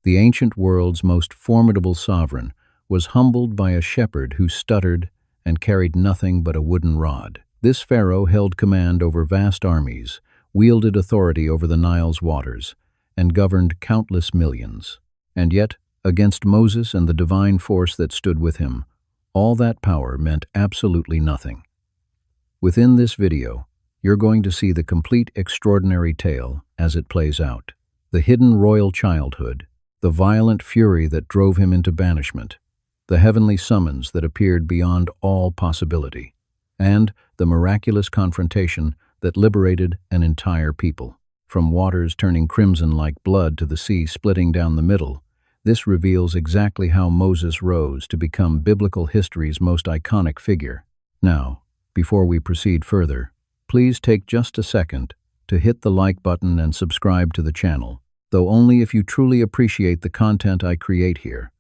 the ancient world's most formidable sovereign, was humbled by a shepherd who stuttered and carried nothing but a wooden rod. This Pharaoh held command over vast armies, wielded authority over the Nile's waters, and governed countless millions. And yet, against Moses and the divine force that stood with him, all that power meant absolutely nothing. Within this video, you're going to see the complete extraordinary tale as it plays out. The hidden royal childhood, the violent fury that drove him into banishment, the heavenly summons that appeared beyond all possibility, and the miraculous confrontation that liberated an entire people. From waters turning crimson like blood to the sea splitting down the middle, this reveals exactly how Moses rose to become biblical history's most iconic figure. Now, before we proceed further, please take just a second to hit the like button and subscribe to the channel, though only if you truly appreciate the content I create here.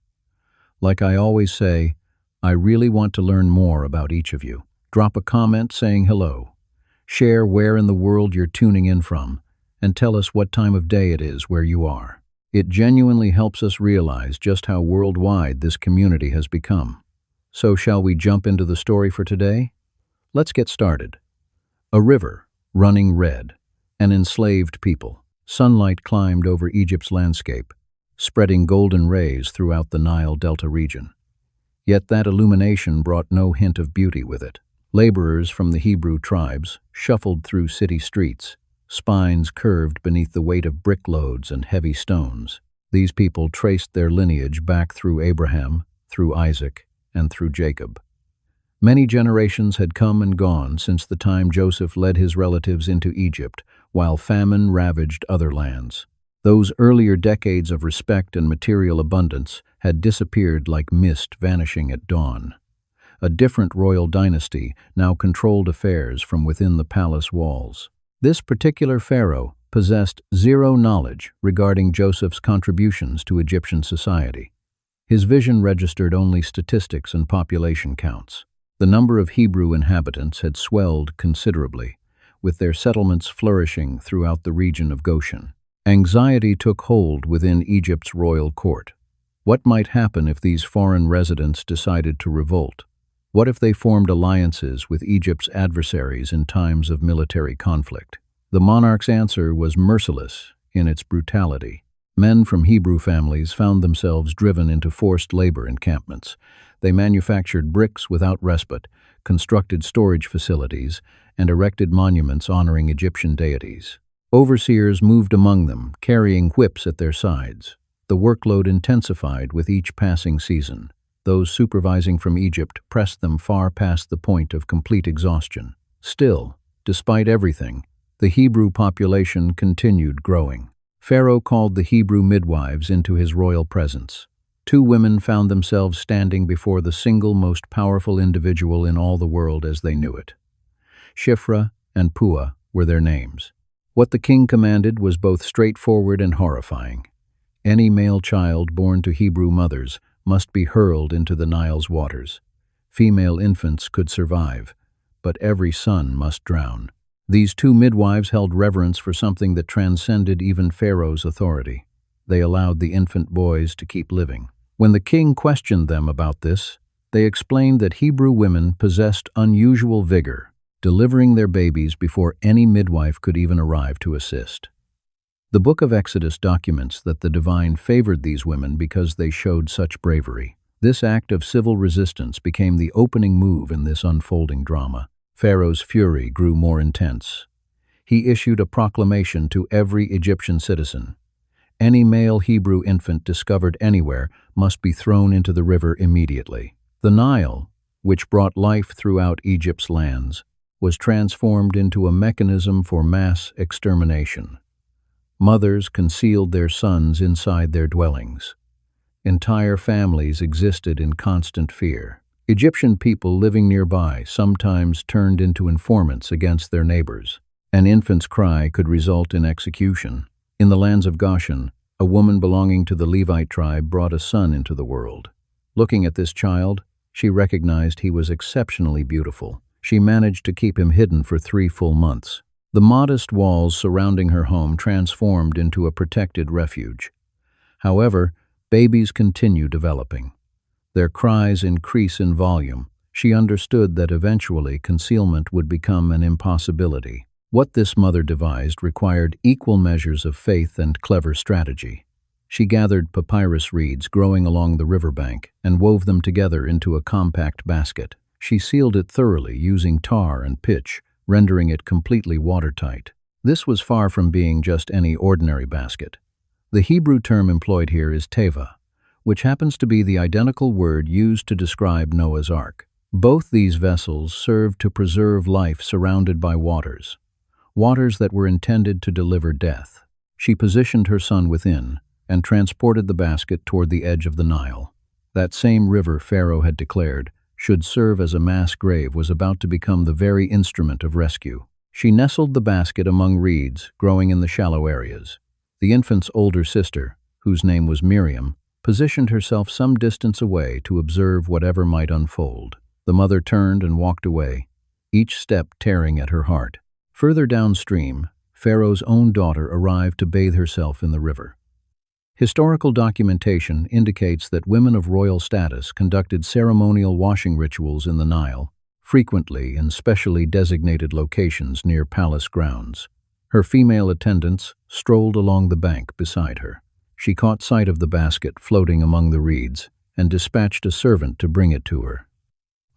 Like I always say, I really want to learn more about each of you. Drop a comment saying hello. Share where in the world you're tuning in from, and tell us what time of day it is where you are. It genuinely helps us realize just how worldwide this community has become. So shall we jump into the story for today? Let's get started. A river, running red, an enslaved people. Sunlight climbed over Egypt's landscape, spreading golden rays throughout the Nile Delta region. Yet that illumination brought no hint of beauty with it. Laborers from the Hebrew tribes shuffled through city streets, spines curved beneath the weight of brick loads and heavy stones. These people traced their lineage back through Abraham, through Isaac, and through Jacob. Many generations had come and gone since the time Joseph led his relatives into Egypt, while famine ravaged other lands. Those earlier decades of respect and material abundance had disappeared like mist vanishing at dawn. A different royal dynasty now controlled affairs from within the palace walls. This particular pharaoh possessed zero knowledge regarding Joseph's contributions to Egyptian society. His vision registered only statistics and population counts. The number of Hebrew inhabitants had swelled considerably, with their settlements flourishing throughout the region of Goshen. Anxiety took hold within Egypt's royal court. What might happen if these foreign residents decided to revolt? What if they formed alliances with Egypt's adversaries in times of military conflict? The monarch's answer was merciless in its brutality. Men from Hebrew families found themselves driven into forced labor encampments. They manufactured bricks without respite, constructed storage facilities, and erected monuments honoring Egyptian deities. Overseers moved among them, carrying whips at their sides. The workload intensified with each passing season. Those supervising from Egypt pressed them far past the point of complete exhaustion. Still, despite everything, the Hebrew population continued growing. Pharaoh called the Hebrew midwives into his royal presence. Two women found themselves standing before the single most powerful individual in all the world as they knew it. Shiphrah and Puah were their names. What the king commanded was both straightforward and horrifying. Any male child born to Hebrew mothers must be hurled into the Nile's waters. Female infants could survive, but every son must drown. These two midwives held reverence for something that transcended even Pharaoh's authority. They allowed the infant boys to keep living. When the king questioned them about this, they explained that Hebrew women possessed unusual vigor, delivering their babies before any midwife could even arrive to assist. The book of Exodus documents that the divine favored these women because they showed such bravery. This act of civil resistance became the opening move in this unfolding drama. Pharaoh's fury grew more intense. He issued a proclamation to every Egyptian citizen. Any male Hebrew infant discovered anywhere must be thrown into the river immediately. The Nile, which brought life throughout Egypt's lands, was transformed into a mechanism for mass extermination. Mothers concealed their sons inside their dwellings. Entire families existed in constant fear. Egyptian people living nearby sometimes turned into informants against their neighbors. An infant's cry could result in execution. In the lands of Goshen, a woman belonging to the Levite tribe brought a son into the world. Looking at this child, she recognized he was exceptionally beautiful. She managed to keep him hidden for 3 full months. The modest walls surrounding her home transformed into a protected refuge. However, babies continue developing. Their cries increase in volume. She understood that eventually concealment would become an impossibility. What this mother devised required equal measures of faith and clever strategy. She gathered papyrus reeds growing along the riverbank and wove them together into a compact basket. She sealed it thoroughly using tar and pitch, rendering it completely watertight. This was far from being just any ordinary basket. The Hebrew term employed here is teva, which happens to be the identical word used to describe Noah's Ark. Both these vessels served to preserve life surrounded by waters that were intended to deliver death. She positioned her son within and transported the basket toward the edge of the Nile. That same river Pharaoh had declared should serve as a mass grave was about to become the very instrument of rescue. She nestled the basket among reeds growing in the shallow areas. The infant's older sister, whose name was Miriam, positioned herself some distance away to observe whatever might unfold. The mother turned and walked away, each step tearing at her heart. Further downstream, Pharaoh's own daughter arrived to bathe herself in the river. Historical documentation indicates that women of royal status conducted ceremonial washing rituals in the Nile, frequently in specially designated locations near palace grounds. Her female attendants strolled along the bank beside her. She caught sight of the basket floating among the reeds and dispatched a servant to bring it to her.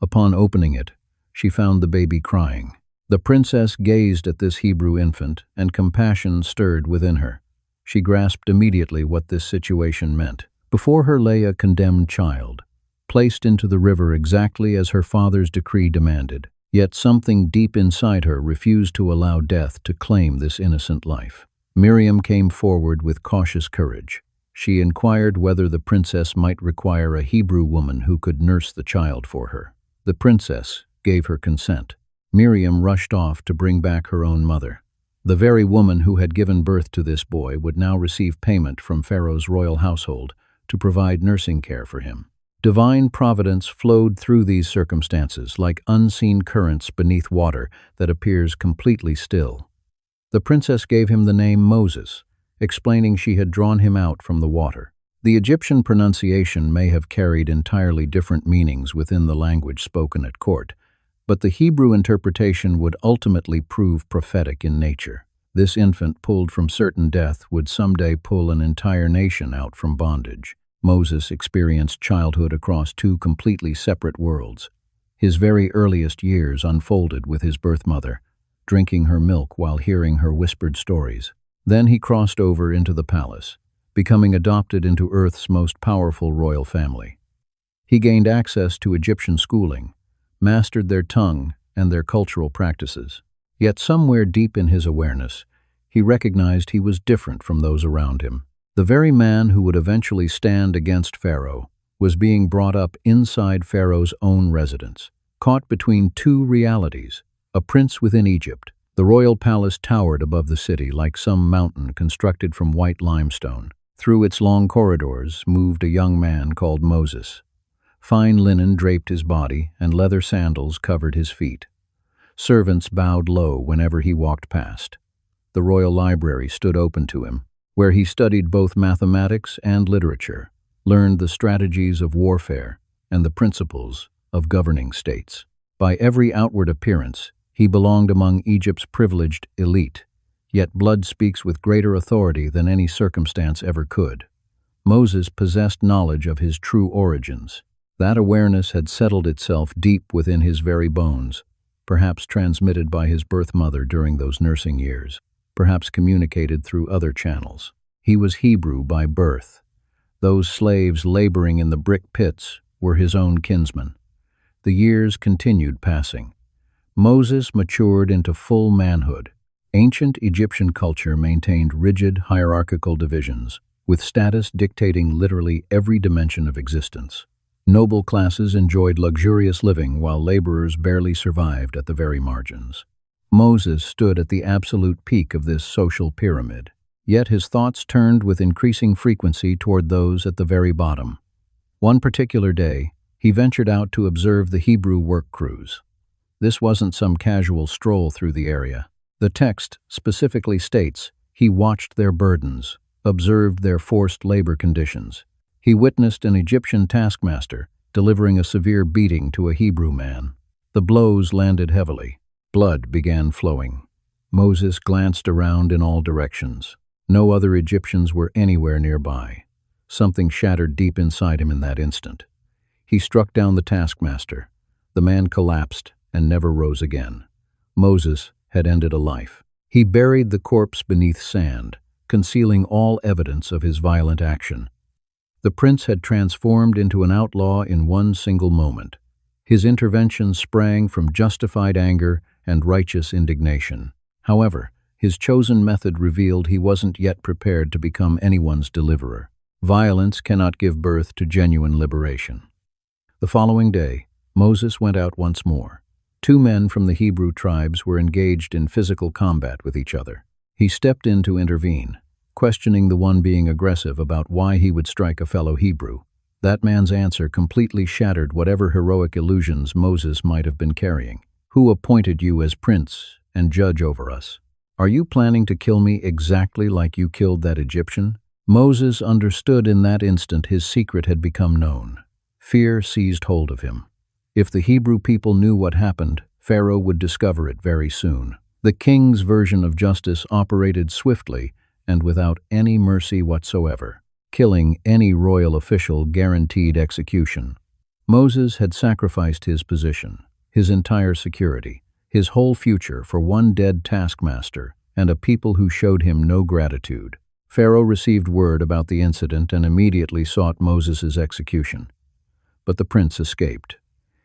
Upon opening it, she found the baby crying. The princess gazed at this Hebrew infant, and compassion stirred within her. She grasped immediately what this situation meant. Before her lay a condemned child, placed into the river exactly as her father's decree demanded. Yet something deep inside her refused to allow death to claim this innocent life. Miriam came forward with cautious courage. She inquired whether the princess might require a Hebrew woman who could nurse the child for her. The princess gave her consent. Miriam rushed off to bring back her own mother. The very woman who had given birth to this boy would now receive payment from Pharaoh's royal household to provide nursing care for him. Divine providence flowed through these circumstances like unseen currents beneath water that appears completely still. The princess gave him the name Moses, explaining she had drawn him out from the water. The Egyptian pronunciation may have carried entirely different meanings within the language spoken at court, but the Hebrew interpretation would ultimately prove prophetic in nature. This infant pulled from certain death would someday pull an entire nation out from bondage. Moses experienced childhood across two completely separate worlds. His very earliest years unfolded with his birth mother, drinking her milk while hearing her whispered stories. Then he crossed over into the palace, becoming adopted into Earth's most powerful royal family. He gained access to Egyptian schooling, mastered their tongue and their cultural practices. Yet somewhere deep in his awareness, he recognized he was different from those around him. The very man who would eventually stand against Pharaoh was being brought up inside Pharaoh's own residence, caught between two realities: a prince within Egypt. The royal palace towered above the city like some mountain constructed from white limestone. Through its long corridors moved a young man called Moses. Fine linen draped his body, and leather sandals covered his feet. Servants bowed low whenever he walked past. The royal library stood open to him, where he studied both mathematics and literature, learned the strategies of warfare and the principles of governing states. By every outward appearance, he belonged among Egypt's privileged elite, yet blood speaks with greater authority than any circumstance ever could. Moses possessed knowledge of his true origins. That awareness had settled itself deep within his very bones, perhaps transmitted by his birth mother during those nursing years, perhaps communicated through other channels. He was Hebrew by birth. Those slaves laboring in the brick pits were his own kinsmen. The years continued passing. Moses matured into full manhood. Ancient Egyptian culture maintained rigid hierarchical divisions, with status dictating literally every dimension of existence. Noble classes enjoyed luxurious living while laborers barely survived at the very margins. Moses stood at the absolute peak of this social pyramid, yet his thoughts turned with increasing frequency toward those at the very bottom. One particular day, he ventured out to observe the Hebrew work crews. This wasn't some casual stroll through the area. The text specifically states, he watched their burdens, observed their forced labor conditions. He witnessed an Egyptian taskmaster delivering a severe beating to a Hebrew man. The blows landed heavily. Blood began flowing. Moses glanced around in all directions. No other Egyptians were anywhere nearby. Something shattered deep inside him in that instant. He struck down the taskmaster. The man collapsed and never rose again. Moses had ended a life. He buried the corpse beneath sand, concealing all evidence of his violent action. The prince had transformed into an outlaw in one single moment. His intervention sprang from justified anger and righteous indignation. However, his chosen method revealed he wasn't yet prepared to become anyone's deliverer. Violence cannot give birth to genuine liberation. The following day, Moses went out once more. 2 men from the Hebrew tribes were engaged in physical combat with each other. He stepped in to intervene, questioning the one being aggressive about why he would strike a fellow Hebrew. That man's answer completely shattered whatever heroic illusions Moses might have been carrying. "Who appointed you as prince and judge over us? Are you planning to kill me exactly like you killed that Egyptian?" Moses understood in that instant his secret had become known. Fear seized hold of him. If the Hebrew people knew what happened, Pharaoh would discover it very soon. The king's version of justice operated swiftly and without any mercy whatsoever. Killing any royal official guaranteed execution. Moses had sacrificed his position, his entire security, his whole future for one dead taskmaster and a people who showed him no gratitude. Pharaoh received word about the incident and immediately sought Moses' execution. But the prince escaped.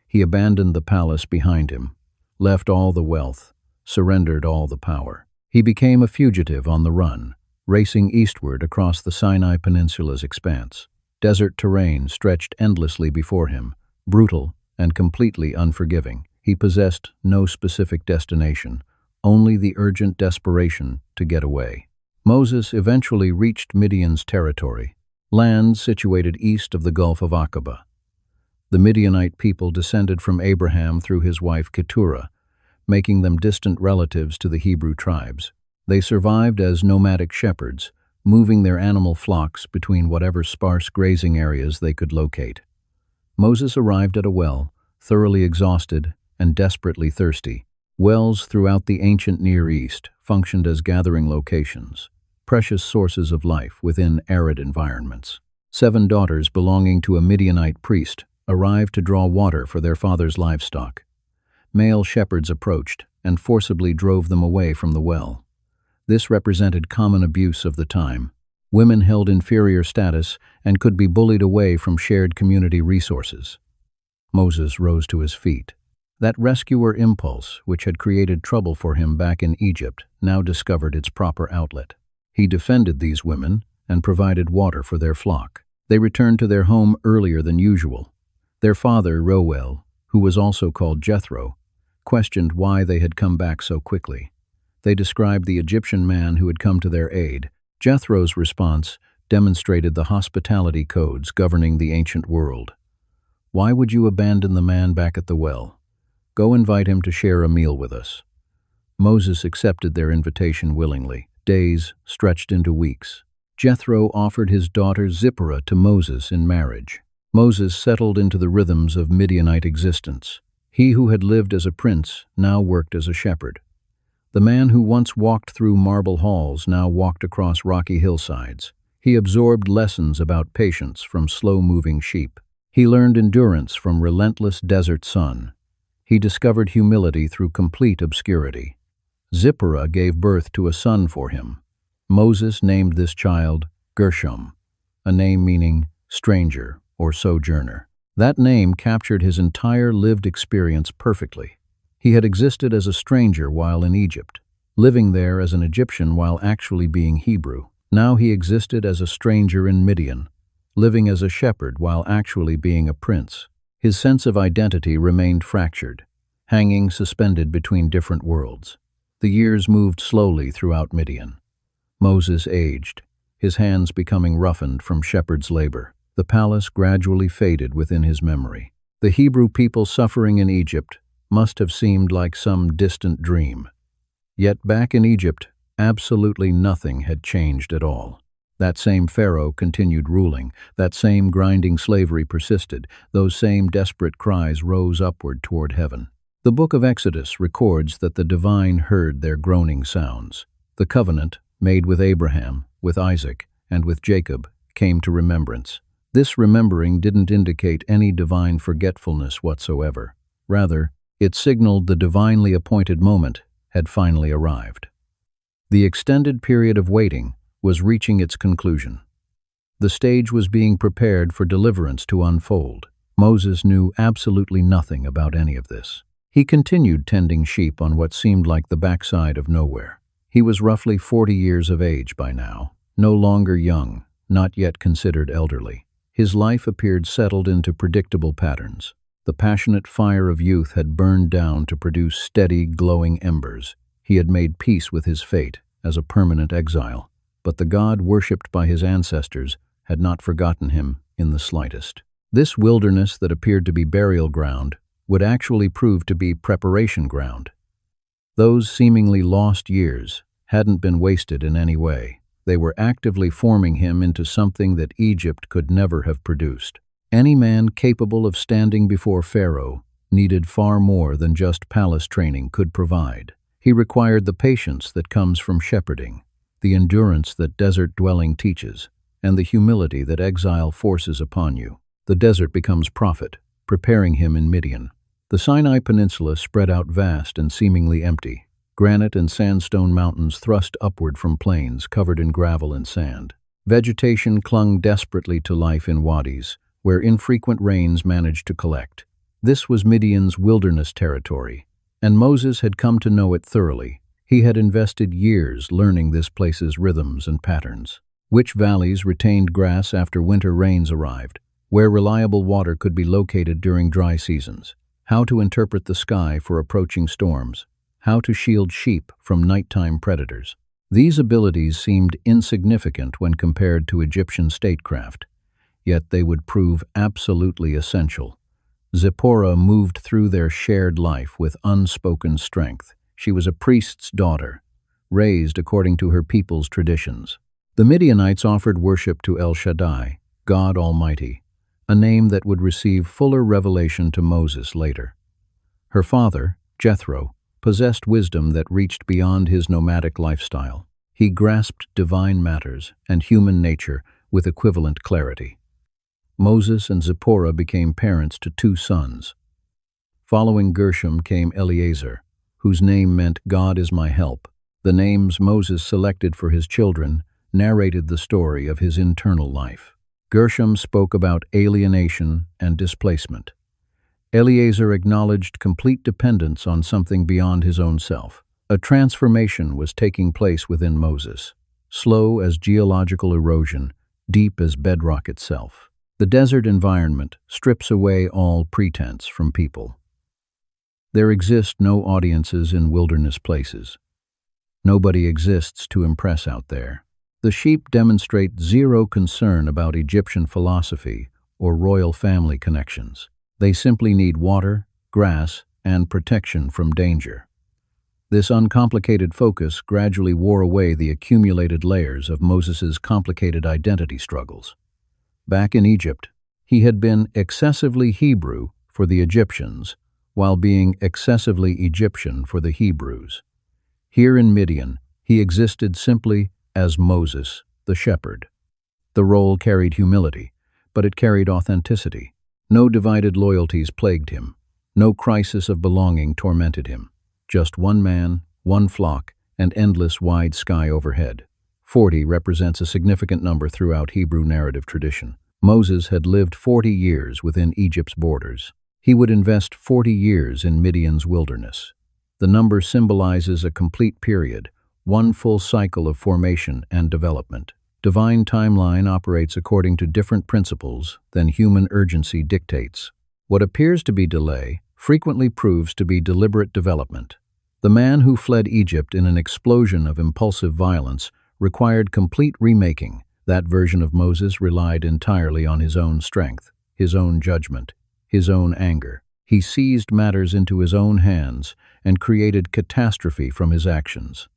He abandoned the palace behind him, left all the wealth, surrendered all the power. He became a fugitive on the run, racing eastward across the Sinai Peninsula's expanse. Desert terrain stretched endlessly before him, brutal and completely unforgiving. He possessed no specific destination, only the urgent desperation to get away. Moses eventually reached Midian's territory, land situated east of the Gulf of Aqaba. The Midianite people descended from Abraham through his wife Keturah, making them distant relatives to the Hebrew tribes. They survived as nomadic shepherds, moving their animal flocks between whatever sparse grazing areas they could locate. Moses arrived at a well, thoroughly exhausted and desperately thirsty. Wells throughout the ancient Near East functioned as gathering locations, precious sources of life within arid environments. 7 daughters belonging to a Midianite priest arrived to draw water for their father's livestock. Male shepherds approached and forcibly drove them away from the well. This represented common abuse of the time. Women held inferior status and could be bullied away from shared community resources. Moses rose to his feet. That rescuer impulse, which had created trouble for him back in Egypt, now discovered its proper outlet. He defended these women and provided water for their flock. They returned to their home earlier than usual. Their father, Reuel, who was also called Jethro, questioned why they had come back so quickly. They described the Egyptian man who had come to their aid. Jethro's response demonstrated the hospitality codes governing the ancient world. "Why would you abandon the man back at the well? Go invite him to share a meal with us." Moses accepted their invitation willingly. Days stretched into weeks. Jethro offered his daughter Zipporah to Moses in marriage. Moses settled into the rhythms of Midianite existence. He who had lived as a prince now worked as a shepherd. The man who once walked through marble halls now walked across rocky hillsides. He absorbed lessons about patience from slow-moving sheep. He learned endurance from relentless desert sun. He discovered humility through complete obscurity. Zipporah gave birth to a son for him. Moses named this child Gershom, a name meaning stranger or sojourner. That name captured his entire lived experience perfectly. He had existed as a stranger while in Egypt, living there as an Egyptian while actually being Hebrew. Now he existed as a stranger in Midian, living as a shepherd while actually being a prince. His sense of identity remained fractured, hanging suspended between different worlds. The years moved slowly throughout Midian. Moses aged, his hands becoming roughened from shepherd's labor. The palace gradually faded within his memory. The Hebrew people suffering in Egypt must have seemed like some distant dream. Yet back in Egypt, absolutely nothing had changed at all. That same Pharaoh continued ruling, that same grinding slavery persisted, those same desperate cries rose upward toward heaven. The book of Exodus records that the divine heard their groaning sounds. The covenant, made with Abraham, with Isaac, and with Jacob, came to remembrance. This remembering didn't indicate any divine forgetfulness whatsoever. Rather, it signaled the divinely appointed moment had finally arrived. The extended period of waiting was reaching its conclusion. The stage was being prepared for deliverance to unfold. Moses knew absolutely nothing about any of this. He continued tending sheep on what seemed like the backside of nowhere. He was roughly 40 years of age by now, no longer young, not yet considered elderly. His life appeared settled into predictable patterns. The passionate fire of youth had burned down to produce steady, glowing embers. He had made peace with his fate as a permanent exile, but the God worshipped by his ancestors had not forgotten him in the slightest. This wilderness that appeared to be burial ground would actually prove to be preparation ground. Those seemingly lost years hadn't been wasted in any way. They were actively forming him into something that Egypt could never have produced. Any man capable of standing before Pharaoh needed far more than just palace training could provide. He required the patience that comes from shepherding, the endurance that desert dwelling teaches, and the humility that exile forces upon you. The desert becomes prophet, preparing him in Midian. The Sinai Peninsula spread out vast and seemingly empty. Granite and sandstone mountains thrust upward from plains covered in gravel and sand. Vegetation clung desperately to life in wadis, where infrequent rains managed to collect. This was Midian's wilderness territory, and Moses had come to know it thoroughly. He had invested years learning this place's rhythms and patterns. Which valleys retained grass after winter rains arrived, where reliable water could be located during dry seasons, how to interpret the sky for approaching storms, how to shield sheep from nighttime predators. These abilities seemed insignificant when compared to Egyptian statecraft, yet they would prove absolutely essential. Zipporah moved through their shared life with unspoken strength. She was a priest's daughter, raised according to her people's traditions. The Midianites offered worship to El Shaddai, God Almighty, a name that would receive fuller revelation to Moses later. Her father, Jethro, possessed wisdom that reached beyond his nomadic lifestyle. He grasped divine matters and human nature with equivalent clarity. Moses and Zipporah became parents to 2 sons. Following Gershom came Eleazar, whose name meant God is my help. The names Moses selected for his children narrated the story of his internal life. Gershom spoke about alienation and displacement. Eleazar acknowledged complete dependence on something beyond his own self. A transformation was taking place within Moses, slow as geological erosion, deep as bedrock itself. The desert environment strips away all pretense from people. There exist no audiences in wilderness places. Nobody exists to impress out there. The sheep demonstrate zero concern about Egyptian philosophy or royal family connections. They simply need water, grass, and protection from danger. This uncomplicated focus gradually wore away the accumulated layers of Moses's complicated identity struggles. Back in Egypt, he had been excessively Hebrew for the Egyptians, while being excessively Egyptian for the Hebrews. Here in Midian, he existed simply as Moses, the shepherd. The role carried humility, but it carried authenticity. No divided loyalties plagued him. No crisis of belonging tormented him. Just one man, one flock, and endless wide sky overhead. 40 represents a significant number throughout Hebrew narrative tradition. Moses had lived 40 years within Egypt's borders. He would invest 40 years in Midian's wilderness. The number symbolizes a complete period, one full cycle of formation and development. Divine timeline operates according to different principles than human urgency dictates. What appears to be delay frequently proves to be deliberate development. The man who fled Egypt in an explosion of impulsive violence required complete remaking. That version of Moses relied entirely on his own strength, his own judgment, his own anger. He seized matters into his own hands and created catastrophe from his actions.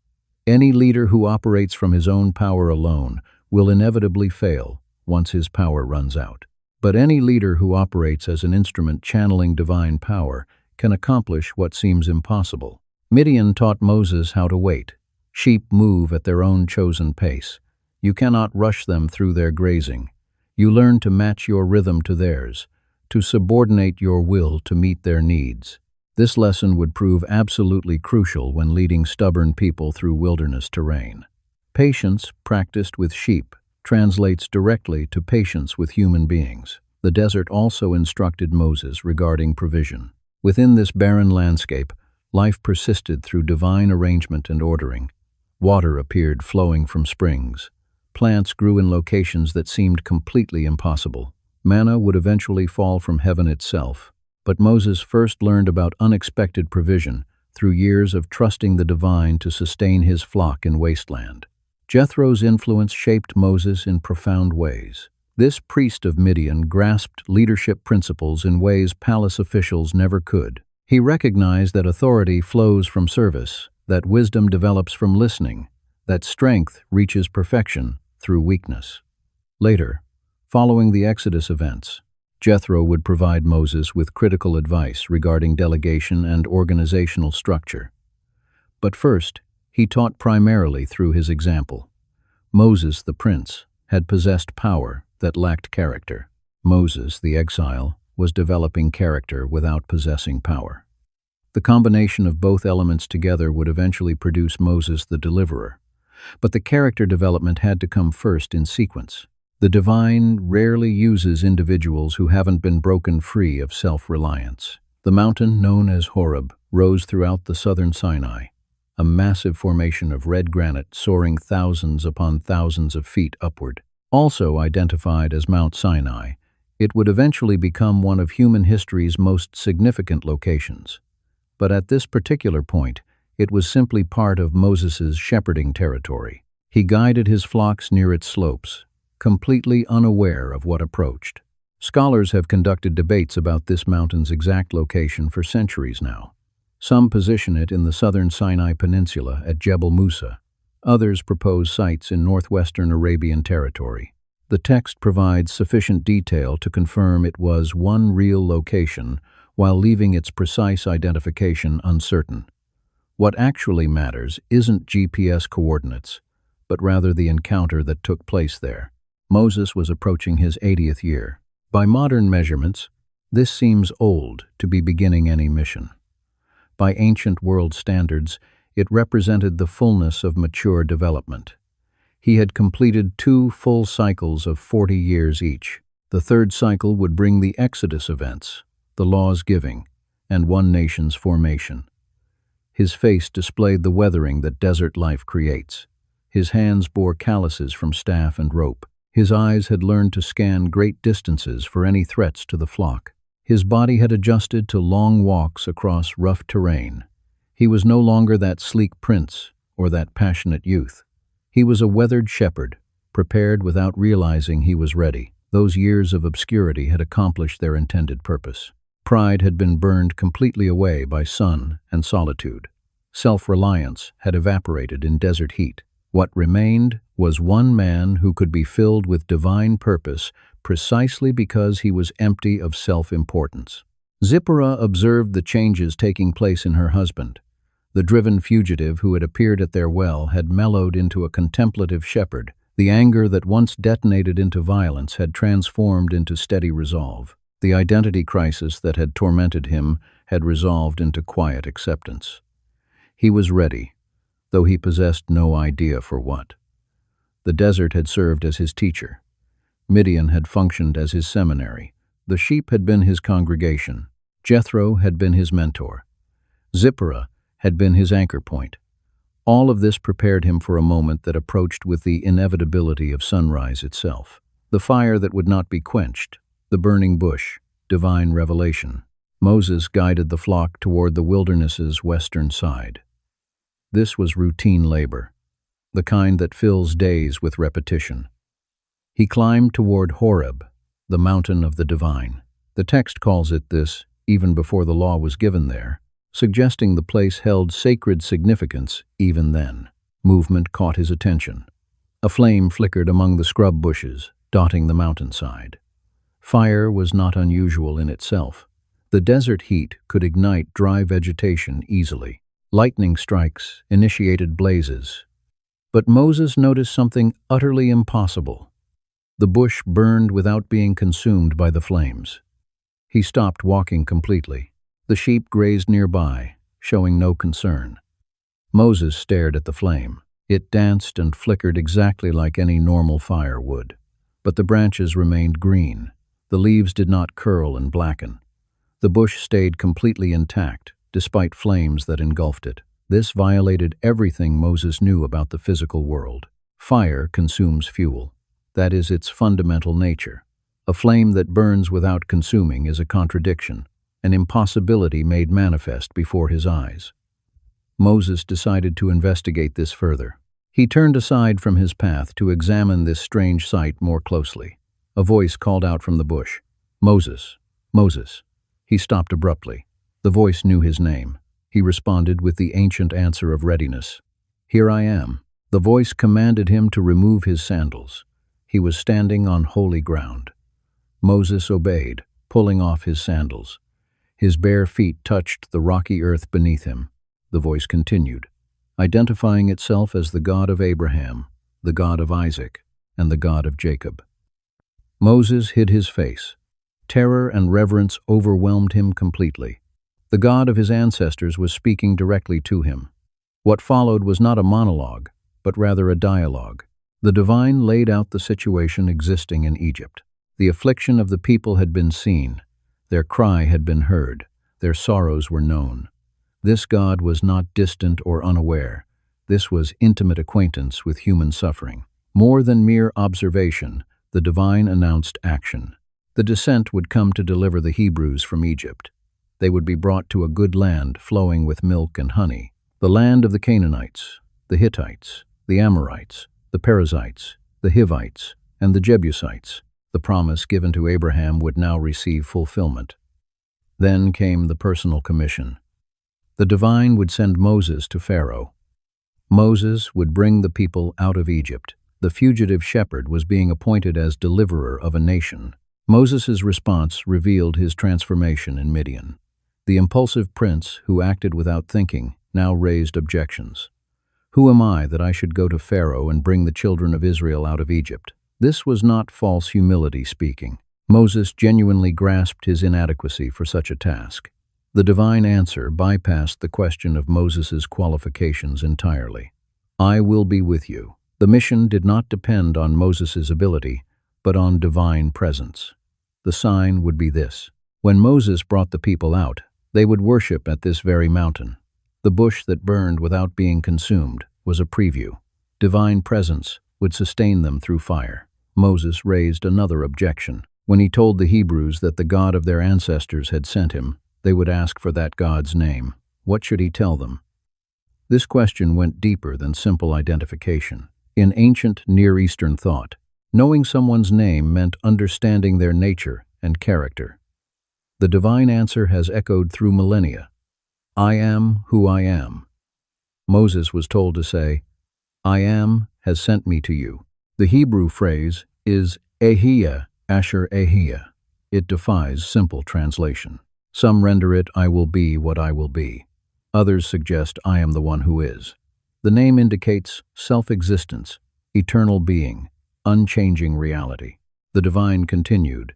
Any leader who operates from his own power alone will inevitably fail once his power runs out. But any leader who operates as an instrument channeling divine power can accomplish what seems impossible. Midian taught Moses how to wait. Sheep move at their own chosen pace. You cannot rush them through their grazing. You learn to match your rhythm to theirs, to subordinate your will to meet their needs. This lesson would prove absolutely crucial when leading stubborn people through wilderness terrain. Patience, practiced with sheep, translates directly to patience with human beings. The desert also instructed Moses regarding provision. Within this barren landscape, life persisted through divine arrangement and ordering. Water appeared flowing from springs. Plants grew in locations that seemed completely impossible. Manna would eventually fall from heaven itself. But Moses first learned about unexpected provision through years of trusting the divine to sustain his flock in wasteland. Jethro's influence shaped Moses in profound ways. This priest of Midian grasped leadership principles in ways palace officials never could. He recognized that authority flows from service, that wisdom develops from listening, that strength reaches perfection through weakness. Later, following the Exodus events, Jethro would provide Moses with critical advice regarding delegation and organizational structure. But first, he taught primarily through his example. Moses, the prince, had possessed power that lacked character. Moses, the exile, was developing character without possessing power. The combination of both elements together would eventually produce Moses the deliverer. But the character development had to come first in sequence. The divine rarely uses individuals who haven't been broken free of self-reliance. The mountain known as Horeb rose throughout the southern Sinai, a massive formation of red granite soaring thousands upon thousands of feet upward. Also identified as Mount Sinai, it would eventually become one of human history's most significant locations. But at this particular point, it was simply part of Moses's shepherding territory. He guided his flocks near its slopes, completely unaware of what approached. Scholars have conducted debates about this mountain's exact location for centuries now. Some position it in the southern Sinai Peninsula at Jebel Musa. Others propose sites in northwestern Arabian territory. The text provides sufficient detail to confirm it was one real location, while leaving its precise identification uncertain. What actually matters isn't GPS coordinates, but rather the encounter that took place there. Moses was approaching his 80th year. By modern measurements, this seems old to be beginning any mission. By ancient world standards, it represented the fullness of mature development. He had completed 2 full cycles of 40 years each. The third cycle would bring the Exodus events, the law's giving, and one nation's formation. His face displayed the weathering that desert life creates. His hands bore calluses from staff and rope. His eyes had learned to scan great distances for any threats to the flock. His body had adjusted to long walks across rough terrain. He was no longer that sleek prince or that passionate youth. He was a weathered shepherd, prepared without realizing he was ready. Those years of obscurity had accomplished their intended purpose. Pride had been burned completely away by sun and solitude. Self-reliance had evaporated in desert heat. What remained was one man who could be filled with divine purpose precisely because he was empty of self-importance. Zipporah observed the changes taking place in her husband. The driven fugitive who had appeared at their well had mellowed into a contemplative shepherd. The anger that once detonated into violence had transformed into steady resolve. The identity crisis that had tormented him had resolved into quiet acceptance. He was ready, though he possessed no idea for what. The desert had served as his teacher. Midian had functioned as his seminary. The sheep had been his congregation. Jethro had been his mentor. Zipporah had been his anchor point. All of this prepared him for a moment that approached with the inevitability of sunrise itself. The fire that would not be quenched, the burning bush, divine revelation. Moses guided the flock toward the wilderness's western side. This was routine labor, the kind that fills days with repetition. He climbed toward Horeb, the mountain of the divine. The text calls it this even before the law was given there, suggesting the place held sacred significance even then. Movement caught his attention. A flame flickered among the scrub bushes, dotting the mountainside. Fire was not unusual in itself. The desert heat could ignite dry vegetation easily. Lightning strikes initiated blazes. But Moses noticed something utterly impossible. The bush burned without being consumed by the flames. He stopped walking completely. The sheep grazed nearby, showing no concern. Moses stared at the flame. It danced and flickered exactly like any normal fire would. But the branches remained green. The leaves did not curl and blacken. The bush stayed completely intact, despite flames that engulfed it. This violated everything Moses knew about the physical world. Fire consumes fuel. That is its fundamental nature. A flame that burns without consuming is a contradiction, an impossibility made manifest before his eyes. Moses decided to investigate this further. He turned aside from his path to examine this strange sight more closely. A voice called out from the bush, "Moses, Moses." He stopped abruptly. The voice knew his name. He responded with the ancient answer of readiness. "Here I am." The voice commanded him to remove his sandals. He was standing on holy ground. Moses obeyed, pulling off his sandals. His bare feet touched the rocky earth beneath him. The voice continued, identifying itself as the God of Abraham, the God of Isaac, and the God of Jacob. Moses hid his face. Terror and reverence overwhelmed him completely. The God of his ancestors was speaking directly to him. What followed was not a monologue, but rather a dialogue. The divine laid out the situation existing in Egypt. The affliction of the people had been seen. Their cry had been heard. Their sorrows were known. This God was not distant or unaware. This was intimate acquaintance with human suffering. More than mere observation, the divine announced action. The descent would come to deliver the Hebrews from Egypt. They would be brought to a good land flowing with milk and honey, the land of the Canaanites, the Hittites, the Amorites, the Perizzites, the Hivites, and the Jebusites. The promise given to Abraham would now receive fulfillment. Then came the personal commission. The divine would send Moses to Pharaoh. Moses would bring the people out of Egypt. The fugitive shepherd was being appointed as deliverer of a nation. Moses' response revealed his transformation in Midian. The impulsive prince, who acted without thinking, now raised objections. "Who am I that I should go to Pharaoh and bring the children of Israel out of Egypt?" This was not false humility speaking. Moses genuinely grasped his inadequacy for such a task. The divine answer bypassed the question of Moses' qualifications entirely. "I will be with you." The mission did not depend on Moses' ability, but on divine presence. The sign would be this. When Moses brought the people out, they would worship at this very mountain. The bush that burned without being consumed was a preview. Divine presence would sustain them through fire. Moses raised another objection. When he told the Hebrews that the God of their ancestors had sent him, they would ask for that God's name. What should he tell them? This question went deeper than simple identification. In ancient Near Eastern thought, knowing someone's name meant understanding their nature and character. The divine answer has echoed through millennia. "I am who I am." Moses was told to say, "I am has sent me to you." The Hebrew phrase is Ehyeh Asher Ehyeh. It defies simple translation. Some render it, "I will be what I will be." Others suggest, "I am the one who is." The name indicates self-existence, eternal being, unchanging reality. The divine continued,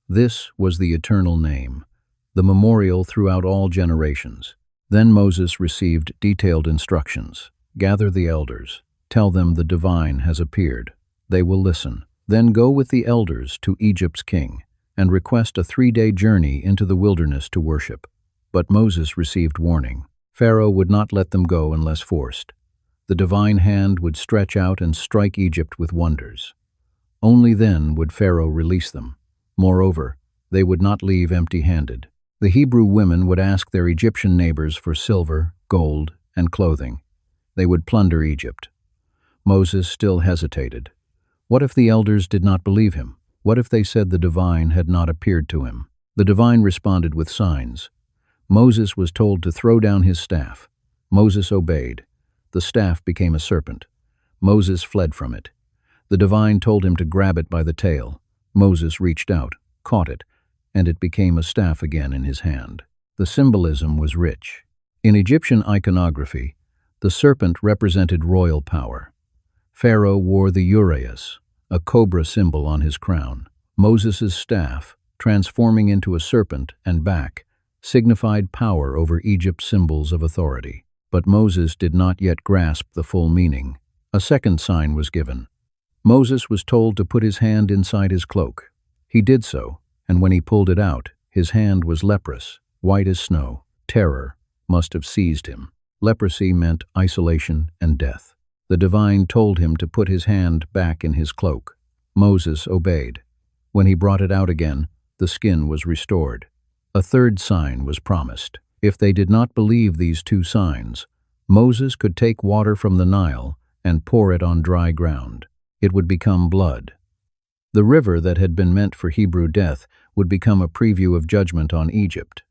"This was the eternal name, the memorial throughout all generations." Then Moses received detailed instructions. "Gather the elders. Tell them the divine has appeared. They will listen. Then go with the elders to Egypt's king and request a 3-day journey into the wilderness to worship." But Moses received warning. Pharaoh would not let them go unless forced. The divine hand would stretch out and strike Egypt with wonders. Only then would Pharaoh release them. Moreover, they would not leave empty-handed. The Hebrew women would ask their Egyptian neighbors for silver, gold, and clothing. They would plunder Egypt. Moses still hesitated. What if the elders did not believe him? What if they said the divine had not appeared to him? The divine responded with signs. Moses was told to throw down his staff. Moses obeyed. The staff became a serpent. Moses fled from it. The divine told him to grab it by the tail. Moses reached out, caught it, and it became a staff again in his hand. The symbolism was rich. In Egyptian iconography, the serpent represented royal power. Pharaoh wore the uraeus, a cobra symbol on his crown. Moses' staff, transforming into a serpent and back, signified power over Egypt's symbols of authority. But Moses did not yet grasp the full meaning. A second sign was given. Moses was told to put his hand inside his cloak. He did so, and when he pulled it out, his hand was leprous, white as snow. Terror must have seized him. Leprosy meant isolation and death. The divine told him to put his hand back in his cloak. Moses obeyed. When he brought it out again, the skin was restored. A third sign was promised. If they did not believe these two signs, Moses could take water from the Nile and pour it on dry ground. It would become blood. The river that had been meant for Hebrew death would become a preview of judgment on Egypt.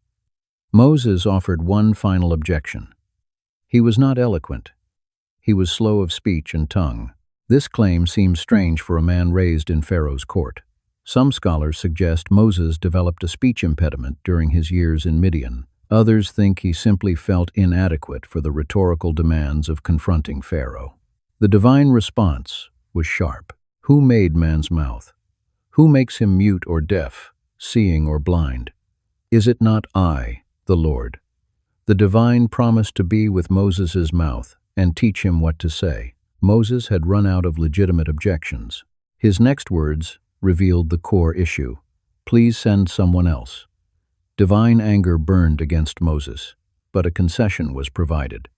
Moses offered one final objection. He was not eloquent. He was slow of speech and tongue. This claim seems strange for a man raised in Pharaoh's court. Some scholars suggest Moses developed a speech impediment during his years in Midian. Others think he simply felt inadequate for the rhetorical demands of confronting Pharaoh. The divine response was sharp. Who made man's mouth? Who makes him mute or deaf, seeing or blind? Is it not I, the Lord? The divine promised to be with Moses' mouth and teach him what to say. Moses had run out of legitimate objections. His next words revealed the core issue. Please send someone else. Divine anger burned against Moses, but a concession was provided.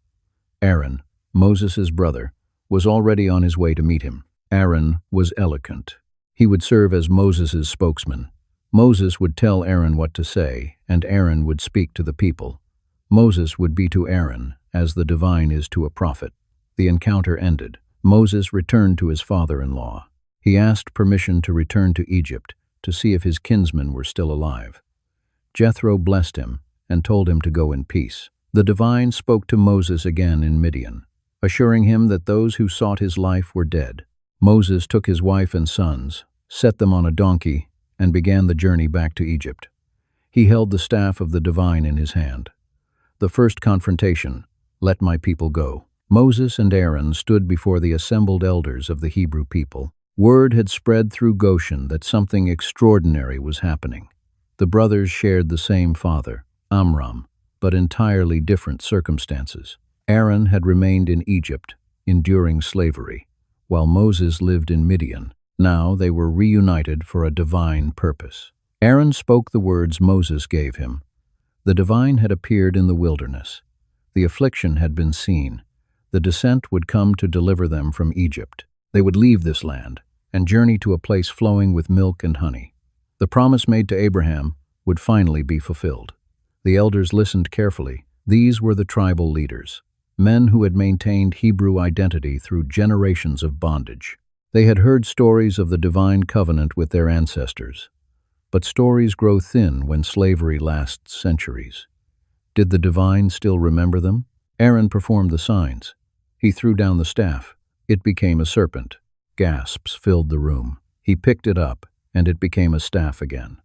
Aaron, Moses' brother, was already on his way to meet him. Aaron was eloquent. He would serve as Moses' spokesman. Moses would tell Aaron what to say, and Aaron would speak to the people. Moses would be to Aaron as the divine is to a prophet. The encounter ended. Moses returned to his father-in-law. He asked permission to return to Egypt to see if his kinsmen were still alive. Jethro blessed him and told him to go in peace. The divine spoke to Moses again in Midian, assuring him that those who sought his life were dead. Moses took his wife and sons, set them on a donkey, and began the journey back to Egypt. He held the staff of the divine in his hand. The first confrontation, "Let my people go." Moses and Aaron stood before the assembled elders of the Hebrew people. Word had spread through Goshen that something extraordinary was happening. The brothers shared the same father, Amram, but entirely different circumstances. Aaron had remained in Egypt, enduring slavery, while Moses lived in Midian. Now they were reunited for a divine purpose. Aaron spoke the words Moses gave him. The divine had appeared in the wilderness. The affliction had been seen. The descent would come to deliver them from Egypt. They would leave this land and journey to a place flowing with milk and honey. The promise made to Abraham would finally be fulfilled. The elders listened carefully. These were the tribal leaders, men who had maintained Hebrew identity through generations of bondage. They had heard stories of the divine covenant with their ancestors. But stories grow thin when slavery lasts centuries. Did the divine still remember them? Aaron performed the signs. He threw down the staff. It became a serpent. Gasps filled the room. He picked it up, and it became a staff again.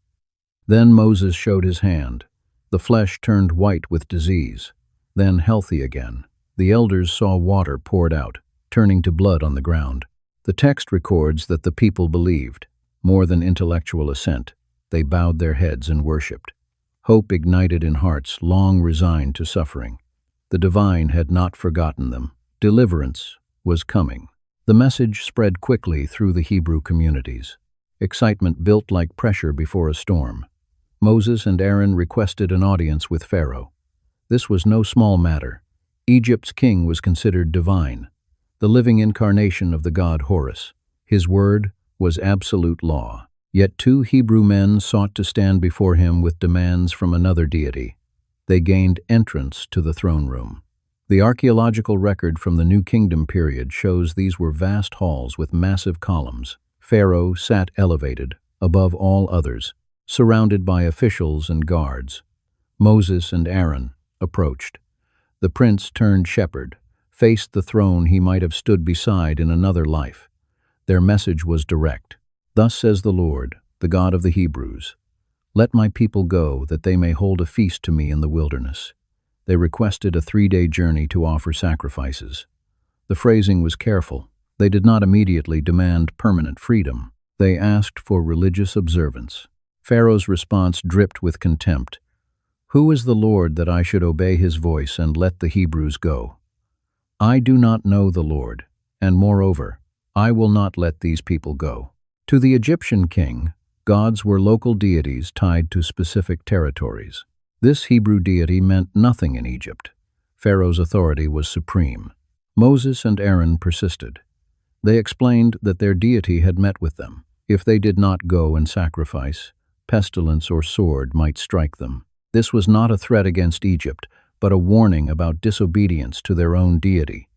Then Moses showed his hand. The flesh turned white with disease, then healthy again. The elders saw water poured out, turning to blood on the ground. The text records that the people believed. More than intellectual assent, they bowed their heads and worshipped. Hope ignited in hearts long resigned to suffering. The divine had not forgotten them. Deliverance was coming. The message spread quickly through the Hebrew communities. Excitement built like pressure before a storm. Moses and Aaron requested an audience with Pharaoh. This was no small matter. Egypt's king was considered divine, the living incarnation of the god Horus. His word was absolute law. Yet two Hebrew men sought to stand before him with demands from another deity. They gained entrance to the throne room. The archaeological record from the New Kingdom period shows these were vast halls with massive columns. Pharaoh sat elevated, above all others, surrounded by officials and guards. Moses and Aaron approached. The prince turned shepherd, faced the throne he might have stood beside in another life. Their message was direct. "Thus says the Lord, the God of the Hebrews, let my people go, that they may hold a feast to me in the wilderness." They requested a 3-day journey to offer sacrifices. The phrasing was careful. They did not immediately demand permanent freedom. They asked for religious observance. Pharaoh's response dripped with contempt. "Who is the Lord that I should obey his voice and let the Hebrews go? I do not know the Lord, and moreover, I will not let these people go." To the Egyptian king, gods were local deities tied to specific territories. This Hebrew deity meant nothing in Egypt. Pharaoh's authority was supreme. Moses and Aaron persisted. They explained that their deity had met with them. If they did not go and sacrifice, pestilence or sword might strike them. This was not a threat against Egypt, but a warning about disobedience to their own deity.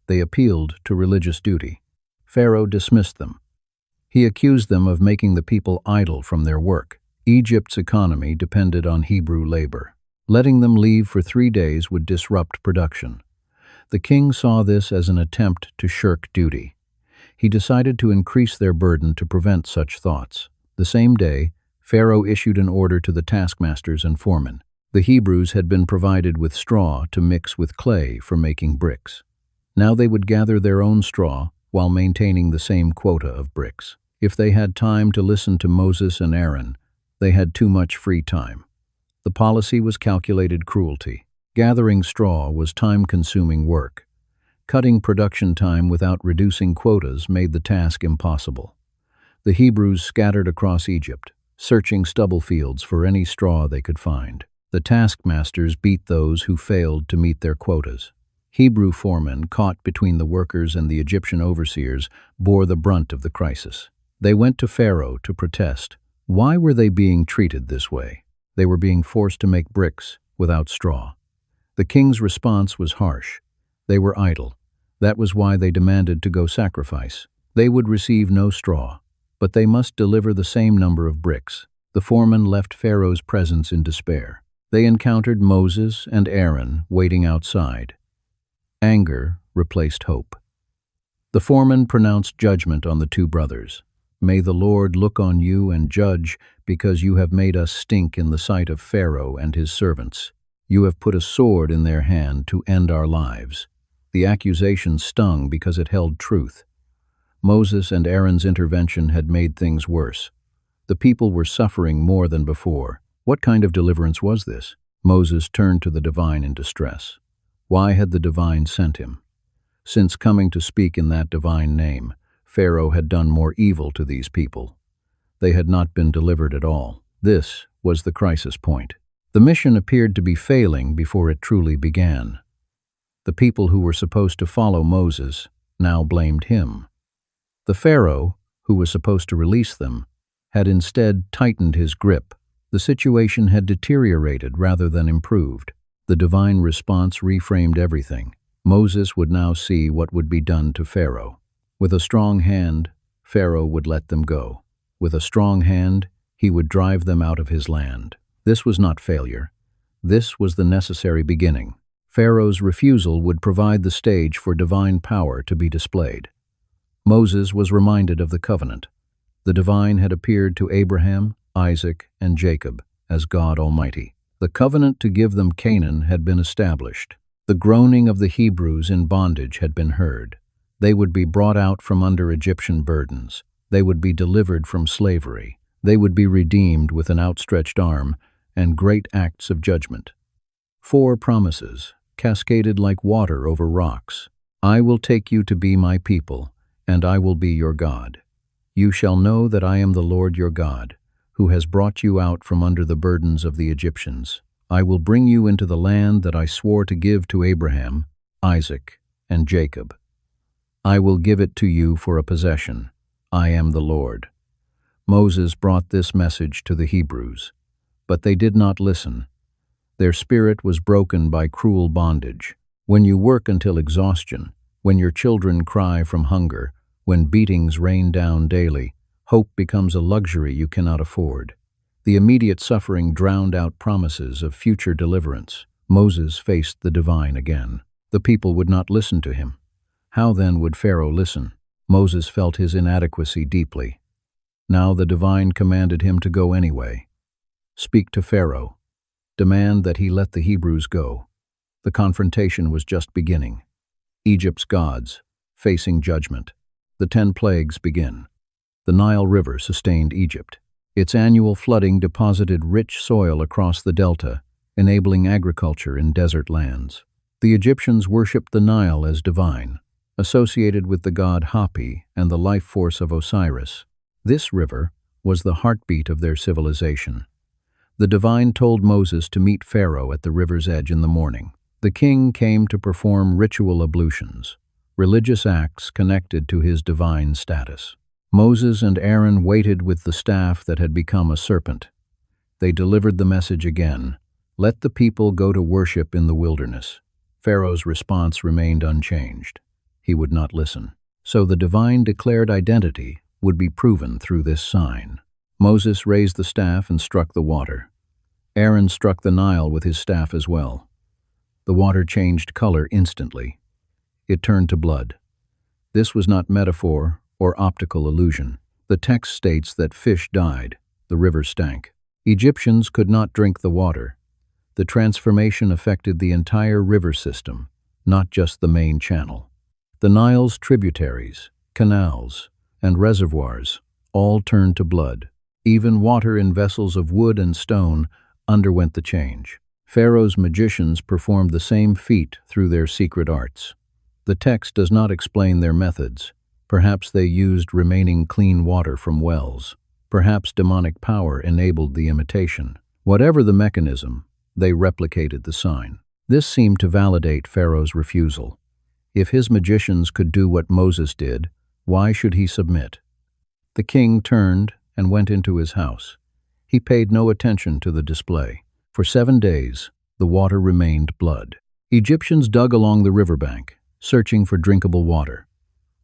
They appealed to religious duty. Pharaoh dismissed them. He accused them of making the people idle from their work. Egypt's economy depended on Hebrew labor. Letting them leave for 3 days would disrupt production. The king saw this as an attempt to shirk duty. He decided to increase their burden to prevent such thoughts. The same day, Pharaoh issued an order to the taskmasters and foremen. The Hebrews had been provided with straw to mix with clay for making bricks. Now they would gather their own straw while maintaining the same quota of bricks. If they had time to listen to Moses and Aaron, they had too much free time. The policy was calculated cruelty. Gathering straw was time-consuming work. Cutting production time without reducing quotas made the task impossible. The Hebrews scattered across Egypt, searching stubble fields for any straw they could find. The taskmasters beat those who failed to meet their quotas. Hebrew foremen, caught between the workers and the Egyptian overseers, bore the brunt of the crisis. They went to Pharaoh to protest. Why were they being treated this way? They were being forced to make bricks without straw. The king's response was harsh. They were idle. That was why they demanded to go sacrifice. They would receive no straw, but they must deliver the same number of bricks. The foremen left Pharaoh's presence in despair. They encountered Moses and Aaron waiting outside. Anger replaced hope. The foreman pronounced judgment on the two brothers. "May the Lord look on you and judge, because you have made us stink in the sight of Pharaoh and his servants. You have put a sword in their hand to end our lives." The accusation stung because it held truth. Moses and Aaron's intervention had made things worse. The people were suffering more than before. What kind of deliverance was this? Moses turned to the divine in distress. Why had the divine sent him? Since coming to speak in that divine name, Pharaoh had done more evil to these people. They had not been delivered at all. This was the crisis point. The mission appeared to be failing before it truly began. The people who were supposed to follow Moses now blamed him. The Pharaoh, who was supposed to release them, had instead tightened his grip. The situation had deteriorated rather than improved. The divine response reframed everything. Moses would now see what would be done to Pharaoh. With a strong hand, Pharaoh would let them go. With a strong hand, he would drive them out of his land. This was not failure. This was the necessary beginning. Pharaoh's refusal would provide the stage for divine power to be displayed. Moses was reminded of the covenant. The divine had appeared to Abraham, Isaac, and Jacob as God Almighty. The covenant to give them Canaan had been established. The groaning of the Hebrews in bondage had been heard. They would be brought out from under Egyptian burdens. They would be delivered from slavery. They would be redeemed with an outstretched arm and great acts of judgment. 4 promises, cascaded like water over rocks. "I will take you to be my people, and I will be your God. You shall know that I am the Lord your God, who has brought you out from under the burdens of the Egyptians. I will bring you into the land that I swore to give to Abraham, Isaac, and Jacob. I will give it to you for a possession. I am the Lord." Moses brought this message to the Hebrews, but they did not listen. Their spirit was broken by cruel bondage. When you work until exhaustion, when your children cry from hunger, when beatings rain down daily, hope becomes a luxury you cannot afford. The immediate suffering drowned out promises of future deliverance. Moses faced the divine again. The people would not listen to him. How then would Pharaoh listen? Moses felt his inadequacy deeply. Now the divine commanded him to go anyway. Speak to Pharaoh. Demand that he let the Hebrews go. The confrontation was just beginning. Egypt's gods, facing judgment. The 10 plagues begin. The Nile River sustained Egypt. Its annual flooding deposited rich soil across the delta, enabling agriculture in desert lands. The Egyptians worshipped the Nile as divine, associated with the god Hapi and the life force of Osiris. This river was the heartbeat of their civilization. The divine told Moses to meet Pharaoh at the river's edge in the morning. The king came to perform ritual ablutions, religious acts connected to his divine status. Moses and Aaron waited with the staff that had become a serpent. They delivered the message again, "Let the people go to worship in the wilderness." Pharaoh's response remained unchanged. He would not listen. So the divine declared identity would be proven through this sign. Moses raised the staff and struck the water. Aaron struck the Nile with his staff as well. The water changed color instantly. It turned to blood. This was not metaphor or optical illusion. The text states that fish died, the river stank. Egyptians could not drink the water. The transformation affected the entire river system, not just the main channel. The Nile's tributaries, canals, and reservoirs all turned to blood. Even water in vessels of wood and stone underwent the change. Pharaoh's magicians performed the same feat through their secret arts. The text does not explain their methods. Perhaps they used remaining clean water from wells. Perhaps demonic power enabled the imitation. Whatever the mechanism, they replicated the sign. This seemed to validate Pharaoh's refusal. If his magicians could do what Moses did, why should he submit? The king turned and went into his house. He paid no attention to the display. For 7 days, the water remained blood. Egyptians dug along the riverbank, searching for drinkable water.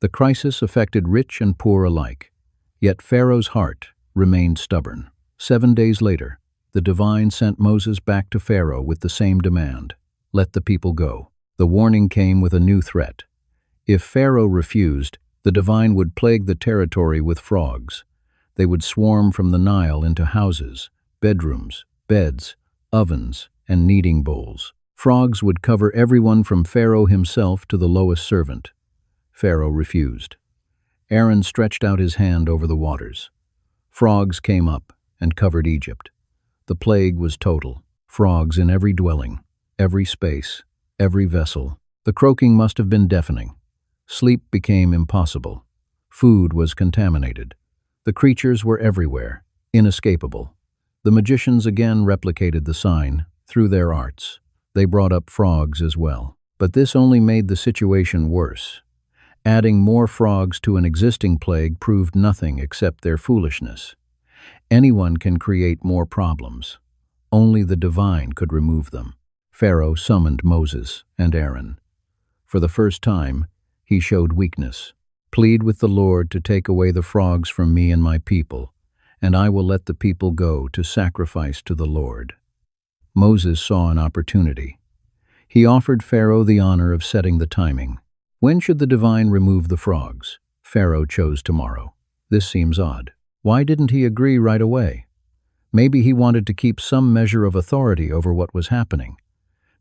The crisis affected rich and poor alike. Yet Pharaoh's heart remained stubborn. 7 days later, the divine sent Moses back to Pharaoh with the same demand: let the people go. The warning came with a new threat. If Pharaoh refused, the divine would plague the territory with frogs. They would swarm from the Nile into houses, bedrooms, beds, ovens, and kneading bowls. Frogs would cover everyone from Pharaoh himself to the lowest servant. Pharaoh refused. Aaron stretched out his hand over the waters. Frogs came up and covered Egypt. The plague was total. Frogs in every dwelling, every space, every vessel. The croaking must have been deafening. Sleep became impossible. Food was contaminated. The creatures were everywhere, inescapable. The magicians again replicated the sign through their arts. They brought up frogs as well. But this only made the situation worse. Adding more frogs to an existing plague proved nothing except their foolishness. Anyone can create more problems. Only the divine could remove them. Pharaoh summoned Moses and Aaron. For the first time, he showed weakness. Plead with the Lord to take away the frogs from me and my people, and I will let the people go to sacrifice to the Lord. Moses saw an opportunity. He offered Pharaoh the honor of setting the timing. When should the divine remove the frogs? Pharaoh chose tomorrow. This seems odd. Why didn't he agree right away? Maybe he wanted to keep some measure of authority over what was happening.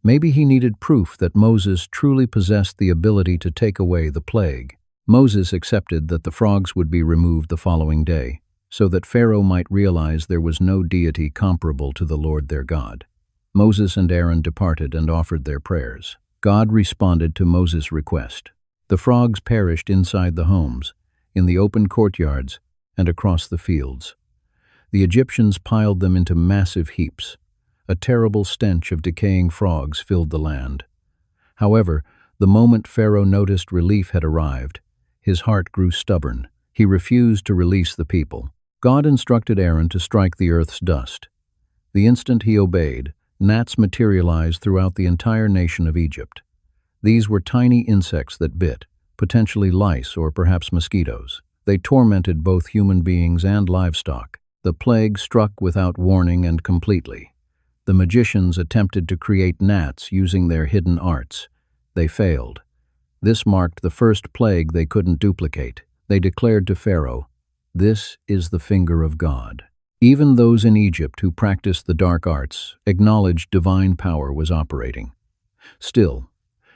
Maybe he needed proof that Moses truly possessed the ability to take away the plague. Moses accepted that the frogs would be removed the following day, so that Pharaoh might realize there was no deity comparable to the Lord their God. Moses and Aaron departed and offered their prayers. God responded to Moses' request. The frogs perished inside the homes, in the open courtyards, and across the fields. The Egyptians piled them into massive heaps. A terrible stench of decaying frogs filled the land. However, the moment Pharaoh noticed relief had arrived, his heart grew stubborn. He refused to release the people. God instructed Aaron to strike the earth's dust. The instant he obeyed, gnats materialized throughout the entire nation of Egypt. These were tiny insects that bit, potentially lice or perhaps mosquitoes. They tormented both human beings and livestock. The plague struck without warning and completely. The magicians attempted to create gnats using their hidden arts. They failed. This marked the first plague they couldn't duplicate. They declared to Pharaoh, "This is the finger of God." Even those in Egypt who practiced the dark arts acknowledged divine power was operating. Still,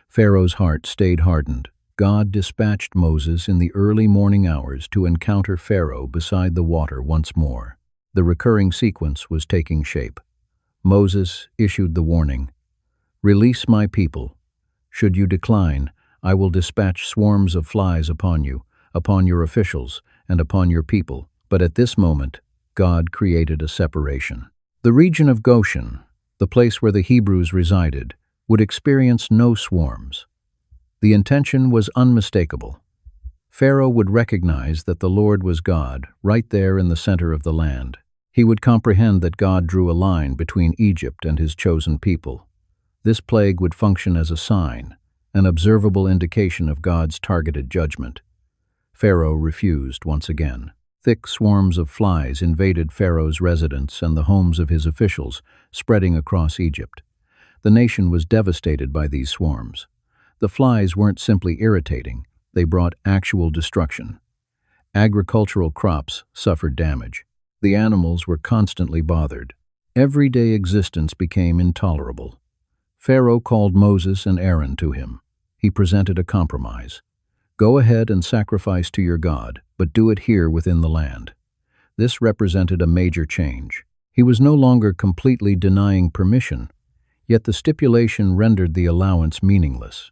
Pharaoh's heart stayed hardened. God dispatched Moses in the early morning hours to encounter Pharaoh beside the water once more. The recurring sequence was taking shape. Moses issued the warning, "Release my people. Should you decline, I will dispatch swarms of flies upon you, upon your officials, and upon your people." But at this moment, God created a separation. The region of Goshen, the place where the Hebrews resided, would experience no swarms. The intention was unmistakable. Pharaoh would recognize that the Lord was God right there in the center of the land. He would comprehend that God drew a line between Egypt and his chosen people. This plague would function as a sign, an observable indication of God's targeted judgment. Pharaoh refused once again. Thick swarms of flies invaded Pharaoh's residence and the homes of his officials, spreading across Egypt. The nation was devastated by these swarms. The flies weren't simply irritating, they brought actual destruction. Agricultural crops suffered damage. The animals were constantly bothered. Everyday existence became intolerable. Pharaoh called Moses and Aaron to him. He presented a compromise. "Go ahead and sacrifice to your God, but do it here within the land." This represented a major change. He was no longer completely denying permission, yet the stipulation rendered the allowance meaningless.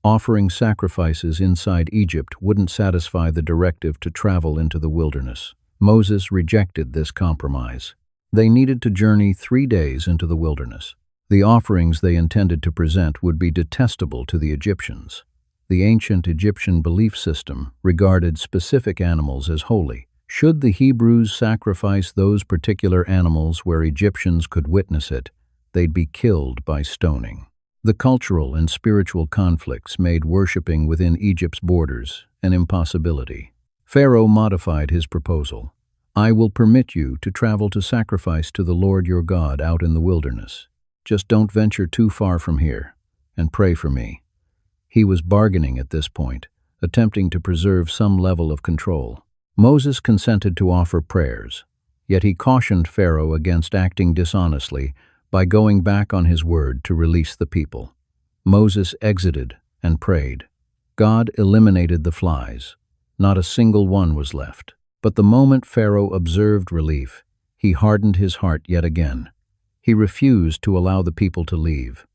Offering sacrifices inside Egypt wouldn't satisfy the directive to travel into the wilderness. Moses rejected this compromise. They needed to journey 3 days into the wilderness. The offerings they intended to present would be detestable to the Egyptians. The ancient Egyptian belief system regarded specific animals as holy. Should the Hebrews sacrifice those particular animals where Egyptians could witness it, they'd be killed by stoning. The cultural and spiritual conflicts made worshipping within Egypt's borders an impossibility. Pharaoh modified his proposal. "I will permit you to travel to sacrifice to the Lord your God out in the wilderness. Just don't venture too far from here, and pray for me." He was bargaining at this point, attempting to preserve some level of control. Moses consented to offer prayers, yet he cautioned Pharaoh against acting dishonestly by going back on his word to release the people. Moses exited and prayed. God eliminated the flies. Not a single one was left. But the moment Pharaoh observed relief, he hardened his heart yet again. He refused to allow the people to leave.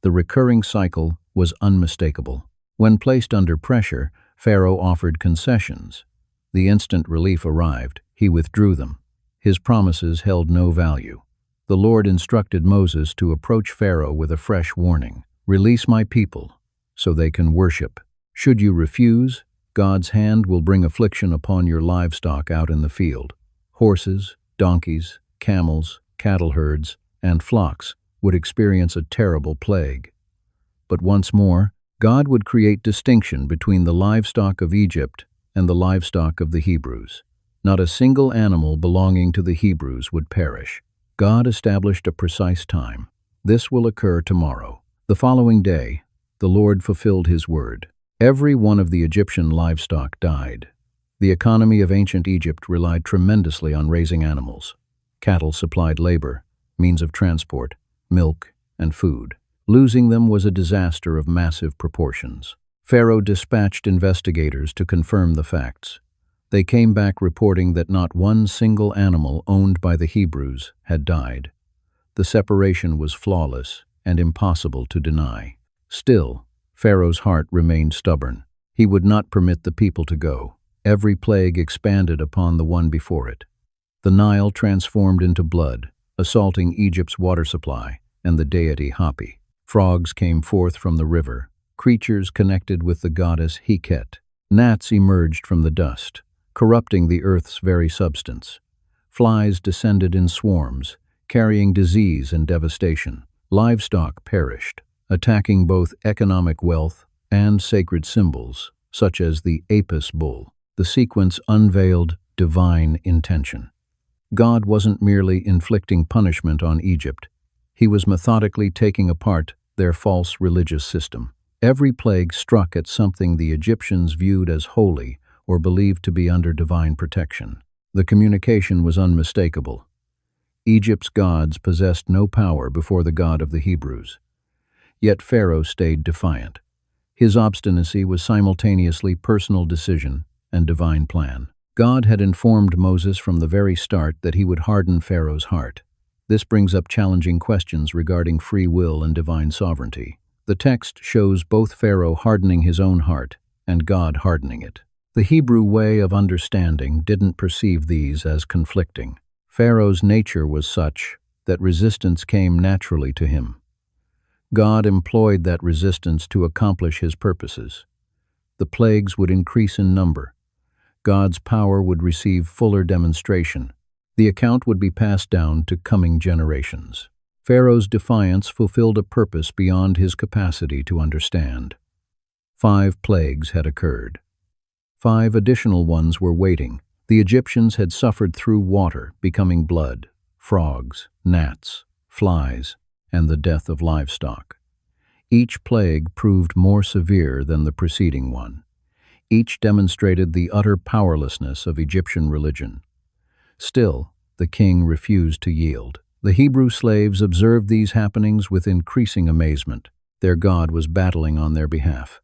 The recurring cycle was unmistakable. When placed under pressure, Pharaoh offered concessions. The instant relief arrived, he withdrew them. His promises held no value. The Lord instructed Moses to approach Pharaoh with a fresh warning. "Release my people, so they can worship. Should you refuse, God's hand will bring affliction upon your livestock out in the field." Horses, donkeys, camels, cattle herds, and flocks would experience a terrible plague. But once more, God would create distinction between the livestock of Egypt and the livestock of the Hebrews. Not a single animal belonging to the Hebrews would perish. God established a precise time. This will occur tomorrow. The following day, the Lord fulfilled his word. Every one of the Egyptian livestock died. The economy of ancient Egypt relied tremendously on raising animals. Cattle supplied labor, means of transport, milk, and food. Losing them was a disaster of massive proportions. Pharaoh dispatched investigators to confirm the facts. They came back reporting that not one single animal owned by the Hebrews had died. The separation was flawless and impossible to deny. Still, Pharaoh's heart remained stubborn. He would not permit the people to go. Every plague expanded upon the one before it. The Nile transformed into blood, assaulting Egypt's water supply and the deity Hapi. Frogs came forth from the river, creatures connected with the goddess Heket. Gnats emerged from the dust, corrupting the earth's very substance. Flies descended in swarms, carrying disease and devastation. Livestock perished, attacking both economic wealth and sacred symbols, such as the Apis bull. The sequence unveiled divine intention. God wasn't merely inflicting punishment on Egypt. He was methodically taking apart their false religious system. Every plague struck at something the Egyptians viewed as holy or believed to be under divine protection. The communication was unmistakable. Egypt's gods possessed no power before the God of the Hebrews. Yet Pharaoh stayed defiant. His obstinacy was simultaneously personal decision and divine plan. God had informed Moses from the very start that he would harden Pharaoh's heart. This brings up challenging questions regarding free will and divine sovereignty. The text shows both Pharaoh hardening his own heart and God hardening it. The Hebrew way of understanding didn't perceive these as conflicting. Pharaoh's nature was such that resistance came naturally to him. God employed that resistance to accomplish his purposes. The plagues would increase in number. God's power would receive fuller demonstration. The account would be passed down to coming generations. Pharaoh's defiance fulfilled a purpose beyond his capacity to understand. 5 plagues had occurred. 5 additional ones were waiting. The Egyptians had suffered through water, becoming blood, frogs, gnats, flies, and the death of livestock. Each plague proved more severe than the preceding one. Each demonstrated the utter powerlessness of Egyptian religion. Still, the king refused to yield. The Hebrew slaves observed these happenings with increasing amazement. Their God was battling on their behalf.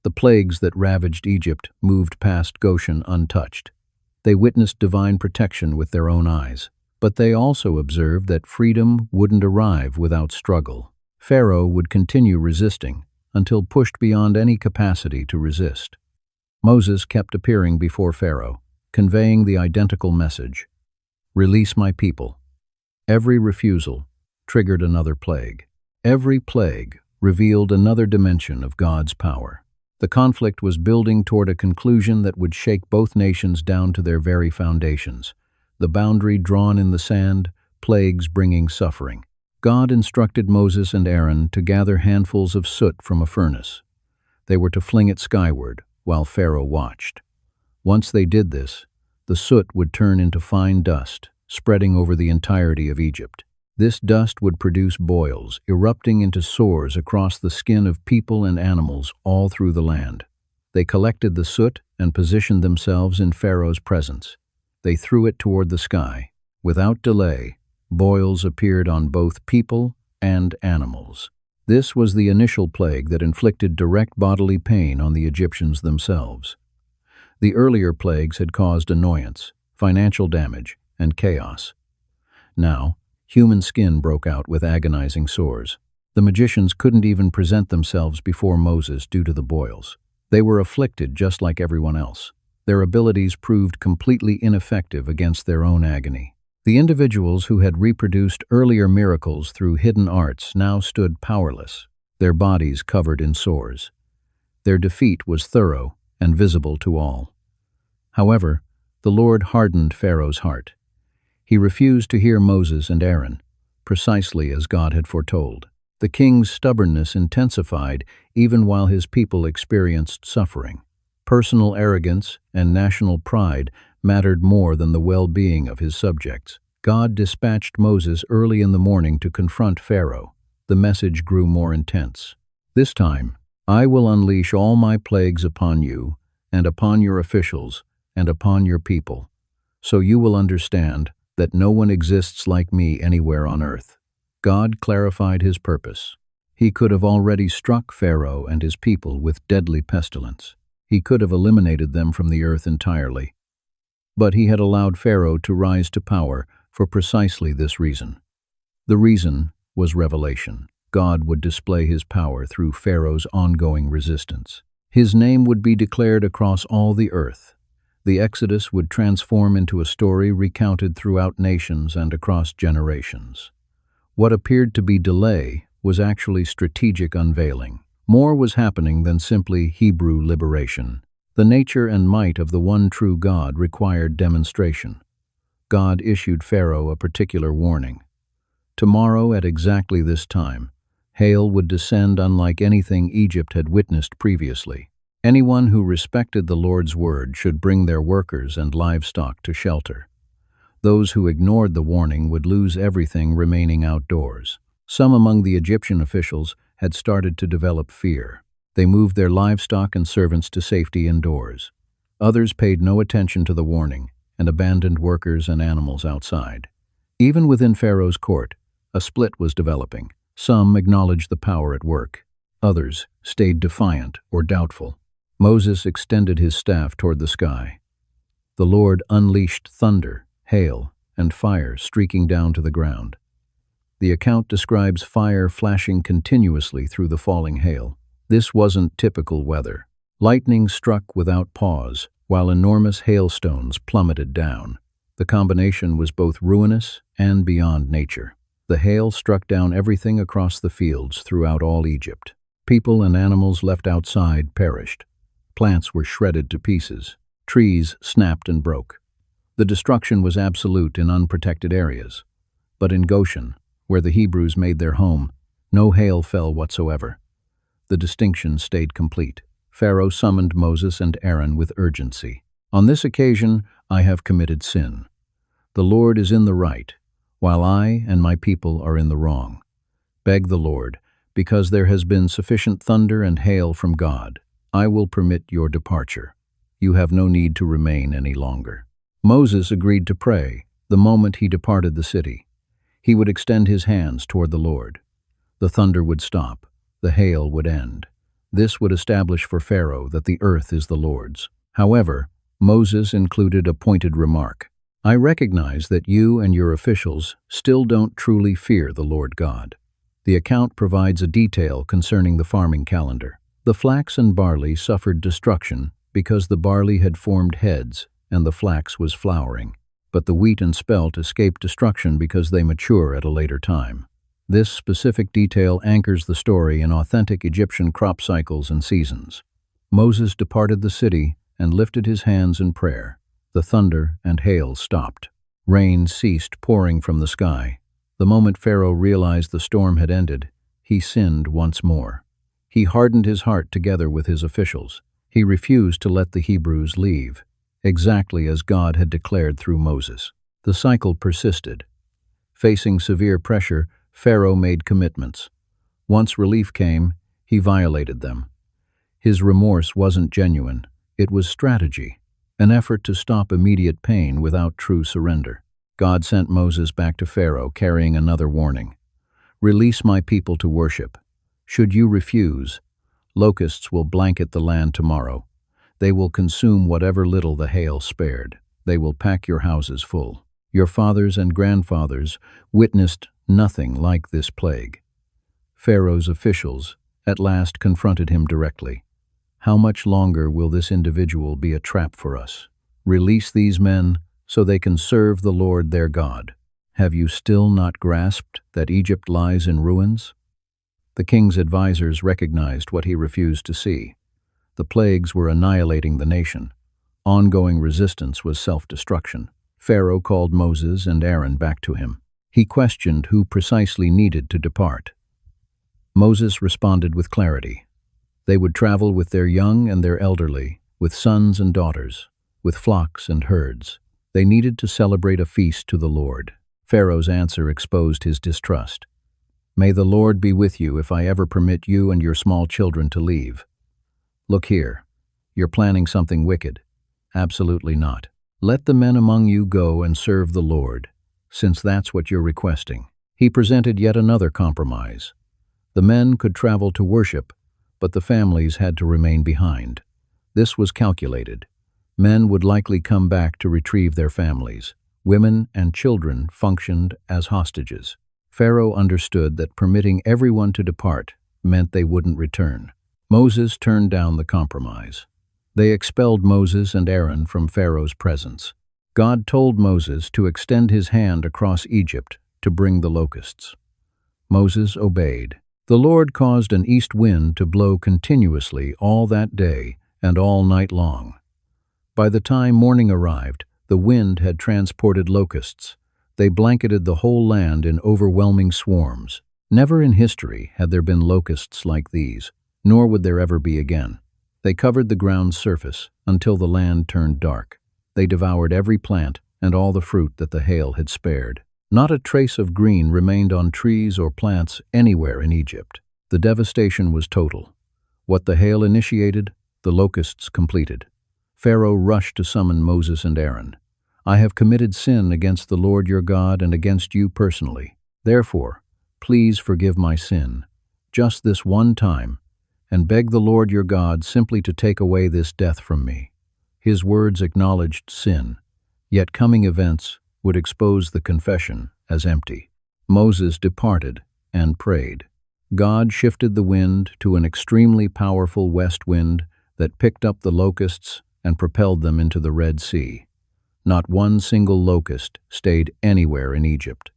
The plagues that ravaged Egypt moved past Goshen untouched. They witnessed divine protection with their own eyes. But they also observed that freedom wouldn't arrive without struggle. Pharaoh would continue resisting until pushed beyond any capacity to resist. Moses kept appearing before Pharaoh, conveying the identical message: "Release my people." Every refusal triggered another plague. Every plague revealed another dimension of God's power. The conflict was building toward a conclusion that would shake both nations down to their very foundations. The boundary drawn in the sand, plagues bringing suffering. God instructed Moses and Aaron to gather handfuls of soot from a furnace. They were to fling it skyward while Pharaoh watched. Once they did this, the soot would turn into fine dust, spreading over the entirety of Egypt. This dust would produce boils, erupting into sores across the skin of people and animals all through the land. They collected the soot and positioned themselves in Pharaoh's presence. They threw it toward the sky. Without delay, boils appeared on both people and animals. This was the initial plague that inflicted direct bodily pain on the Egyptians themselves. The earlier plagues had caused annoyance, financial damage, and chaos. Now, human skin broke out with agonizing sores. The magicians couldn't even present themselves before Moses due to the boils. They were afflicted just like everyone else. Their abilities proved completely ineffective against their own agony. The individuals who had reproduced earlier miracles through hidden arts now stood powerless, their bodies covered in sores. Their defeat was thorough and visible to all. However, the Lord hardened Pharaoh's heart. He refused to hear Moses and Aaron, precisely as God had foretold. The king's stubbornness intensified even while his people experienced suffering. Personal arrogance and national pride mattered more than the well-being of his subjects. God dispatched Moses early in the morning to confront Pharaoh. The message grew more intense. "This time, I will unleash all my plagues upon you, and upon your officials, and upon your people. So you will understand that no one exists like me anywhere on earth." God clarified his purpose. He could have already struck Pharaoh and his people with deadly pestilence. He could have eliminated them from the earth entirely. But he had allowed Pharaoh to rise to power for precisely this reason. The reason was revelation. God would display his power through Pharaoh's ongoing resistance. His name would be declared across all the earth. The Exodus would transform into a story recounted throughout nations and across generations. What appeared to be delay was actually strategic unveiling. More was happening than simply Hebrew liberation. The nature and might of the one true God required demonstration. God issued Pharaoh a particular warning. Tomorrow at exactly this time, hail would descend unlike anything Egypt had witnessed previously. Anyone who respected the Lord's word should bring their workers and livestock to shelter. Those who ignored the warning would lose everything remaining outdoors. Some among the Egyptian officials had started to develop fear. They moved their livestock and servants to safety indoors. Others paid no attention to the warning and abandoned workers and animals outside. Even within Pharaoh's court, a split was developing. Some acknowledged the power at work. Others stayed defiant or doubtful. Moses extended his staff toward the sky. The Lord unleashed thunder, hail, and fire streaking down to the ground. The account describes fire flashing continuously through the falling hail. This wasn't typical weather. Lightning struck without pause, while enormous hailstones plummeted down. The combination was both ruinous and beyond nature. The hail struck down everything across the fields throughout all Egypt. People and animals left outside perished. Plants were shredded to pieces. Trees snapped and broke. The destruction was absolute in unprotected areas. But in Goshen, where the Hebrews made their home, no hail fell whatsoever. The distinction stayed complete. Pharaoh summoned Moses and Aaron with urgency. On this occasion, I have committed sin. The Lord is in the right, while I and my people are in the wrong. Beg the Lord, because there has been sufficient thunder and hail from God. I will permit your departure. You have no need to remain any longer. Moses agreed to pray the moment he departed the city. He would extend his hands toward the Lord. The thunder would stop. The hail would end. This would establish for Pharaoh that the earth is the Lord's. However, Moses included a pointed remark. I recognize that you and your officials still don't truly fear the Lord God. The account provides a detail concerning the farming calendar. The flax and barley suffered destruction because the barley had formed heads and the flax was flowering. But the wheat and spelt escape destruction because they mature at a later time. This specific detail anchors the story in authentic Egyptian crop cycles and seasons. Moses departed the city and lifted his hands in prayer. The thunder and hail stopped. Rain ceased pouring from the sky. The moment Pharaoh realized the storm had ended, he sinned once more. He hardened his heart together with his officials. He refused to let the Hebrews leave, exactly as God had declared through Moses. The cycle persisted. Facing severe pressure, Pharaoh made commitments. Once relief came, he violated them. His remorse wasn't genuine. It was strategy, an effort to stop immediate pain without true surrender. God sent Moses back to Pharaoh carrying another warning. Release my people to worship. Should you refuse, locusts will blanket the land tomorrow. They will consume whatever little the hail spared. They will pack your houses full. Your fathers and grandfathers witnessed nothing like this plague. Pharaoh's officials at last confronted him directly. How much longer will this individual be a trap for us? Release these men so they can serve the Lord their God. Have you still not grasped that Egypt lies in ruins? The king's advisors recognized what he refused to see. The plagues were annihilating the nation. Ongoing resistance was self-destruction. Pharaoh called Moses and Aaron back to him. He questioned who precisely needed to depart. Moses responded with clarity. They would travel with their young and their elderly, with sons and daughters, with flocks and herds. They needed to celebrate a feast to the Lord. Pharaoh's answer exposed his distrust. May the Lord be with you if I ever permit you and your small children to leave. Look here, you're planning something wicked. Absolutely not. Let the men among you go and serve the Lord, since that's what you're requesting. He presented yet another compromise. The men could travel to worship, but the families had to remain behind. This was calculated. Men would likely come back to retrieve their families. Women and children functioned as hostages. Pharaoh understood that permitting everyone to depart meant they wouldn't return. Moses turned down the compromise. They expelled Moses and Aaron from Pharaoh's presence. God told Moses to extend his hand across Egypt to bring the locusts. Moses obeyed. The Lord caused an east wind to blow continuously all that day and all night long. By the time morning arrived, the wind had transported locusts. They blanketed the whole land in overwhelming swarms. Never in history had there been locusts like these, nor would there ever be again. They covered the ground's surface until the land turned dark. They devoured every plant and all the fruit that the hail had spared. Not a trace of green remained on trees or plants anywhere in Egypt. The devastation was total. What the hail initiated, the locusts completed. Pharaoh rushed to summon Moses and Aaron. "I have committed sin against the Lord your God and against you personally. Therefore, please forgive my sin, just this one time, and beg the Lord your God simply to take away this death from me." His words acknowledged sin, yet coming events would expose the confession as empty. Moses departed and prayed. God shifted the wind to an extremely powerful west wind that picked up the locusts and propelled them into the Red Sea. Not one single locust stayed anywhere in Egypt.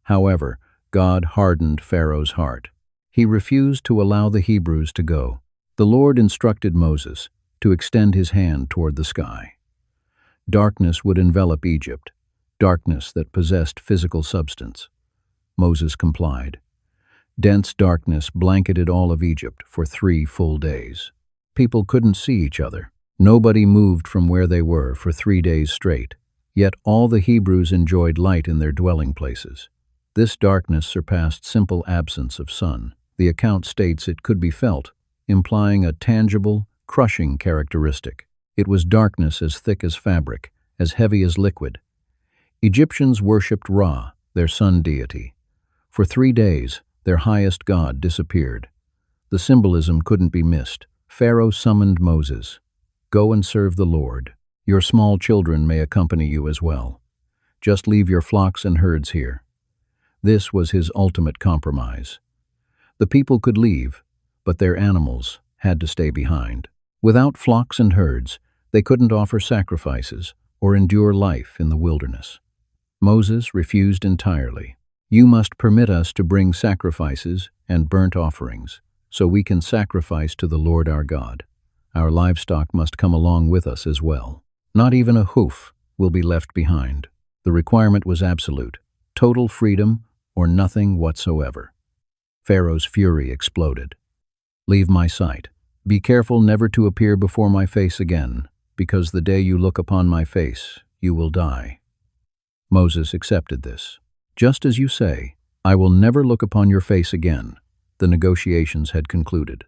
However, God hardened Pharaoh's heart. He refused to allow the Hebrews to go. The Lord instructed Moses to extend his hand toward the sky. Darkness would envelop Egypt, darkness that possessed physical substance. Moses complied. Dense darkness blanketed all of Egypt for 3 full days. People couldn't see each other. Nobody moved from where they were for 3 days straight, yet all the Hebrews enjoyed light in their dwelling places. This darkness surpassed simple absence of sun. The account states it could be felt, implying a tangible, crushing characteristic. It was darkness as thick as fabric, as heavy as liquid. Egyptians worshipped Ra, their sun deity. For 3 days, their highest god disappeared. The symbolism couldn't be missed. Pharaoh summoned Moses. "Go and serve the Lord. Your small children may accompany you as well. Just leave your flocks and herds here." This was his ultimate compromise. The people could leave, but their animals had to stay behind. Without flocks and herds, they couldn't offer sacrifices or endure life in the wilderness. Moses refused entirely. "You must permit us to bring sacrifices and burnt offerings, so we can sacrifice to the Lord our God. Our livestock must come along with us as well. Not even a hoof will be left behind." The requirement was absolute, total freedom or nothing whatsoever. Pharaoh's fury exploded. "Leave my sight. Be careful never to appear before my face again, because the day you look upon my face, you will die." Moses accepted this. "Just as you say, I will never look upon your face again." The negotiations had concluded.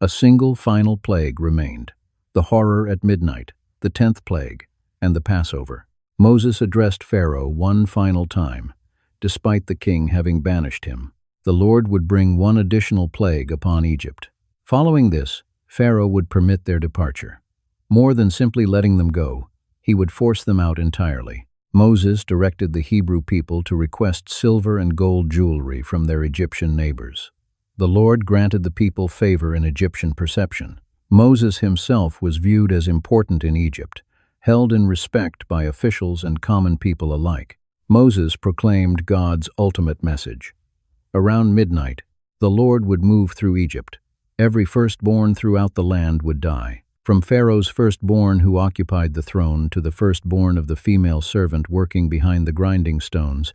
A single final plague remained, the horror at midnight, the 10th plague, and the Passover. Moses addressed Pharaoh one final time. Despite the king having banished him, the Lord would bring one additional plague upon Egypt. Following this, Pharaoh would permit their departure. More than simply letting them go, he would force them out entirely. Moses directed the Hebrew people to request silver and gold jewelry from their Egyptian neighbors. The Lord granted the people favor in Egyptian perception. Moses himself was viewed as important in Egypt, held in respect by officials and common people alike. Moses proclaimed God's ultimate message. Around midnight, the Lord would move through Egypt. Every firstborn throughout the land would die. From Pharaoh's firstborn who occupied the throne to the firstborn of the female servant working behind the grinding stones,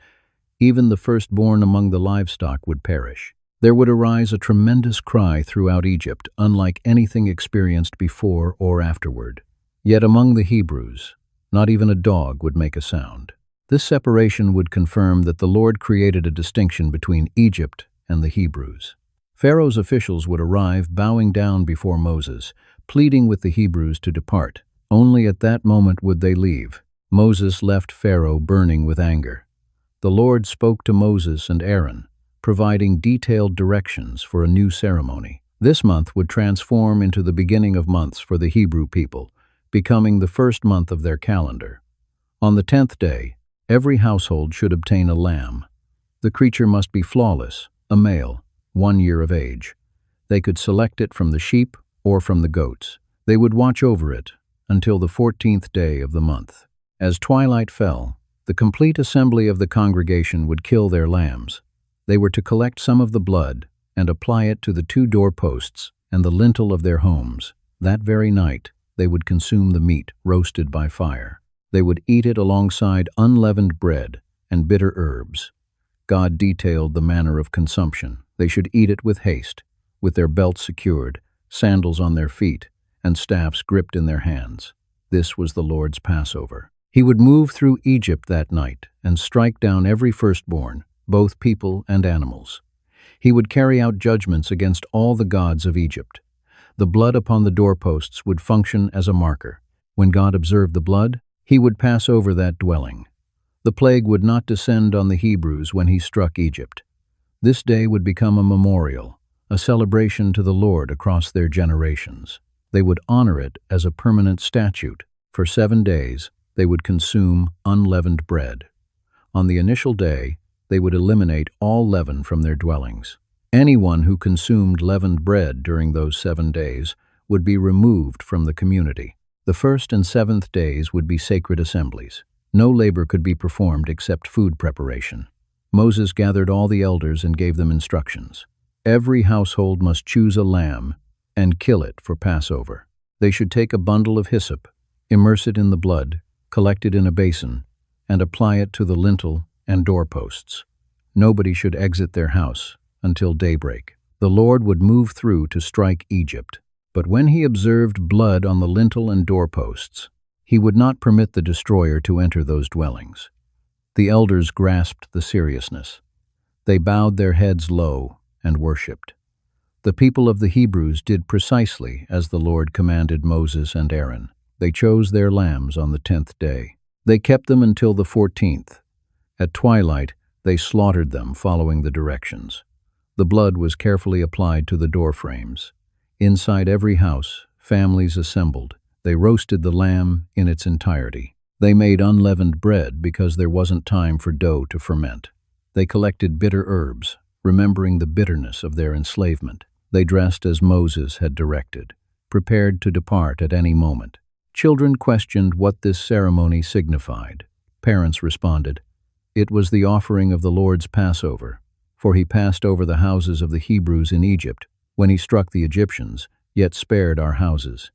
even the firstborn among the livestock would perish. There would arise a tremendous cry throughout Egypt, unlike anything experienced before or afterward. Yet among the Hebrews, not even a dog would make a sound. This separation would confirm that the Lord created a distinction between Egypt and the Hebrews. Pharaoh's officials would arrive bowing down before Moses, pleading with the Hebrews to depart. Only at that moment would they leave. Moses left Pharaoh burning with anger. The Lord spoke to Moses and Aaron, providing detailed directions for a new ceremony. This month would transform into the beginning of months for the Hebrew people, becoming the first month of their calendar. On the 10th day, every household should obtain a lamb. The creature must be flawless, a male, 1 year of age. They could select it from the sheep or from the goats. They would watch over it until the 14th day of the month. As twilight fell, the complete assembly of the congregation would kill their lambs. They were to collect some of the blood and apply it to the 2 doorposts and the lintel of their homes. That very night, they would consume the meat roasted by fire. They would eat it alongside unleavened bread and bitter herbs. God detailed the manner of consumption. They should eat it with haste, with their belts secured, sandals on their feet, and staffs gripped in their hands. This was the Lord's Passover. He would move through Egypt that night and strike down every firstborn, both people and animals. He would carry out judgments against all the gods of Egypt. The blood upon the doorposts would function as a marker. When God observed the blood, he would pass over that dwelling. The plague would not descend on the Hebrews when he struck Egypt. This day would become a memorial, a celebration to the Lord across their generations. They would honor it as a permanent statute. For 7 days, they would consume unleavened bread. On the initial day, they would eliminate all leaven from their dwellings. Anyone who consumed leavened bread during those 7 days would be removed from the community. The 1st and 7th days would be sacred assemblies. No labor could be performed except food preparation. Moses gathered all the elders and gave them instructions. Every household must choose a lamb and kill it for Passover. They should take a bundle of hyssop, immerse it in the blood, collect it in a basin, and apply it to the lintel and doorposts. Nobody should exit their house until daybreak. The Lord would move through to strike Egypt, but when he observed blood on the lintel and doorposts, he would not permit the destroyer to enter those dwellings. The elders grasped the seriousness. They bowed their heads low and worshipped. The people of the Hebrews did precisely as the Lord commanded Moses and Aaron. They chose their lambs on the 10th day. They kept them until the 14th. At twilight, they slaughtered them following the directions. The blood was carefully applied to the door frames. Inside every house, families assembled. They roasted the lamb in its entirety. They made unleavened bread because there wasn't time for dough to ferment. They collected bitter herbs, remembering the bitterness of their enslavement. They dressed as Moses had directed, prepared to depart at any moment. Children questioned what this ceremony signified. Parents responded, "It was the offering of the Lord's Passover, for he passed over the houses of the Hebrews in Egypt when he struck the Egyptians, yet spared our houses."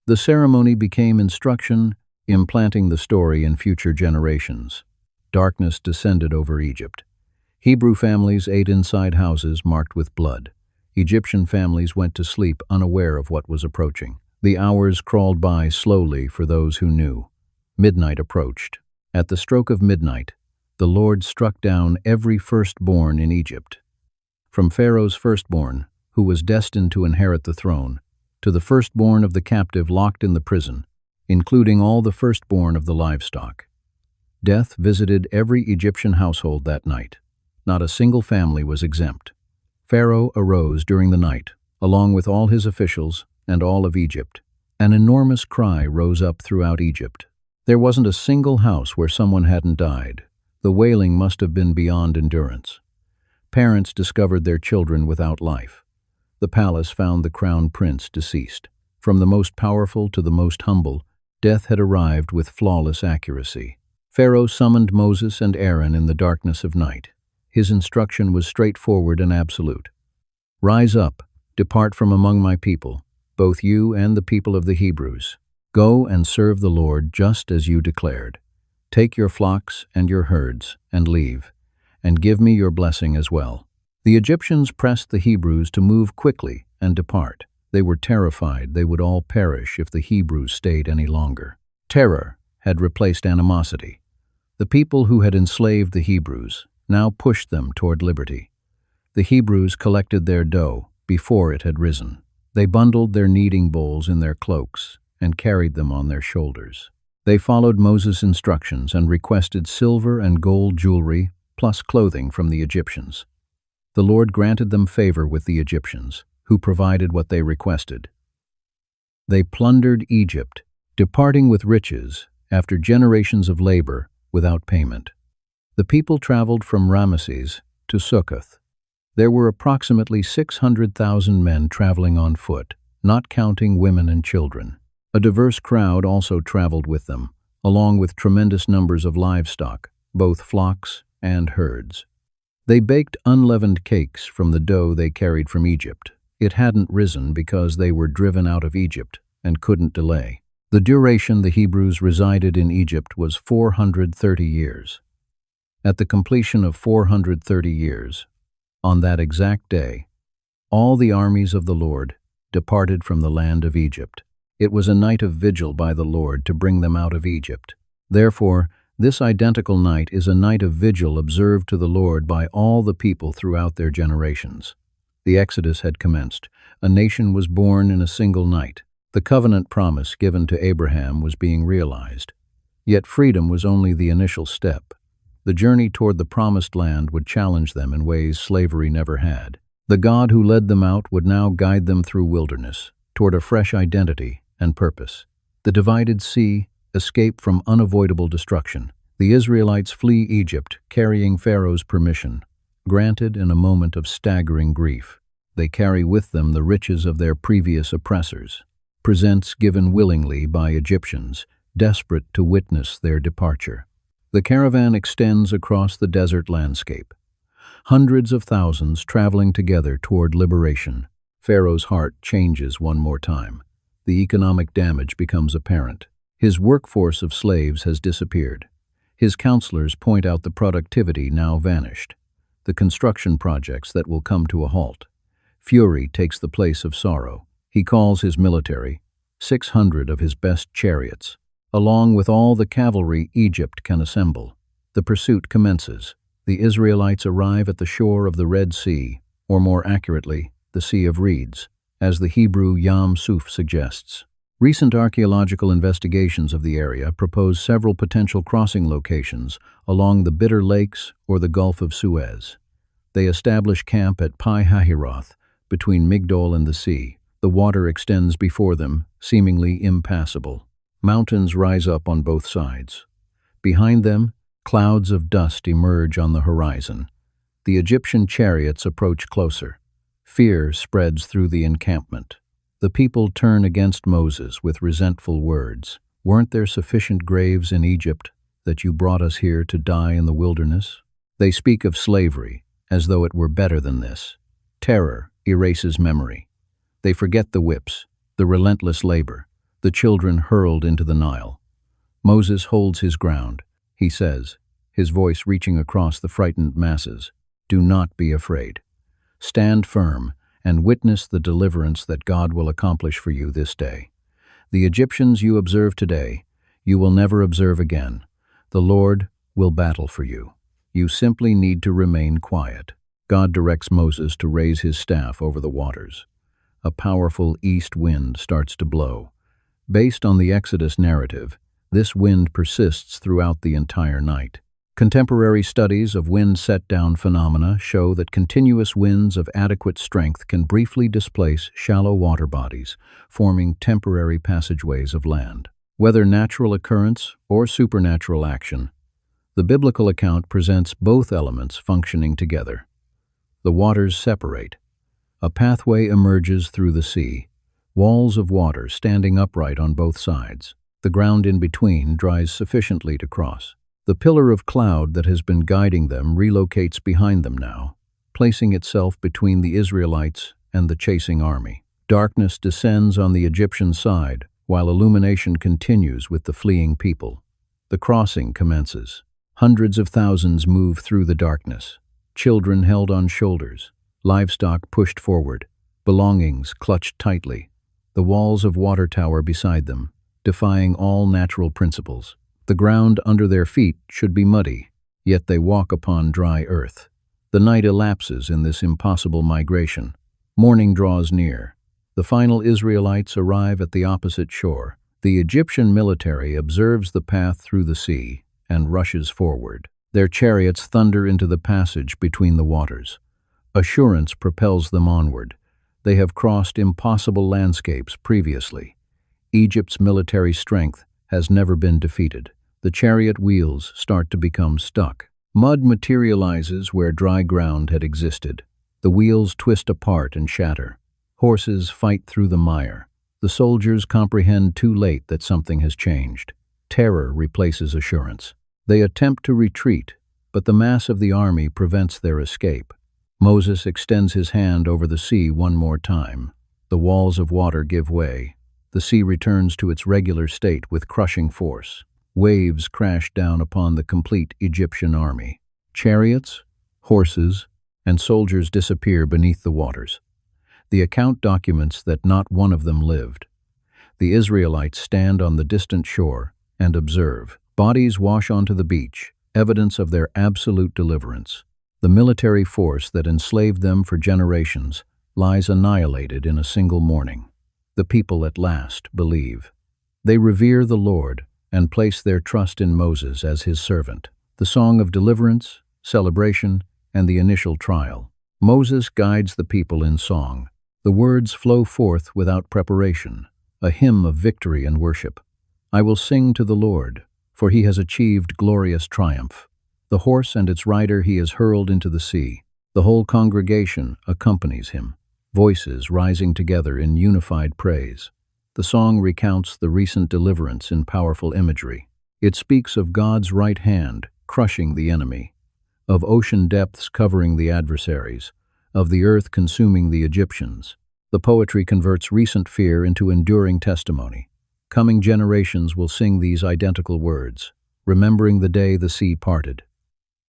The ceremony became instruction, implanting the story in future generations. Darkness descended over Egypt. Hebrew families ate inside houses marked with blood. Egyptian families went to sleep unaware of what was approaching. The hours crawled by slowly for those who knew. Midnight approached. At the stroke of midnight, the Lord struck down every firstborn in Egypt. From Pharaoh's firstborn, who was destined to inherit the throne, to the firstborn of the captive locked in the prison, including all the firstborn of the livestock. Death visited every Egyptian household that night. Not a single family was exempt. Pharaoh arose during the night, along with all his officials and all of Egypt. An enormous cry rose up throughout Egypt. There wasn't a single house where someone hadn't died. The wailing must have been beyond endurance. Parents discovered their children without life. The palace found the crown prince deceased. From the most powerful to the most humble, death had arrived with flawless accuracy. Pharaoh summoned Moses and Aaron in the darkness of night. His instruction was straightforward and absolute. "Rise up, depart from among my people, both you and the people of the Hebrews. Go and serve the Lord just as you declared. Take your flocks and your herds and leave, and give me your blessing as well." The Egyptians pressed the Hebrews to move quickly and depart. They were terrified they would all perish if the Hebrews stayed any longer. Terror had replaced animosity. The people who had enslaved the Hebrews now pushed them toward liberty. The Hebrews collected their dough before it had risen. They bundled their kneading bowls in their cloaks and carried them on their shoulders. They followed Moses' instructions and requested silver and gold jewelry plus clothing from the Egyptians. The Lord granted them favor with the Egyptians, who provided what they requested. They plundered Egypt, departing with riches after generations of labor without payment. The people traveled from Ramesses to Sukkoth. There were approximately 600,000 men traveling on foot, not counting women and children. A diverse crowd also traveled with them, along with tremendous numbers of livestock, both flocks and herds. They baked unleavened cakes from the dough they carried from Egypt. It hadn't risen because they were driven out of Egypt and couldn't delay. The duration the Hebrews resided in Egypt was 430 years. At the completion of 430 years, on that exact day, all the armies of the Lord departed from the land of Egypt. It was a night of vigil by the Lord to bring them out of Egypt. Therefore, this identical night is a night of vigil observed to the Lord by all the people throughout their generations. The Exodus had commenced. A nation was born in a single night. The covenant promise given to Abraham was being realized. Yet freedom was only the initial step. The journey toward the promised land would challenge them in ways slavery never had. The God who led them out would now guide them through wilderness, toward a fresh identity and purpose. The divided sea, escape from unavoidable destruction. The Israelites flee Egypt, carrying Pharaoh's permission, granted in a moment of staggering grief. They carry with them the riches of their previous oppressors, presents given willingly by Egyptians, desperate to witness their departure. The caravan extends across the desert landscape. Hundreds of thousands traveling together toward liberation. Pharaoh's heart changes one more time. The economic damage becomes apparent. His workforce of slaves has disappeared. His counselors point out the productivity now vanished, the construction projects that will come to a halt. Fury takes the place of sorrow. He calls his military, 600 of his best chariots, along with all the cavalry Egypt can assemble. The pursuit commences. The Israelites arrive at the shore of the Red Sea, or more accurately, the Sea of Reeds, as the Hebrew Yam Suf suggests. Recent archaeological investigations of the area propose several potential crossing locations along the Bitter Lakes or the Gulf of Suez. They establish camp at Pi Hahiroth, between Migdol and the sea. The water extends before them, seemingly impassable. Mountains rise up on both sides. Behind them, clouds of dust emerge on the horizon. The Egyptian chariots approach closer. Fear spreads through the encampment. The people turn against Moses with resentful words. "Weren't there sufficient graves in Egypt that you brought us here to die in the wilderness?" They speak of slavery as though it were better than this. Terror erases memory. They forget the whips, the relentless labor, the children hurled into the Nile. Moses holds his ground. He says, his voice reaching across the frightened masses, "Do not be afraid. Stand firm and witness the deliverance that God will accomplish for you this day. The Egyptians you observe today, you will never observe again. The Lord will battle for you. You simply need to remain quiet." God directs Moses to raise his staff over the waters. A powerful east wind starts to blow. Based on the Exodus narrative, this wind persists throughout the entire night. Contemporary studies of wind set-down phenomena show that continuous winds of adequate strength can briefly displace shallow water bodies, forming temporary passageways of land. Whether natural occurrence or supernatural action, the biblical account presents both elements functioning together. The waters separate. A pathway emerges through the sea, walls of water standing upright on both sides. The ground in between dries sufficiently to cross. The pillar of cloud that has been guiding them relocates behind them now, placing itself between the Israelites and the chasing army. Darkness descends on the Egyptian side, while illumination continues with the fleeing people. The crossing commences. Hundreds of thousands move through the darkness. Children held on shoulders, livestock pushed forward, belongings clutched tightly. The walls of water tower beside them, defying all natural principles. The ground under their feet should be muddy, yet they walk upon dry earth. The night elapses in this impossible migration. Morning draws near. The final Israelites arrive at the opposite shore. The Egyptian military observes the path through the sea and rushes forward. Their chariots thunder into the passage between the waters. Assurance propels them onward. They have crossed impossible landscapes previously. Egypt's military strength has never been defeated. The chariot wheels start to become stuck. Mud materializes where dry ground had existed. The wheels twist apart and shatter. Horses fight through the mire. The soldiers comprehend too late that something has changed. Terror replaces assurance. They attempt to retreat, but the mass of the army prevents their escape. Moses extends his hand over the sea one more time. The walls of water give way. The sea returns to its regular state with crushing force. Waves crash down upon the complete Egyptian army. Chariots, horses, and soldiers disappear beneath the waters. The account documents that not one of them lived. The Israelites stand on the distant shore and observe. Bodies wash onto the beach, evidence of their absolute deliverance. The military force that enslaved them for generations lies annihilated in a single morning. The people at last believe. They revere the Lord and place their trust in Moses as his servant. The song of deliverance, celebration, and the initial trial. Moses guides the people in song. The words flow forth without preparation, a hymn of victory and worship. I will sing to the Lord, for he has achieved glorious triumph. The horse and its rider he has hurled into the sea. The whole congregation accompanies him, voices rising together in unified praise. The song recounts the recent deliverance in powerful imagery. It speaks of God's right hand crushing the enemy, of ocean depths covering the adversaries, of the earth consuming the Egyptians. The poetry converts recent fear into enduring testimony. Coming generations will sing these identical words, remembering the day the sea parted.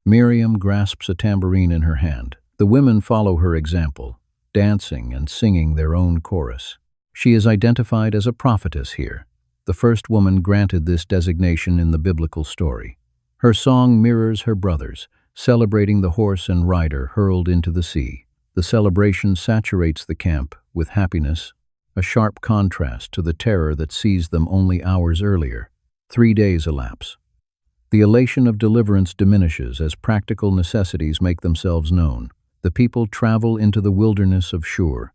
Miriam grasps a tambourine in her hand. The women follow her example, dancing and singing their own chorus. She is identified as a prophetess here, the first woman granted this designation in the biblical story. Her song mirrors her brothers, celebrating the horse and rider hurled into the sea. The celebration saturates the camp with happiness, a sharp contrast to the terror that seized them only hours earlier. 3 days elapse. The elation of deliverance diminishes as practical necessities make themselves known. The people travel into the wilderness of Shur,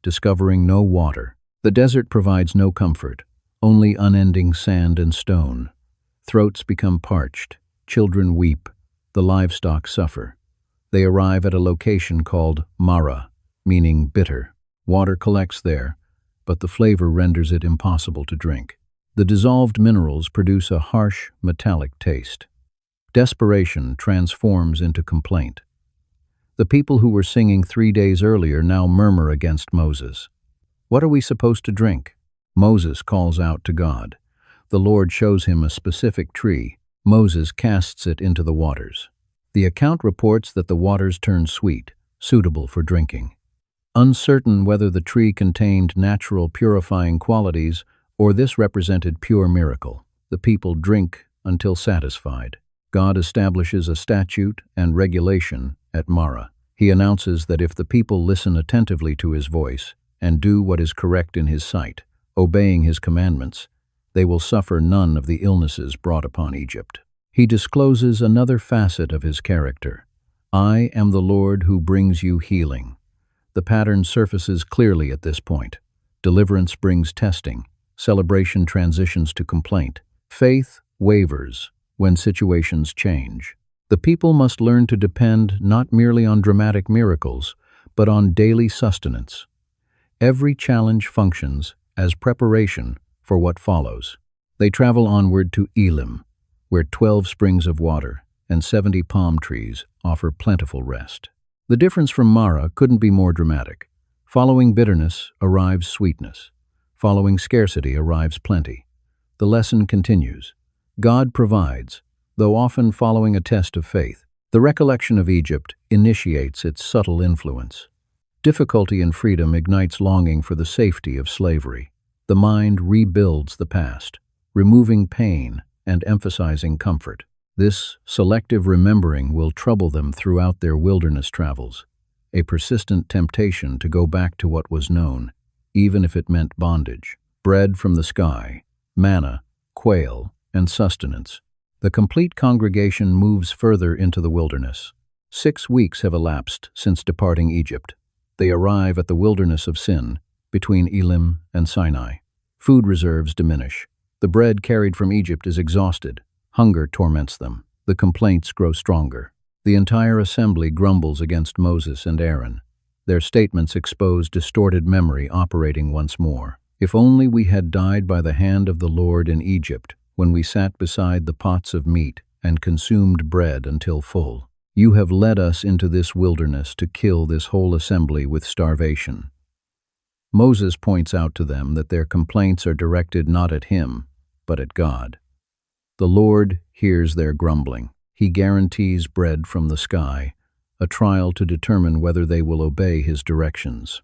discovering no water. The desert provides no comfort, only unending sand and stone. Throats become parched, children weep, the livestock suffer. They arrive at a location called Marah, meaning bitter. Water collects there, but the flavor renders it impossible to drink. The dissolved minerals produce a harsh, metallic taste. Desperation transforms into complaint. The people who were singing 3 days earlier now murmur against Moses. What are we supposed to drink? Moses calls out to God. The Lord shows him a specific tree. Moses casts it into the waters. The account reports that the waters turn sweet, suitable for drinking. Uncertain whether the tree contained natural purifying qualities or this represented pure miracle, the people drink until satisfied. God establishes a statute and regulation at Marah. He announces that if the people listen attentively to his voice and do what is correct in his sight, obeying his commandments, they will suffer none of the illnesses brought upon Egypt. He discloses another facet of his character. I am the Lord who brings you healing. The pattern surfaces clearly at this point. Deliverance brings testing. Celebration transitions to complaint. Faith wavers when situations change. The people must learn to depend not merely on dramatic miracles, but on daily sustenance. Every challenge functions as preparation for what follows. They travel onward to Elim, where 12 springs of water and 70 palm trees offer plentiful rest. The difference from Marah couldn't be more dramatic. Following bitterness arrives sweetness. Following scarcity arrives plenty. The lesson continues. God provides, though often following a test of faith. The recollection of Egypt initiates its subtle influence. Difficulty in freedom ignites longing for the safety of slavery. The mind rebuilds the past, removing pain and emphasizing comfort. This selective remembering will trouble them throughout their wilderness travels, a persistent temptation to go back to what was known, even if it meant bondage. Bread from the sky, manna, quail, and sustenance. The complete congregation moves further into the wilderness. 6 weeks have elapsed since departing Egypt. They arrive at the wilderness of Sin, between Elim and Sinai. Food reserves diminish. The bread carried from Egypt is exhausted. Hunger torments them. The complaints grow stronger. The entire assembly grumbles against Moses and Aaron. Their statements expose distorted memory operating once more. If only we had died by the hand of the Lord in Egypt, when we sat beside the pots of meat and consumed bread until full. You have led us into this wilderness to kill this whole assembly with starvation. Moses points out to them that their complaints are directed not at him, but at God. The Lord hears their grumbling. He guarantees bread from the sky, a trial to determine whether they will obey his directions.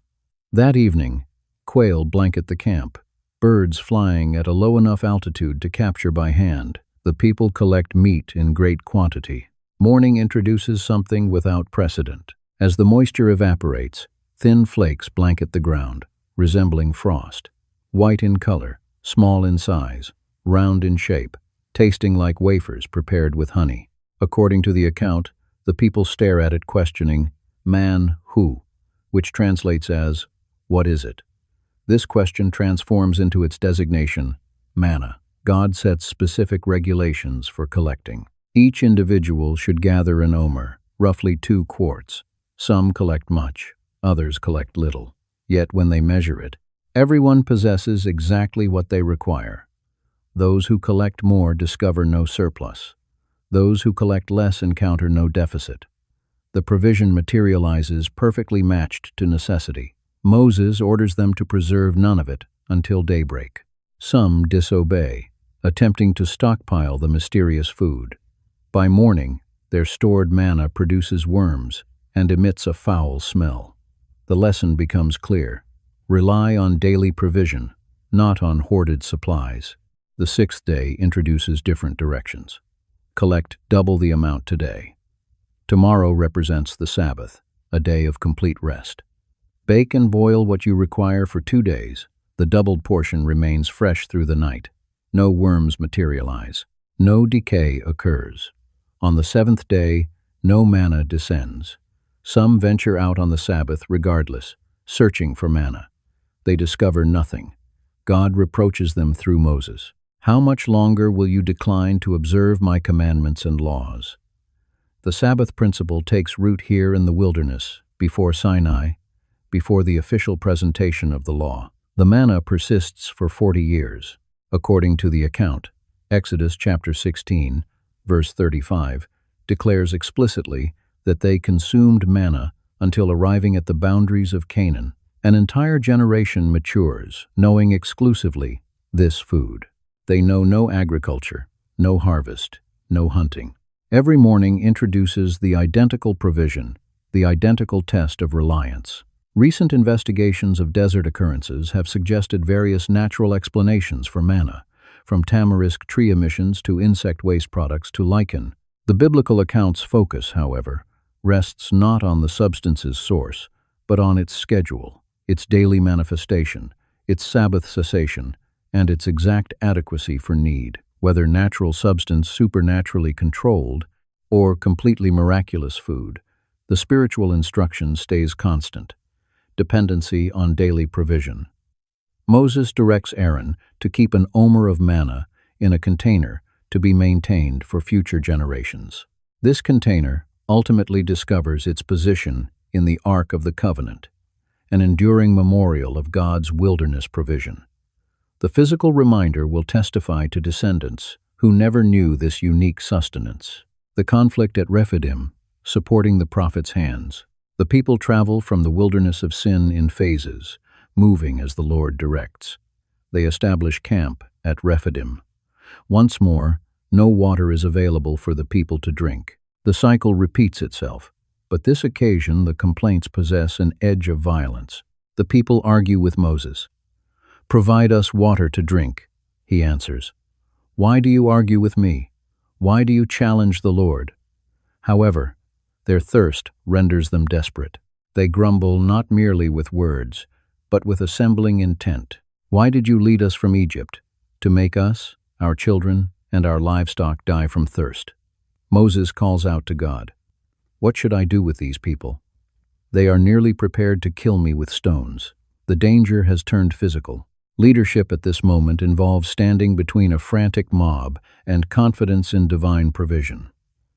That evening, quail blanket the camp, birds flying at a low enough altitude to capture by hand. The people collect meat in great quantity. Morning introduces something without precedent. As the moisture evaporates, thin flakes blanket the ground, resembling frost. white in color, small in size, round in shape, tasting like wafers prepared with honey. According to the account, the people stare at it questioning, "Man, who?" which translates as, "What is it?" This question transforms into its designation, manna. God sets specific regulations for collecting. Each individual should gather an omer, roughly 2 quarts. Some collect much, others collect little. Yet when they measure it, everyone possesses exactly what they require. Those who collect more discover no surplus. Those who collect less encounter no deficit. The provision materializes perfectly matched to necessity. Moses orders them to preserve none of it until daybreak. Some disobey, attempting to stockpile the mysterious food. By morning, their stored manna produces worms and emits a foul smell. The lesson becomes clear. Rely on daily provision, not on hoarded supplies. The 6th day introduces different directions. Collect double the amount today. Tomorrow represents the Sabbath, a day of complete rest. Bake and boil what you require for 2 days. The doubled portion remains fresh through the night. No worms materialize. No decay occurs. On the 7th day, no manna descends. Some venture out on the Sabbath regardless, searching for manna. They discover nothing. God reproaches them through Moses. "How much longer will you decline to observe my commandments and laws?" The Sabbath principle takes root here in the wilderness, before Sinai, before the official presentation of the law. The manna persists for 40 years. According to the account, Exodus chapter 16, verse 35, declares explicitly that they consumed manna until arriving at the boundaries of Canaan. An entire generation matures, knowing exclusively this food. They know no agriculture, no harvest, no hunting. Every morning introduces the identical provision, the identical test of reliance. Recent investigations of desert occurrences have suggested various natural explanations for manna, from tamarisk tree emissions to insect waste products to lichen. The biblical account's focus, however, rests not on the substance's source, but on its schedule, its daily manifestation, its Sabbath cessation, and its exact adequacy for need. Whether natural substance supernaturally controlled or completely miraculous food, the spiritual instruction stays constant. Dependency on daily provision. Moses directs Aaron to keep an omer of manna in a container to be maintained for future generations. This container ultimately discovers its position in the Ark of the Covenant, an enduring memorial of God's wilderness provision. The physical reminder will testify to descendants who never knew this unique sustenance. The conflict at Rephidim, supporting the prophet's hands. The people travel from the wilderness of sin in phases, moving as the Lord directs. They establish camp at Rephidim. Once more, no water is available for the people to drink. The cycle repeats itself, but this occasion the complaints possess an edge of violence. The people argue with Moses. "Provide us water to drink," he answers. "Why do you argue with me? Why do you challenge the Lord?" However, their thirst renders them desperate. They grumble not merely with words, but with assembling intent. "Why did you lead us from Egypt? To make us, our children, and our livestock die from thirst?" Moses calls out to God, "What should I do with these people? They are nearly prepared to kill me with stones." The danger has turned physical. Leadership at this moment involves standing between a frantic mob and confidence in divine provision.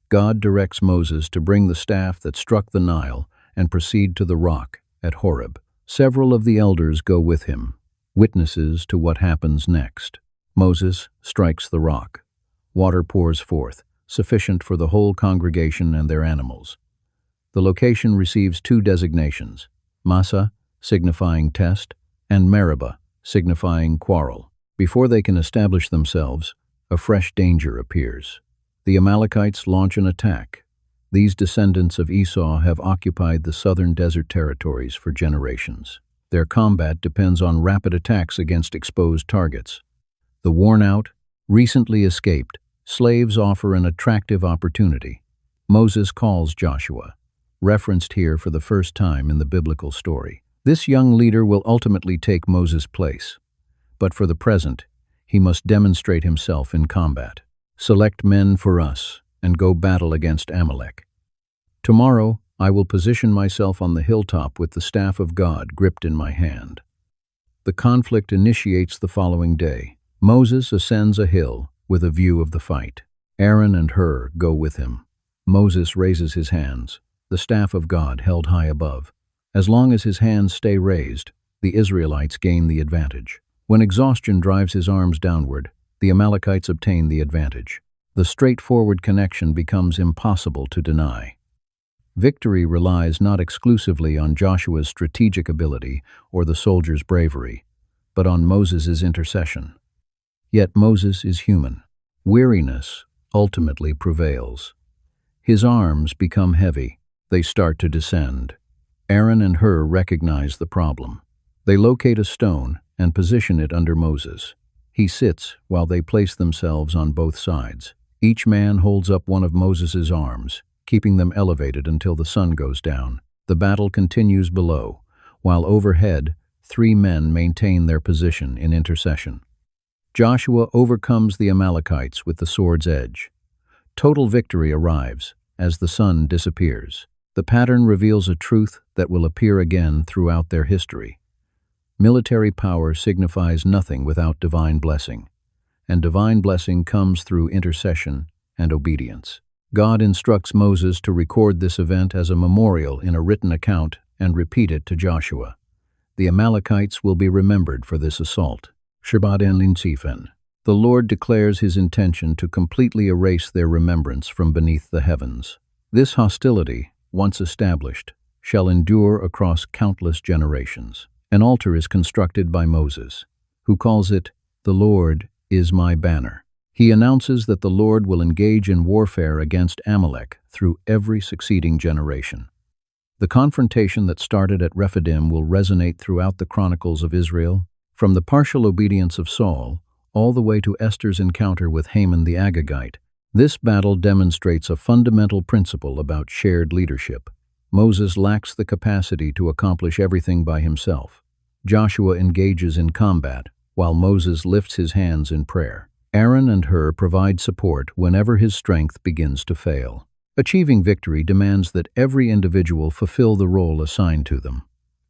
God directs Moses to bring the staff that struck the Nile and proceed to the rock at Horeb. Several of the elders go with him, witnesses to what happens next. Moses strikes the rock. Water pours forth, sufficient for the whole congregation and their animals. The location receives 2 designations, Massa, signifying test, and Meribah, signifying quarrel. Before they can establish themselves, a fresh danger appears. The Amalekites launch an attack. These descendants of Esau have occupied the southern desert territories for generations. Their combat depends on rapid attacks against exposed targets. The worn-out, recently escaped, slaves offer an attractive opportunity. Moses calls Joshua, referenced here for the first time in the biblical story. This young leader will ultimately take Moses' place. but for the present, he must demonstrate himself in combat. Select men for us, and go battle against Amalek. Tomorrow, I will position myself on the hilltop with the staff of God gripped in my hand. The conflict initiates the following day. Moses ascends a hill with a view of the fight. Aaron and Hur go with him. Moses raises his hands, the staff of God held high above. As long as his hands stay raised, the Israelites gain the advantage. When exhaustion drives his arms downward, the Amalekites obtain the advantage. The straightforward connection becomes impossible to deny. Victory relies not exclusively on Joshua's strategic ability or the soldiers' bravery, but on Moses' intercession. Yet Moses is human. Weariness ultimately prevails. His arms become heavy. They start to descend. Aaron and Hur recognize the problem. They locate a stone and position it under Moses. He sits while they place themselves on both sides. Each man holds up one of Moses' arms, keeping them elevated until the sun goes down. The battle continues below, while overhead, 3 men maintain their position in intercession. Joshua overcomes the Amalekites with the sword's edge. Total victory arrives as the sun disappears. The pattern reveals a truth that will appear again throughout their history. Military power signifies nothing without divine blessing, and divine blessing comes through intercession and obedience. God instructs Moses to record this event as a memorial in a written account and repeat it to Joshua. The Amalekites will be remembered for this assault. Shabbat en Linsifen. The Lord declares his intention to completely erase their remembrance from beneath the heavens. This hostility, once established, shall endure across countless generations. An altar is constructed by Moses, who calls it, "The Lord is my banner." He announces that the Lord will engage in warfare against Amalek through every succeeding generation. The confrontation that started at Rephidim will resonate throughout the chronicles of Israel, from the partial obedience of Saul all the way to Esther's encounter with Haman the Agagite. This battle demonstrates a fundamental principle about shared leadership. Moses lacks the capacity to accomplish everything by himself. Joshua engages in combat, while Moses lifts his hands in prayer. Aaron and Hur provide support whenever his strength begins to fail. Achieving victory demands that every individual fulfill the role assigned to them.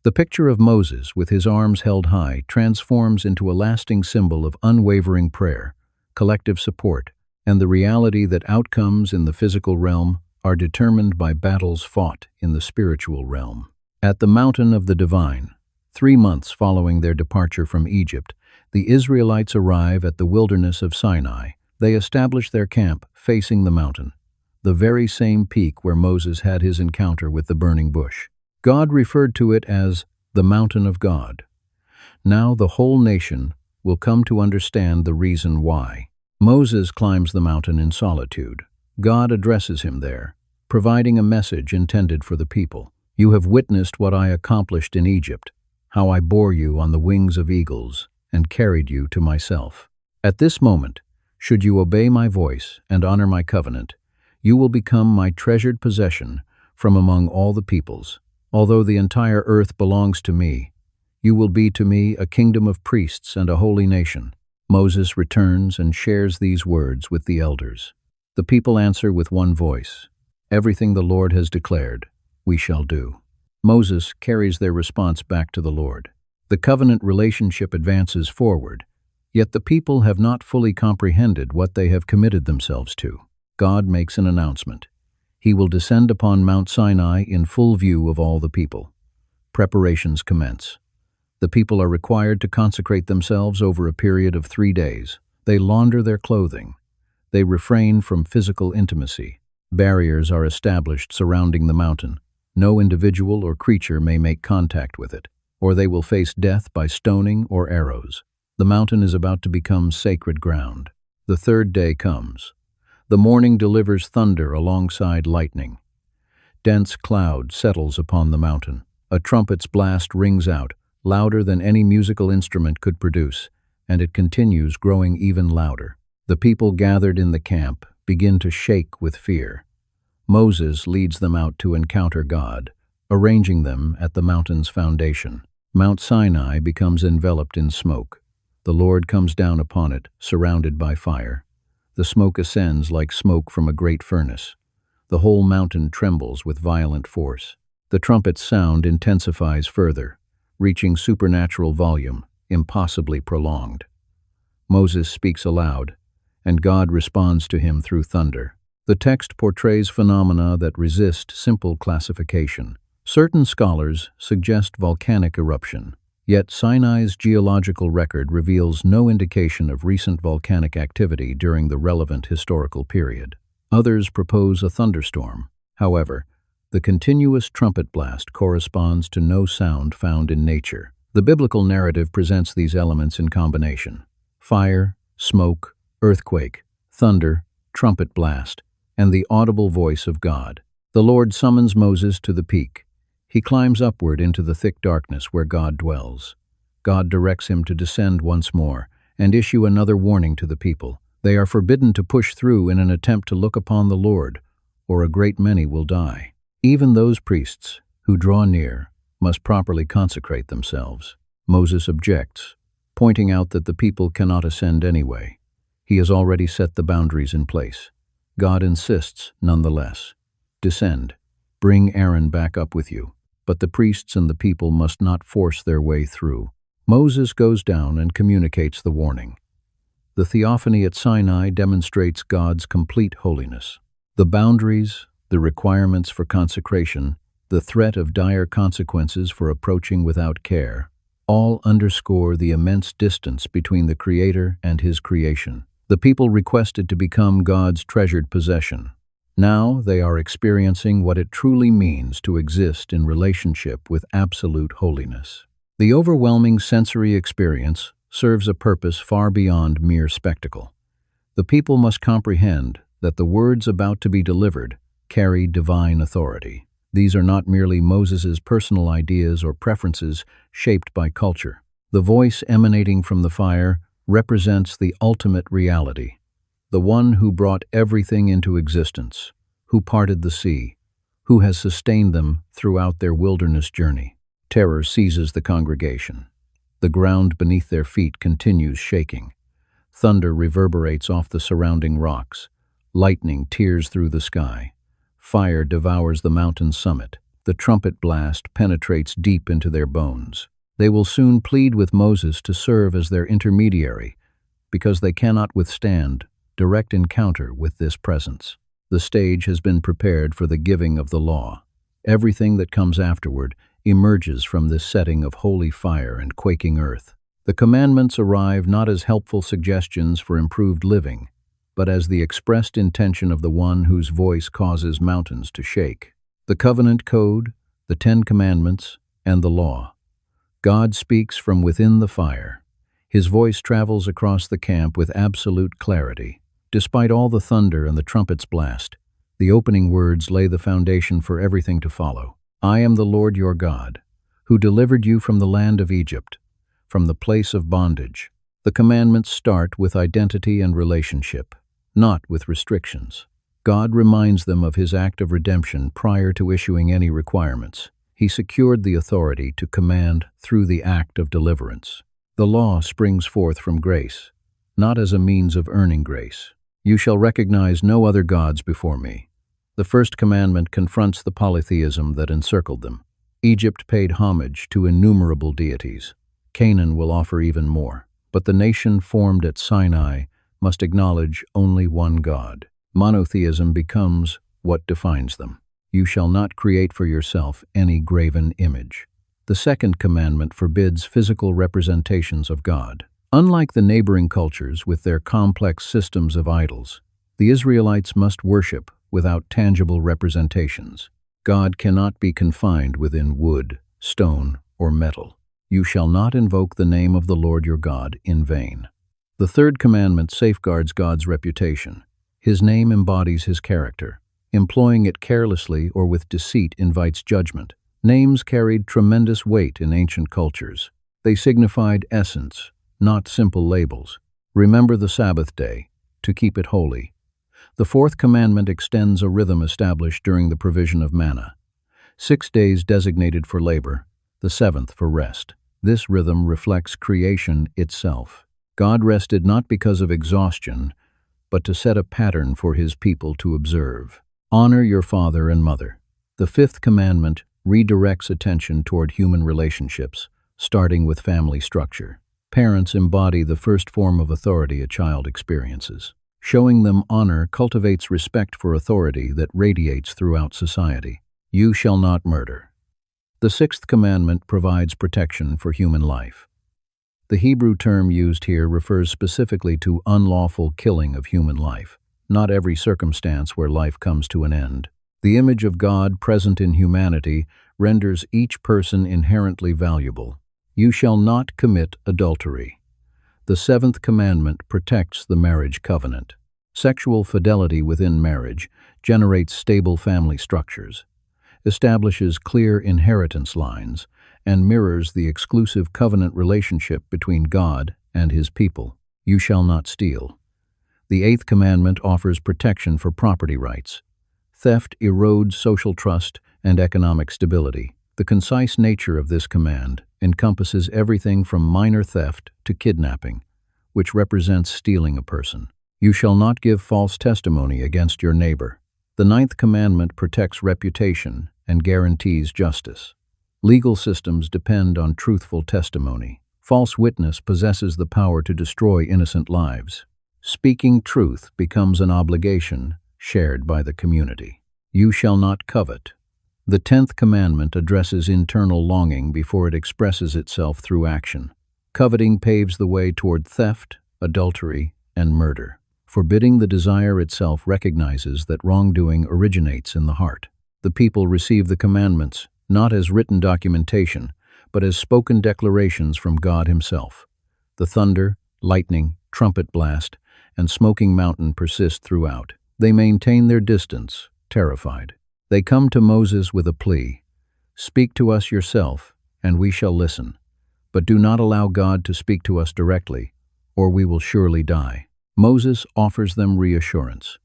The picture of Moses, with his arms held high, transforms into a lasting symbol of unwavering prayer, collective support, and the reality that outcomes in the physical realm are determined by battles fought in the spiritual realm. At the mountain of the divine, 3 months following their departure from Egypt, the Israelites arrive at the wilderness of Sinai. They establish their camp facing the mountain, the very same peak where Moses had his encounter with the burning bush. God referred to it as the mountain of God. Now the whole nation will come to understand the reason why. Moses climbs the mountain in solitude. God addresses him there, providing a message intended for the people. "You have witnessed what I accomplished in Egypt, how I bore you on the wings of eagles and carried you to myself. At this moment, should you obey my voice and honor my covenant, you will become my treasured possession from among all the peoples. Although the entire earth belongs to me, you will be to me a kingdom of priests and a holy nation." Moses returns and shares these words with the elders. The people answer with one voice, "Everything the Lord has declared, we shall do." Moses carries their response back to the Lord. The covenant relationship advances forward, yet the people have not fully comprehended what they have committed themselves to. God makes an announcement. He will descend upon Mount Sinai in full view of all the people. Preparations commence. The people are required to consecrate themselves over a period of 3 days. They launder their clothing. They refrain from physical intimacy. Barriers are established surrounding the mountain. No individual or creature may make contact with it, or they will face death by stoning or arrows. The mountain is about to become sacred ground. The 3rd day comes. The morning delivers thunder alongside lightning. Dense cloud settles upon the mountain. A trumpet's blast rings out, louder than any musical instrument could produce, and it continues growing even louder. The people gathered in the camp begin to shake with fear. Moses leads them out to encounter God, arranging them at the mountain's foundation. Mount Sinai becomes enveloped in smoke. The Lord comes down upon it, surrounded by fire. The smoke ascends like smoke from a great furnace. The whole mountain trembles with violent force. The trumpet's sound intensifies further, reaching supernatural volume, impossibly prolonged. Moses speaks aloud, and God responds to him through thunder. The text portrays phenomena that resist simple classification. Certain scholars suggest volcanic eruption, yet Sinai's geological record reveals no indication of recent volcanic activity during the relevant historical period. Others propose a thunderstorm. However, the continuous trumpet blast corresponds to no sound found in nature. The biblical narrative presents these elements in combination: fire, smoke, earthquake, thunder, trumpet blast, and the audible voice of God. The Lord summons Moses to the peak. He climbs upward into the thick darkness where God dwells. God directs him to descend once more and issue another warning to the people. They are forbidden to push through in an attempt to look upon the Lord, or a great many will die. Even those priests who draw near must properly consecrate themselves. Moses objects, pointing out that the people cannot ascend anyway. He has already set the boundaries in place. God insists, nonetheless. Descend. Bring Aaron back up with you. But the priests and the people must not force their way through. Moses goes down and communicates the warning. The theophany at Sinai demonstrates God's complete holiness. The boundaries, the requirements for consecration, the threat of dire consequences for approaching without care, all underscore the immense distance between the Creator and His creation. The people requested to become God's treasured possession. Now they are experiencing what it truly means to exist in relationship with absolute holiness. The overwhelming sensory experience serves a purpose far beyond mere spectacle. The people must comprehend that the words about to be delivered carry divine authority. These are not merely Moses's personal ideas or preferences shaped by culture. The voice emanating from the fire represents the ultimate reality, the one who brought everything into existence, who parted the sea, who has sustained them throughout their wilderness journey. Terror seizes the congregation. The ground beneath their feet continues shaking. Thunder reverberates off the surrounding rocks. Lightning tears through the sky. Fire devours the mountain's summit. The trumpet blast penetrates deep into their bones. They will soon plead with Moses to serve as their intermediary, because they cannot withstand direct encounter with this presence. The stage has been prepared for the giving of the law. Everything that comes afterward emerges from this setting of holy fire and quaking earth. The commandments arrive not as helpful suggestions for improved living, but as the expressed intention of the one whose voice causes mountains to shake. The covenant code, the 10 commandments, and the law. God speaks from within the fire. His voice travels across the camp with absolute clarity. Despite all the thunder and the trumpet's blast, the opening words lay the foundation for everything to follow. I am the Lord your God, who delivered you from the land of Egypt, from the place of bondage. The commandments start with identity and relationship, not with restrictions. God reminds them of His act of redemption prior to issuing any requirements. He secured the authority to command through the act of deliverance. The law springs forth from grace, not as a means of earning grace. You shall recognize no other gods before me. The first commandment confronts the polytheism that encircled them. Egypt paid homage to innumerable deities. Canaan will offer even more. But the nation formed at Sinai must acknowledge only one God. Monotheism becomes what defines them. You shall not create for yourself any graven image. The second commandment forbids physical representations of God. Unlike the neighboring cultures with their complex systems of idols, the Israelites must worship without tangible representations. God cannot be confined within wood, stone, or metal. You shall not invoke the name of the Lord your God in vain. The third commandment safeguards God's reputation. His name embodies His character. Employing it carelessly or with deceit invites judgment. Names carried tremendous weight in ancient cultures. They signified essence, not simple labels. Remember the Sabbath day, to keep it holy. The fourth commandment extends a rhythm established during the provision of manna. 6 days designated for labor, the seventh for rest. This rhythm reflects creation itself. God rested not because of exhaustion, but to set a pattern for his people to observe. Honor your father and mother. The fifth commandment redirects attention toward human relationships, starting with family structure. Parents embody the first form of authority a child experiences. Showing them honor cultivates respect for authority that radiates throughout society. You shall not murder. The sixth commandment provides protection for human life. The Hebrew term used here refers specifically to unlawful killing of human life, not every circumstance where life comes to an end. The image of God present in humanity renders each person inherently valuable. You shall not commit adultery. The seventh commandment protects the marriage covenant. Sexual fidelity within marriage generates stable family structures, establishes clear inheritance lines, and mirrors the exclusive covenant relationship between God and his people. You shall not steal. The eighth commandment offers protection for property rights. Theft erodes social trust and economic stability. The concise nature of this command encompasses everything from minor theft to kidnapping, which represents stealing a person. You shall not give false testimony against your neighbor. The ninth commandment protects reputation and guarantees justice. Legal systems depend on truthful testimony. False witness possesses the power to destroy innocent lives. Speaking truth becomes an obligation shared by the community. You shall not covet. The 10th commandment addresses internal longing before it expresses itself through action. Coveting paves the way toward theft, adultery, and murder. Forbidding the desire itself recognizes that wrongdoing originates in the heart. The people receive the commandments not as written documentation, but as spoken declarations from God himself. The thunder, lightning, trumpet blast, and smoking mountain persist throughout. They maintain their distance, terrified. They come to Moses with a plea. Speak to us yourself, and we shall listen. But do not allow God to speak to us directly, or we will surely die. Moses offers them reassurance.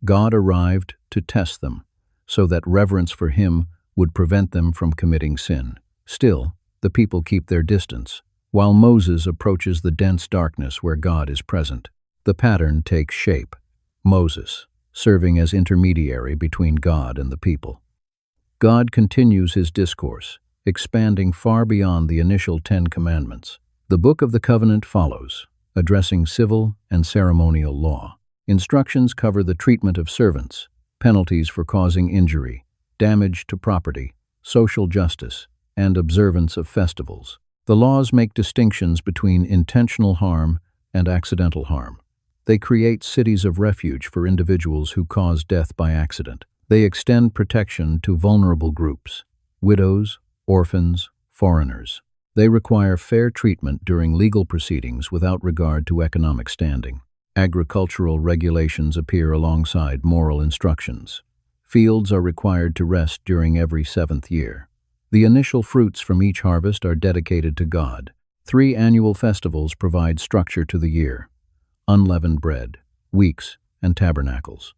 God arrived to test them, so that reverence for him would prevent them from committing sin. Still, the people keep their distance, while Moses approaches the dense darkness where God is present. The pattern takes shape. Moses, serving as intermediary between God and the people. God continues his discourse, expanding far beyond the initial 10 commandments. The Book of the Covenant follows, addressing civil and ceremonial law. Instructions cover the treatment of servants, penalties for causing injury, damage to property, social justice, and observance of festivals. The laws make distinctions between intentional harm and accidental harm. They create cities of refuge for individuals who cause death by accident. They extend protection to vulnerable groups, widows, orphans, foreigners. They require fair treatment during legal proceedings without regard to economic standing. Agricultural regulations appear alongside moral instructions. Fields are required to rest during every 7th year. The initial fruits from each harvest are dedicated to God. 3 annual festivals provide structure to the year: unleavened bread, weeks, and tabernacles.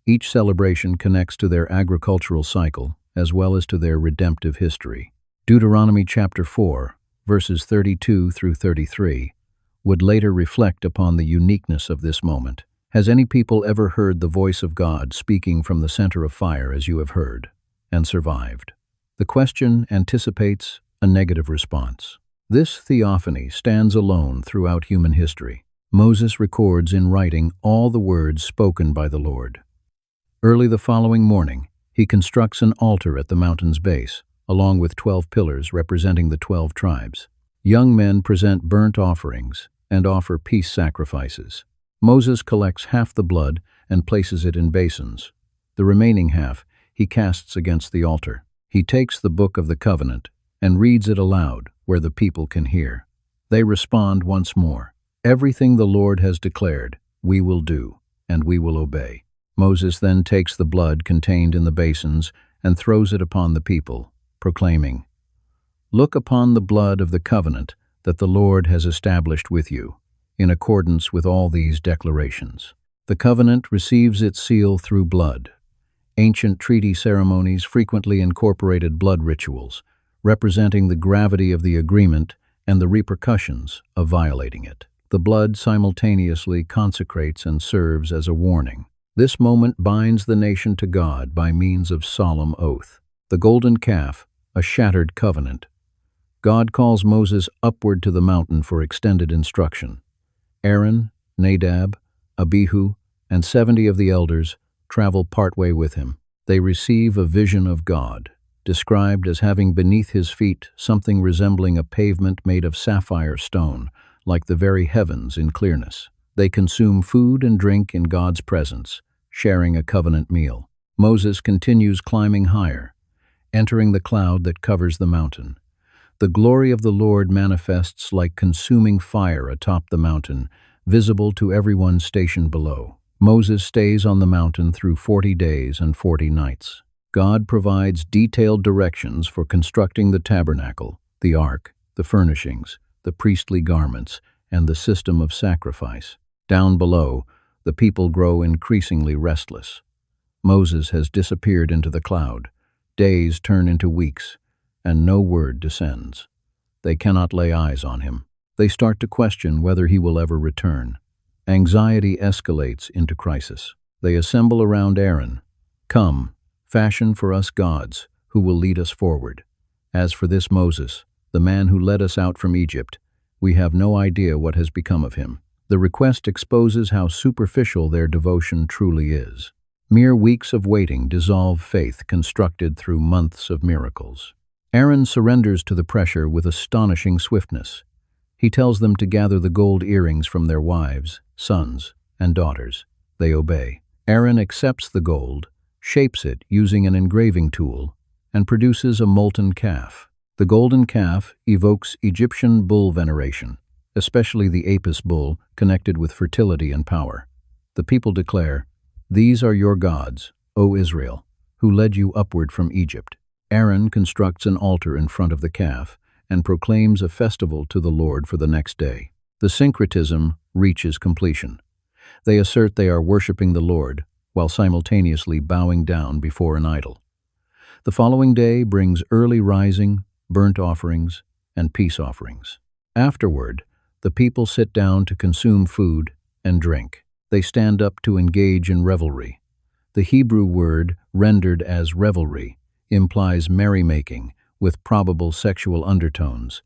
Each celebration connects to their agricultural cycle as well as to their redemptive history. Deuteronomy chapter 4, verses 32 through 33, would later reflect upon the uniqueness of this moment. Has any people ever heard the voice of God speaking from the center of fire as you have heard, and survived? The question anticipates a negative response. This theophany stands alone throughout human history. Moses records in writing all the words spoken by the Lord. Early the following morning, he constructs an altar at the mountain's base, along with 12 pillars representing the 12 tribes. Young men present burnt offerings and offer peace sacrifices. Moses collects half the blood and places it in basins. The remaining half he casts against the altar. He takes the Book of the Covenant and reads it aloud where the people can hear. They respond once more. Everything the Lord has declared, we will do, and we will obey. Moses then takes the blood contained in the basins and throws it upon the people, proclaiming, "Look upon the blood of the covenant that the Lord has established with you, in accordance with all these declarations." The covenant receives its seal through blood. Ancient treaty ceremonies frequently incorporated blood rituals, representing the gravity of the agreement and the repercussions of violating it. The blood simultaneously consecrates and serves as a warning. This moment binds the nation to God by means of solemn oath. The golden calf, a shattered covenant. God calls Moses upward to the mountain for extended instruction. Aaron, Nadab, Abihu, and 70 of the elders travel partway with him. They receive a vision of God, described as having beneath his feet something resembling a pavement made of sapphire stone, like the very heavens in clearness. They consume food and drink in God's presence, sharing a covenant meal. Moses continues climbing higher, entering the cloud that covers the mountain. The glory of the Lord manifests like consuming fire atop the mountain, visible to everyone stationed below. Moses stays on the mountain through 40 days and 40 nights. God provides detailed directions for constructing the tabernacle, the ark, the furnishings, the priestly garments, and the system of sacrifice. Down below, the people grow increasingly restless. Moses has disappeared into the cloud. Days turn into weeks, and no word descends. They cannot lay eyes on him. They start to question whether he will ever return. Anxiety escalates into crisis. They assemble around Aaron. "Come, fashion for us gods, who will lead us forward. As for this Moses, the man who led us out from Egypt, we have no idea what has become of him." The request exposes how superficial their devotion truly is. Mere weeks of waiting dissolve faith constructed through months of miracles. Aaron surrenders to the pressure with astonishing swiftness. He tells them to gather the gold earrings from their wives, sons, and daughters. They obey. Aaron accepts the gold, shapes it using an engraving tool, and produces a molten calf. The golden calf evokes Egyptian bull veneration, especially the Apis bull connected with fertility and power. The people declare, "These are your gods, O Israel, who led you upward from Egypt." Aaron constructs an altar in front of the calf and proclaims a festival to the Lord for the next day. The syncretism reaches completion. They assert they are worshiping the Lord while simultaneously bowing down before an idol. The following day brings early rising, burnt offerings, and peace offerings. Afterward, the people sit down to consume food and drink. They stand up to engage in revelry. The Hebrew word, rendered as revelry, implies merrymaking with probable sexual undertones,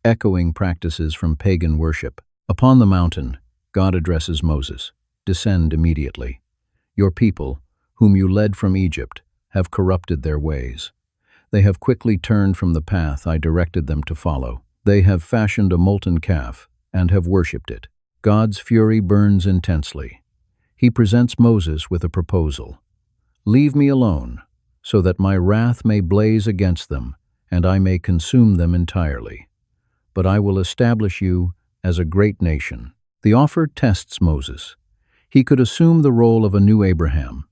echoing practices from pagan worship. Upon the mountain, God addresses Moses, "Descend immediately. Your people, whom you led from Egypt, have corrupted their ways. They have quickly turned from the path I directed them to follow. They have fashioned a molten calf and have worshipped it." God's fury burns intensely. He presents Moses with a proposal. "Leave me alone, so that my wrath may blaze against them, and I may consume them entirely. But I will establish you as a great nation." The offer tests Moses. He could assume the role of a new Abraham.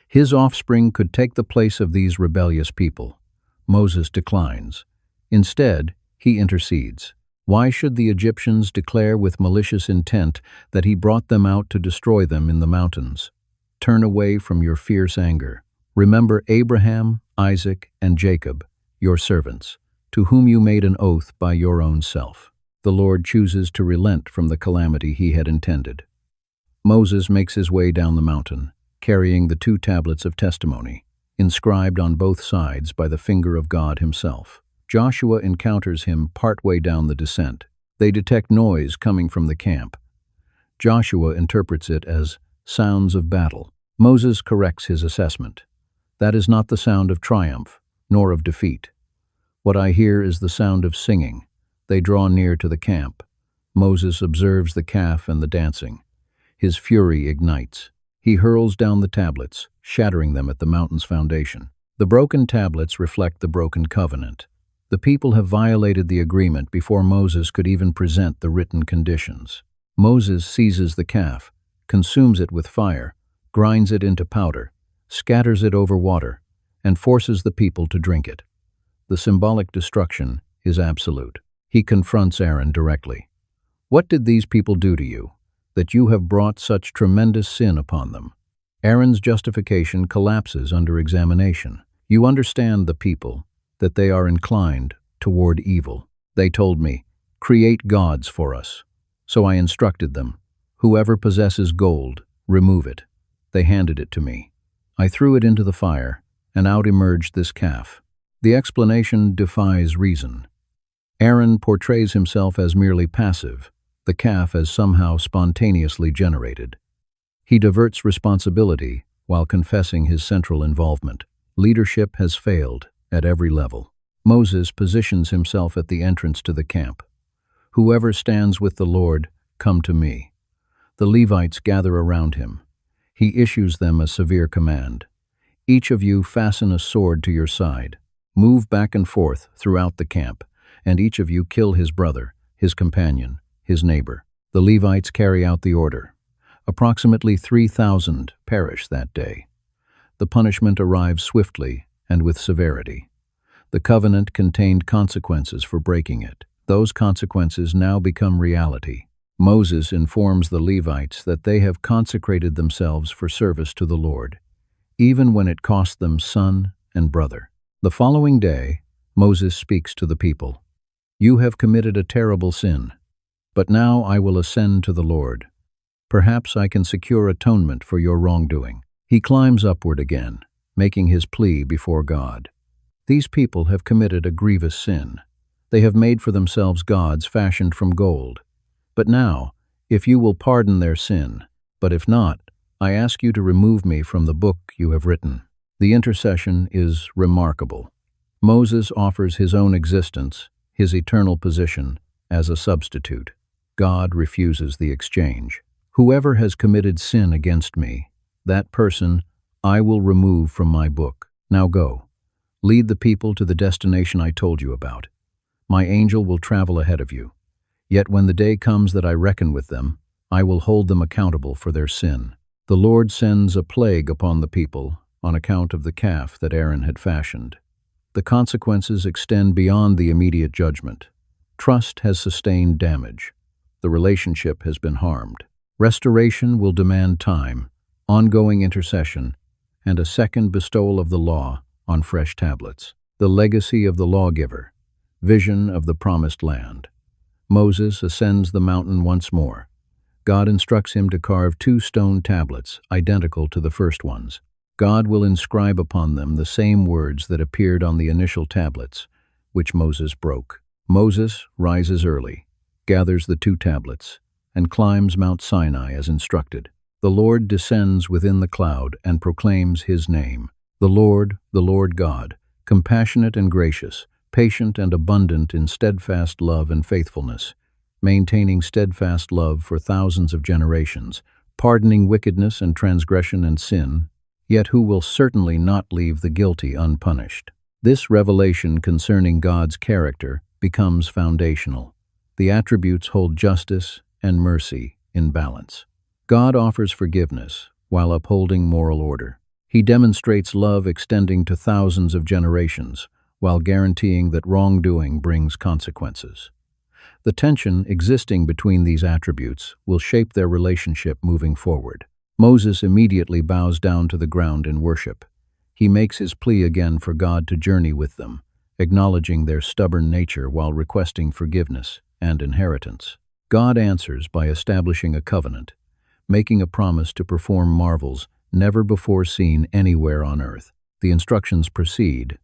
His offspring could take the place of these rebellious people. Moses declines. Instead, he intercedes. Why should the Egyptians declare with malicious intent that he brought them out to destroy them in the mountains? Turn away from your fierce anger. Remember Abraham, Isaac, and Jacob, your servants, to whom you made an oath by your own self. The Lord chooses to relent from the calamity he had intended. Moses makes his way down the mountain, carrying the 2 tablets of testimony, inscribed on both sides by the finger of God himself. Joshua encounters him partway down the descent. They detect noise coming from the camp. Joshua interprets it as sounds of battle. Moses corrects his assessment. "That is not the sound of triumph, nor of defeat. What I hear is the sound of singing." They draw near to the camp. Moses observes the calf and the dancing. His fury ignites. He hurls down the tablets, shattering them at the mountain's foundation. The broken tablets reflect the broken covenant. The people have violated the agreement before Moses could even present the written conditions. Moses seizes the calf, consumes it with fire, grinds it into powder, scatters it over water, and forces the people to drink it. The symbolic destruction is absolute. He confronts Aaron directly. "What did these people do to you, that you have brought such tremendous sin upon them?" Aaron's justification collapses under examination. "You understand the people, that they are inclined toward evil. They told me, 'Create gods for us.' So I instructed them, "Whoever possesses gold, remove it." They handed it to me. I threw it into the fire, and out emerged this calf. The explanation defies reason. Aaron portrays himself as merely passive, the calf as somehow spontaneously generated. He diverts responsibility while confessing his central involvement. Leadership has failed at every level. Moses positions himself at the entrance to the camp. "Whoever stands with the Lord, come to me." The Levites gather around him. He issues them a severe command. "Each of you fasten a sword to your side. Move back and forth throughout the camp, and each of you kill his brother, his companion, his neighbor." The Levites carry out the order. Approximately 3,000 perish that day. The punishment arrives swiftly and with severity. The covenant contained consequences for breaking it. Those consequences now become reality. Moses informs the Levites that they have consecrated themselves for service to the Lord, even when it cost them son and brother. The following day, Moses speaks to the people. "You have committed a terrible sin, but now I will ascend to the Lord. Perhaps I can secure atonement for your wrongdoing." He climbs upward again, making his plea before God. These people have committed a grievous sin. They have made for themselves gods fashioned from gold. But now, if you will pardon their sin, but if not, I ask you to remove me from the book you have written. The intercession is remarkable. Moses offers his own existence, his eternal position, as a substitute. God refuses the exchange. "Whoever has committed sin against me, that person I will remove from my book. Now go. Lead the people to the destination I told you about. My angel will travel ahead of you. Yet when the day comes that I reckon with them, I will hold them accountable for their sin." The Lord sends a plague upon the people on account of the calf that Aaron had fashioned. The consequences extend beyond the immediate judgment. Trust has sustained damage. The relationship has been harmed. Restoration will demand time, ongoing intercession, and a second bestowal of the law on fresh tablets. The legacy of the lawgiver, vision of the promised land. Moses ascends the mountain once more. God instructs him to carve 2 stone tablets, identical to the first ones. God will inscribe upon them the same words that appeared on the initial tablets, which Moses broke. Moses rises early, gathers the 2 tablets, and climbs Mount Sinai as instructed. The Lord descends within the cloud and proclaims his name. The Lord God, compassionate and gracious, patient and abundant in steadfast love and faithfulness, maintaining steadfast love for thousands of generations, pardoning wickedness and transgression and sin, yet who will certainly not leave the guilty unpunished. This revelation concerning God's character becomes foundational. The attributes hold justice and mercy in balance. God offers forgiveness while upholding moral order. He demonstrates love extending to thousands of generations while guaranteeing that wrongdoing brings consequences. The tension existing between these attributes will shape their relationship moving forward. Moses immediately bows down to the ground in worship. He makes his plea again for God to journey with them, acknowledging their stubborn nature while requesting forgiveness and inheritance. God answers by establishing a covenant, making a promise to perform marvels never before seen anywhere on earth. The instructions proceed.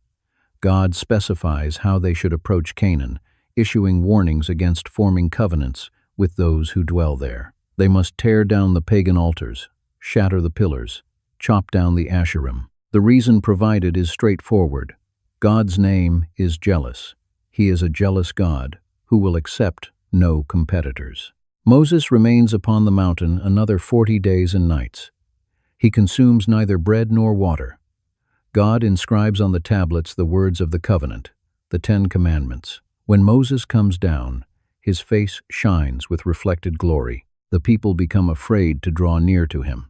God specifies how they should approach Canaan, issuing warnings against forming covenants with those who dwell there. They must tear down the pagan altars, shatter the pillars, chop down the Asherim. The reason provided is straightforward. God's name is jealous. He is a jealous God who will accept no competitors. Moses remains upon the mountain another 40 days and nights. He consumes neither bread nor water. God inscribes on the tablets the words of the covenant, the 10 Commandments. When Moses comes down, his face shines with reflected glory. The people become afraid to draw near to him.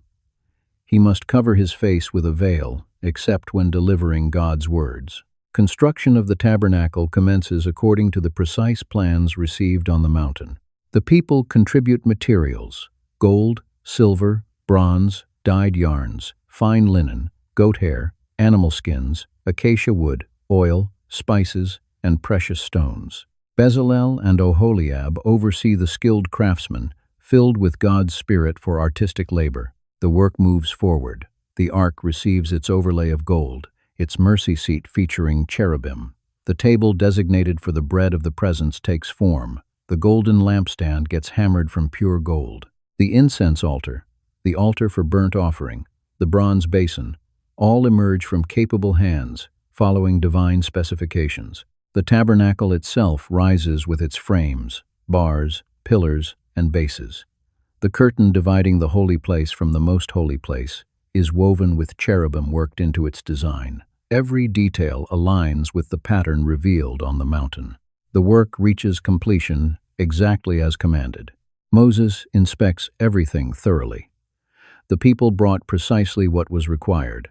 He must cover his face with a veil, except when delivering God's words. Construction of the tabernacle commences according to the precise plans received on the mountain. The people contribute materials: gold, silver, bronze, dyed yarns, fine linen, goat hair, animal skins, acacia wood, oil, spices, and precious stones. Bezalel and Oholiab oversee the skilled craftsmen, filled with God's Spirit for artistic labor. The work moves forward. The ark receives its overlay of gold, its mercy seat featuring cherubim. The table designated for the bread of the presence takes form. The golden lampstand gets hammered from pure gold. The incense altar, the altar for burnt offering, the bronze basin, all emerge from capable hands, following divine specifications. The tabernacle itself rises with its frames, bars, pillars, and bases. The curtain dividing the holy place from the most holy place is woven with cherubim worked into its design. Every detail aligns with the pattern revealed on the mountain. The work reaches completion exactly as commanded. Moses inspects everything thoroughly. The people brought precisely what was required.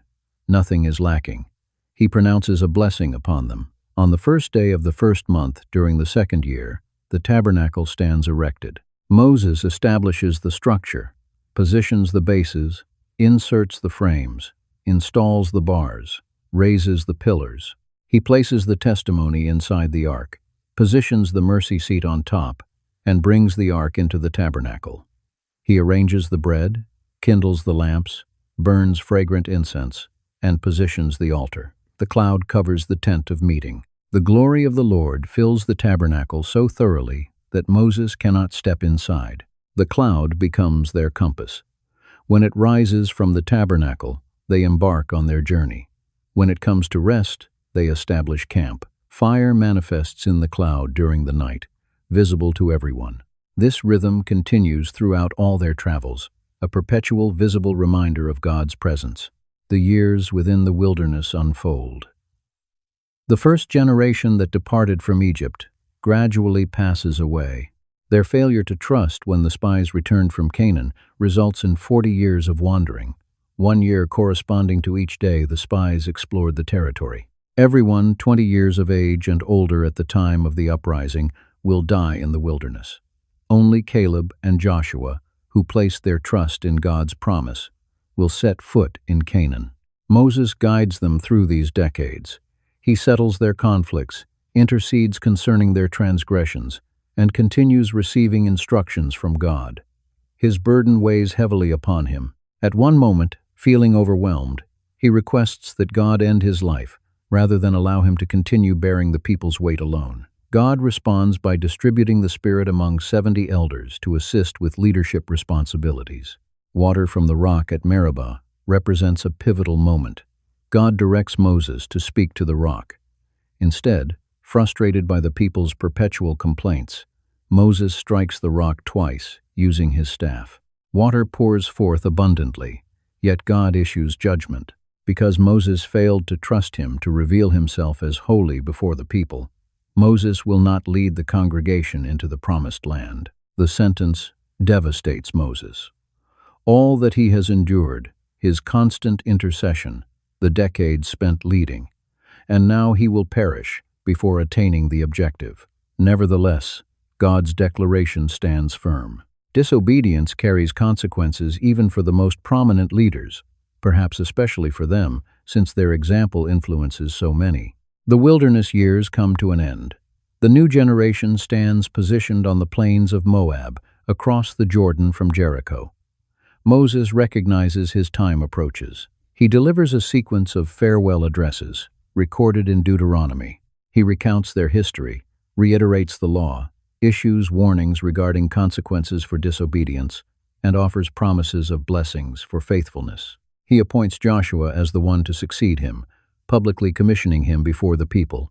Nothing is lacking. He pronounces a blessing upon them. On the first day of the first month during the second year, the tabernacle stands erected. Moses establishes the structure, positions the bases, inserts the frames, installs the bars, raises the pillars. He places the testimony inside the ark, positions the mercy seat on top, and brings the ark into the tabernacle. He arranges the bread, kindles the lamps, burns fragrant incense, and positions the altar. The cloud covers the tent of meeting. The glory of the Lord fills the tabernacle so thoroughly that Moses cannot step inside. The cloud becomes their compass. When it rises from the tabernacle, they embark on their journey. When it comes to rest, they establish camp. Fire manifests in the cloud during the night, visible to everyone. This rhythm continues throughout all their travels, a perpetual visible reminder of God's presence. The years within the wilderness unfold. The first generation that departed from Egypt gradually passes away. Their failure to trust when the spies returned from Canaan results in 40 years of wandering, 1 year corresponding to each day the spies explored the territory. Everyone 20 years of age and older at the time of the uprising will die in the wilderness. Only Caleb and Joshua, who placed their trust in God's promise, will set foot in Canaan. Moses guides them through these decades. He settles their conflicts, intercedes concerning their transgressions, and continues receiving instructions from God. His burden weighs heavily upon him. At one moment, feeling overwhelmed, he requests that God end his life, rather than allow him to continue bearing the people's weight alone. God responds by distributing the Spirit among 70 elders to assist with leadership responsibilities. Water from the rock at Meribah represents a pivotal moment. God directs Moses to speak to the rock. Instead, frustrated by the people's perpetual complaints, Moses strikes the rock twice, using his staff. Water pours forth abundantly, yet God issues judgment. Because Moses failed to trust him to reveal himself as holy before the people, Moses will not lead the congregation into the promised land. The sentence devastates Moses. All that he has endured, his constant intercession, the decades spent leading, and now he will perish before attaining the objective. Nevertheless, God's declaration stands firm. Disobedience carries consequences even for the most prominent leaders, perhaps especially for them, since their example influences so many. The wilderness years come to an end. The new generation stands positioned on the plains of Moab, across the Jordan from Jericho. Moses recognizes his time approaches. He delivers a sequence of farewell addresses, recorded in Deuteronomy. He recounts their history, reiterates the law, issues warnings regarding consequences for disobedience, and offers promises of blessings for faithfulness. He appoints Joshua as the one to succeed him, publicly commissioning him before the people.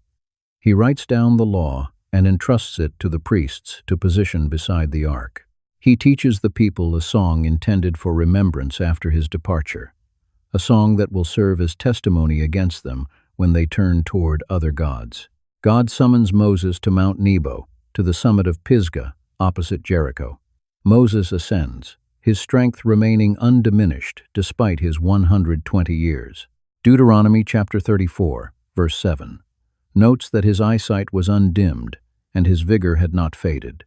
He writes down the law and entrusts it to the priests to position beside the ark. He teaches the people a song intended for remembrance after his departure, a song that will serve as testimony against them when they turn toward other gods. God summons Moses to Mount Nebo, to the summit of Pisgah, opposite Jericho. Moses ascends, his strength remaining undiminished despite his 120 years. Deuteronomy chapter 34, verse 7, notes that his eyesight was undimmed and his vigor had not faded.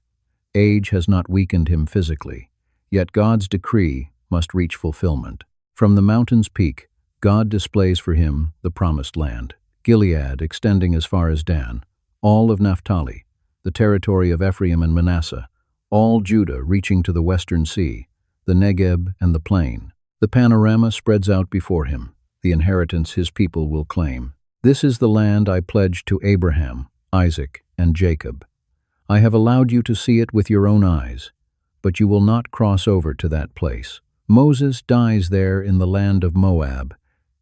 Age has not weakened him physically, yet God's decree must reach fulfillment. From the mountain's peak, God displays for him the promised land, Gilead extending as far as Dan, all of Naphtali, the territory of Ephraim and Manasseh, all Judah reaching to the western sea, the Negeb and the plain. The panorama spreads out before him, the inheritance his people will claim. This is the land I pledged to Abraham, Isaac, and Jacob. I have allowed you to see it with your own eyes, but you will not cross over to that place. Moses dies there in the land of Moab,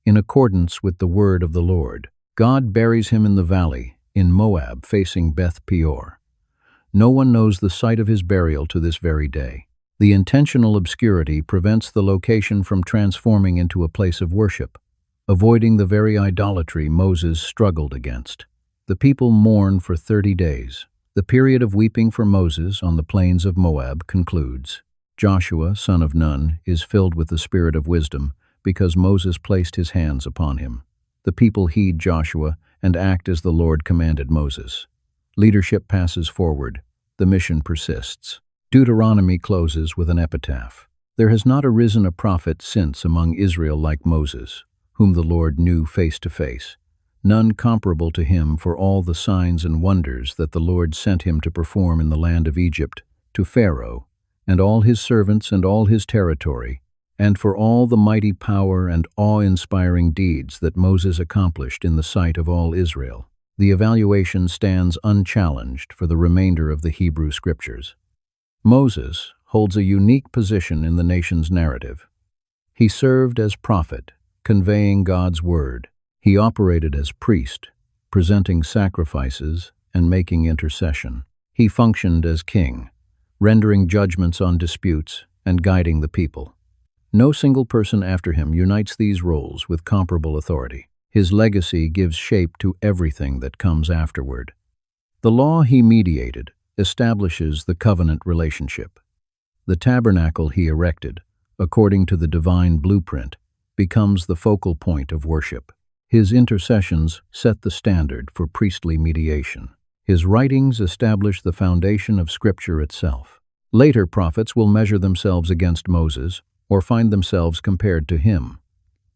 in accordance with the word of the Lord. God buries him in the valley, in Moab, facing Beth Peor. No one knows the site of his burial to this very day. The intentional obscurity prevents the location from transforming into a place of worship, avoiding the very idolatry Moses struggled against. The people mourn for 30 days. The period of weeping for Moses on the plains of Moab concludes. Joshua, son of Nun, is filled with the spirit of wisdom because Moses placed his hands upon him. The people heed Joshua and act as the Lord commanded Moses. Leadership passes forward. The mission persists. Deuteronomy closes with an epitaph. There has not arisen a prophet since among Israel like Moses, whom the Lord knew face to face. None comparable to him for all the signs and wonders that the Lord sent him to perform in the land of Egypt, to Pharaoh, and all his servants and all his territory, and for all the mighty power and awe-inspiring deeds that Moses accomplished in the sight of all Israel. The evaluation stands unchallenged for the remainder of the Hebrew Scriptures. Moses holds a unique position in the nation's narrative. He served as prophet, conveying God's word. He operated as priest, presenting sacrifices and making intercession. He functioned as king, rendering judgments on disputes and guiding the people. No single person after him unites these roles with comparable authority. His legacy gives shape to everything that comes afterward. The law he mediated establishes the covenant relationship. The tabernacle he erected, according to the divine blueprint, becomes the focal point of worship. His intercessions set the standard for priestly mediation. His writings establish the foundation of Scripture itself. Later prophets will measure themselves against Moses or find themselves compared to him.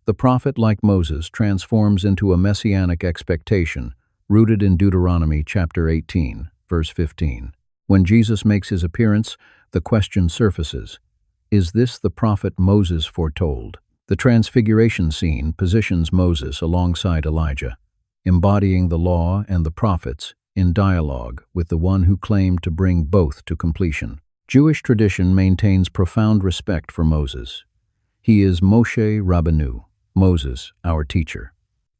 The prophet, like Moses, transforms into a messianic expectation rooted in Deuteronomy chapter 18, verse 15. When Jesus makes his appearance, the question surfaces, is this the prophet Moses foretold? The transfiguration scene positions Moses alongside Elijah, embodying the law and the prophets in dialogue with the one who claimed to bring both to completion. Jewish tradition maintains profound respect for Moses. He is Moshe Rabbeinu, Moses, our teacher.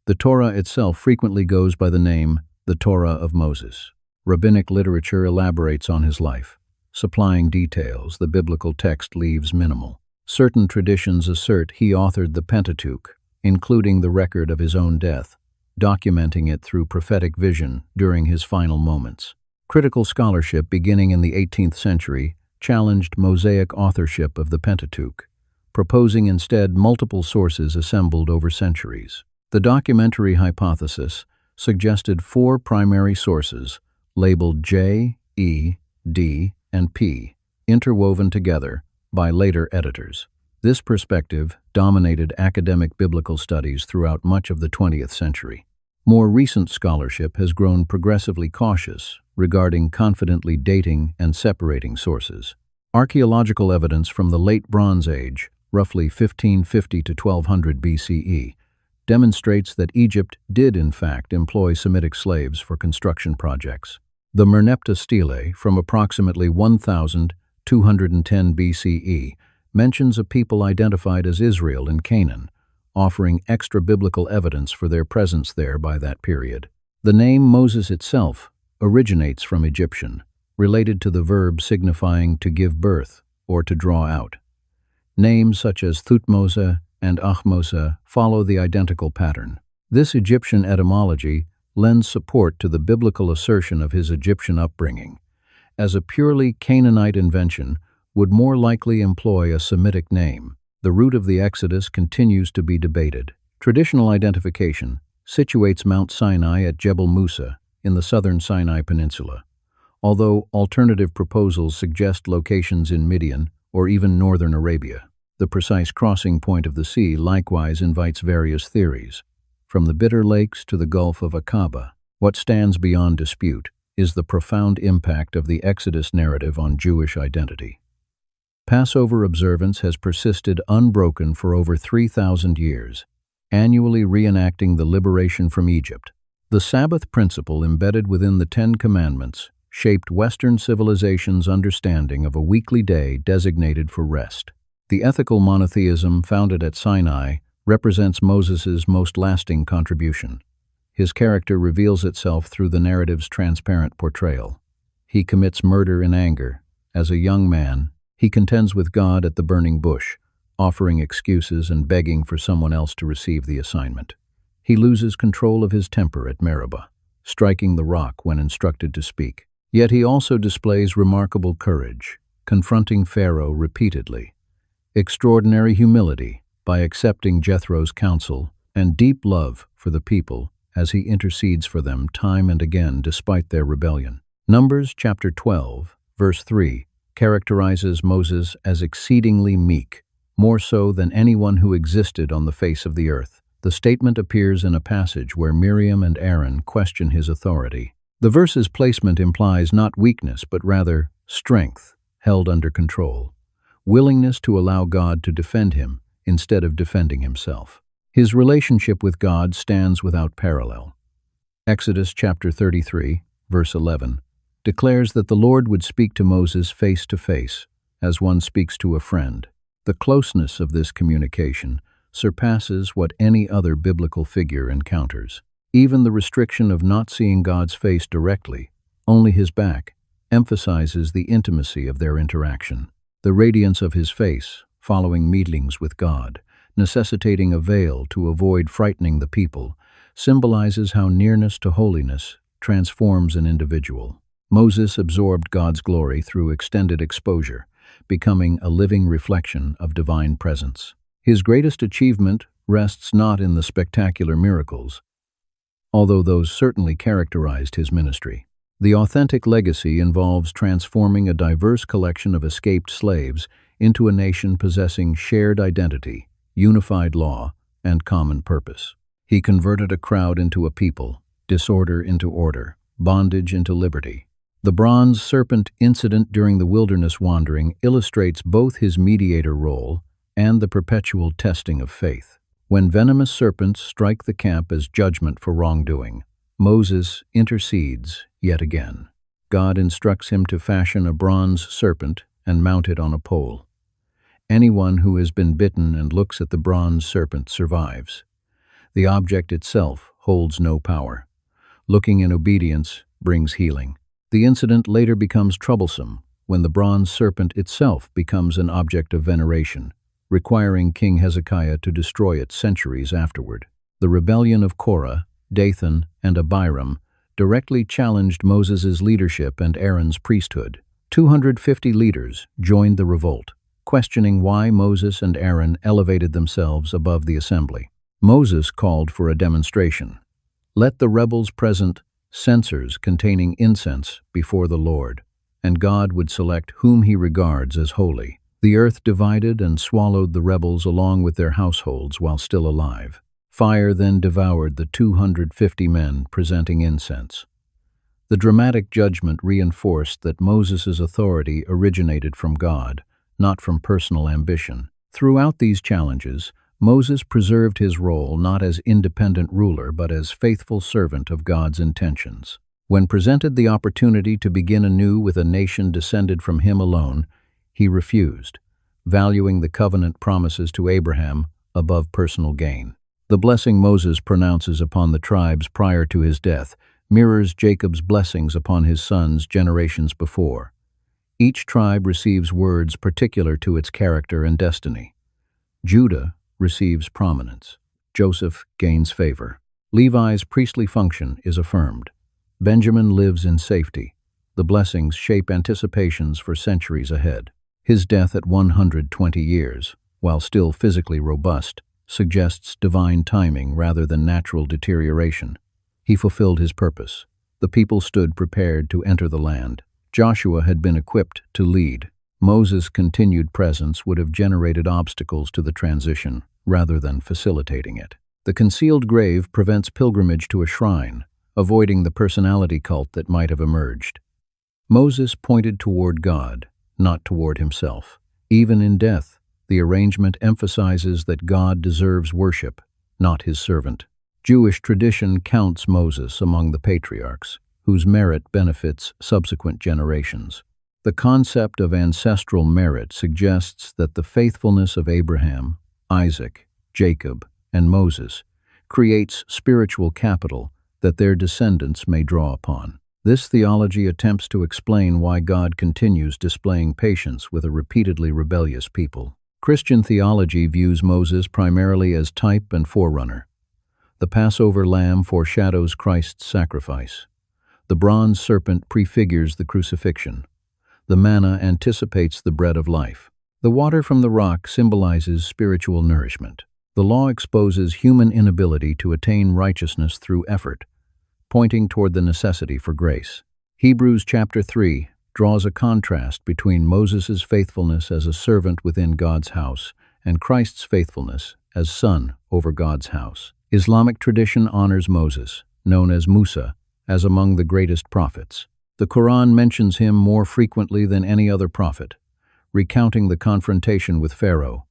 The Torah itself frequently goes by the name the Torah of Moses. Rabbinic literature elaborates on his life, supplying details the biblical text leaves minimal. Certain traditions assert he authored the Pentateuch, including the record of his own death, documenting it through prophetic vision during his final moments. Critical scholarship beginning in the 18th century challenged Mosaic authorship of the Pentateuch, proposing instead multiple sources assembled over centuries. The documentary hypothesis suggested 4 primary sources, labeled J, E, D, and P, interwoven together by later editors. This perspective dominated academic biblical studies throughout much of the 20th century. More recent scholarship has grown progressively cautious regarding confidently dating and separating sources. Archaeological evidence from the Late Bronze Age, roughly 1550 to 1200 BCE, demonstrates that Egypt did in fact employ Semitic slaves for construction projects. The Merneptah stele from approximately 1210 BCE mentions a people identified as Israel in Canaan, offering extra-biblical evidence for their presence there by that period. The name Moses itself originates from Egyptian, related to the verb signifying to give birth or to draw out. Names such as Thutmose and Ahmose follow the identical pattern. This Egyptian etymology lends support to the biblical assertion of his Egyptian upbringing, as a purely Canaanite invention would more likely employ a Semitic name. The route of the Exodus continues to be debated. Traditional identification situates Mount Sinai at Jebel Musa in the southern Sinai Peninsula, although alternative proposals suggest locations in Midian or even northern Arabia. The precise crossing point of the sea likewise invites various theories. From the Bitter Lakes to the Gulf of Aqaba, what stands beyond dispute is the profound impact of the Exodus narrative on Jewish identity. Passover observance has persisted unbroken for over 3,000 years, annually reenacting the liberation from Egypt. The Sabbath principle embedded within the Ten Commandments shaped Western civilization's understanding of a weekly day designated for rest. The ethical monotheism founded at Sinai represents Moses's most lasting contribution. His character reveals itself through the narrative's transparent portrayal. He commits murder in anger. As a young man, he contends with God at the burning bush, offering excuses and begging for someone else to receive the assignment. He loses control of his temper at Meribah, striking the rock when instructed to speak. Yet he also displays remarkable courage, confronting Pharaoh repeatedly, extraordinary humility by accepting Jethro's counsel, and deep love for the people as he intercedes for them time and again despite their rebellion. Numbers chapter 12, verse 3, characterizes Moses as exceedingly meek, more so than anyone who existed on the face of the earth. The statement appears in a passage where Miriam and Aaron question his authority. The verse's placement implies not weakness but rather strength, held under control, willingness to allow God to defend him instead of defending himself. His relationship with God stands without parallel. Exodus chapter 33, verse 11, declares that the Lord would speak to Moses face to face, as one speaks to a friend. The closeness of this communication surpasses what any other biblical figure encounters. Even the restriction of not seeing God's face directly, only his back, emphasizes the intimacy of their interaction. The radiance of his face, following meetings with God, necessitating a veil to avoid frightening the people, symbolizes how nearness to holiness transforms an individual. Moses absorbed God's glory through extended exposure, becoming a living reflection of divine presence. His greatest achievement rests not in the spectacular miracles, although those certainly characterized his ministry. The authentic legacy involves transforming a diverse collection of escaped slaves into a nation possessing shared identity, unified law, and common purpose. He converted a crowd into a people, disorder into order, bondage into liberty. The bronze serpent incident during the wilderness wandering illustrates both his mediator role and the perpetual testing of faith. When venomous serpents strike the camp as judgment for wrongdoing, Moses intercedes yet again. God instructs him to fashion a bronze serpent and mount it on a pole. Anyone who has been bitten and looks at the bronze serpent survives. The object itself holds no power. Looking in obedience brings healing. The incident later becomes troublesome when the bronze serpent itself becomes an object of veneration, requiring King Hezekiah to destroy it centuries afterward. The rebellion of Korah, Dathan, and Abiram directly challenged Moses' leadership and Aaron's priesthood. 250 leaders joined the revolt, questioning why Moses and Aaron elevated themselves above the assembly. Moses called for a demonstration. Let the rebels present censers containing incense before the Lord, and God would select whom he regards as holy. The earth divided and swallowed the rebels along with their households while still alive. Fire then devoured the 250 men presenting incense. The dramatic judgment reinforced that Moses' authority originated from God, not from personal ambition. Throughout these challenges, Moses preserved his role not as independent ruler but as faithful servant of God's intentions. When presented the opportunity to begin anew with a nation descended from him alone, he refused, valuing the covenant promises to Abraham above personal gain. The blessing Moses pronounces upon the tribes prior to his death mirrors Jacob's blessings upon his sons generations before. Each tribe receives words particular to its character and destiny. Judah receives prominence. Joseph gains favor. Levi's priestly function is affirmed. Benjamin lives in safety. The blessings shape anticipations for centuries ahead. His death at 120 years, while still physically robust, suggests divine timing rather than natural deterioration. He fulfilled his purpose. The people stood prepared to enter the land. Joshua had been equipped to lead. Moses' continued presence would have generated obstacles to the transition, rather than facilitating it. The concealed grave prevents pilgrimage to a shrine, avoiding the personality cult that might have emerged. Moses pointed toward God, not toward himself. Even in death, the arrangement emphasizes that God deserves worship, not his servant. Jewish tradition counts Moses among the patriarchs, whose merit benefits subsequent generations. The concept of ancestral merit suggests that the faithfulness of Abraham, Isaac, Jacob, and Moses creates spiritual capital that their descendants may draw upon. This theology attempts to explain why God continues displaying patience with a repeatedly rebellious people. Christian theology views Moses primarily as type and forerunner. The Passover lamb foreshadows Christ's sacrifice. The bronze serpent prefigures the crucifixion. The manna anticipates the bread of life. The water from the rock symbolizes spiritual nourishment. The law exposes human inability to attain righteousness through effort, pointing toward the necessity for grace. Hebrews chapter 3 draws a contrast between Moses' faithfulness as a servant within God's house and Christ's faithfulness as son over God's house. Islamic tradition honors Moses, known as Musa, as among the greatest prophets. The Quran mentions him more frequently than any other prophet, recounting the confrontation with Pharaoh,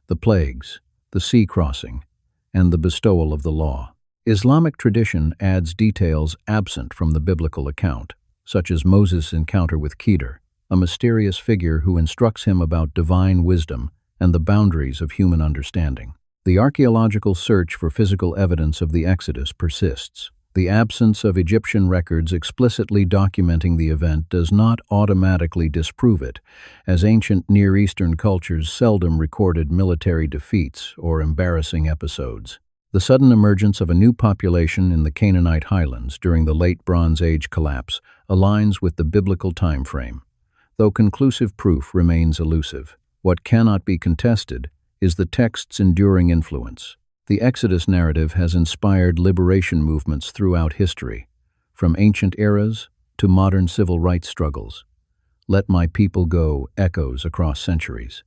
the plagues, the sea crossing, and the bestowal of the law. Islamic tradition adds details absent from the biblical account, such as Moses' encounter with Khidr, a mysterious figure who instructs him about divine wisdom and the boundaries of human understanding. The archaeological search for physical evidence of the Exodus persists. The absence of Egyptian records explicitly documenting the event does not automatically disprove it, as ancient Near Eastern cultures seldom recorded military defeats or embarrassing episodes. The sudden emergence of a new population in the Canaanite highlands during the Late Bronze Age collapse aligns with the biblical time frame, though conclusive proof remains elusive. What cannot be contested is the text's enduring influence. The Exodus narrative has inspired liberation movements throughout history, from ancient eras to modern civil rights struggles. "Let my people go" echoes across centuries.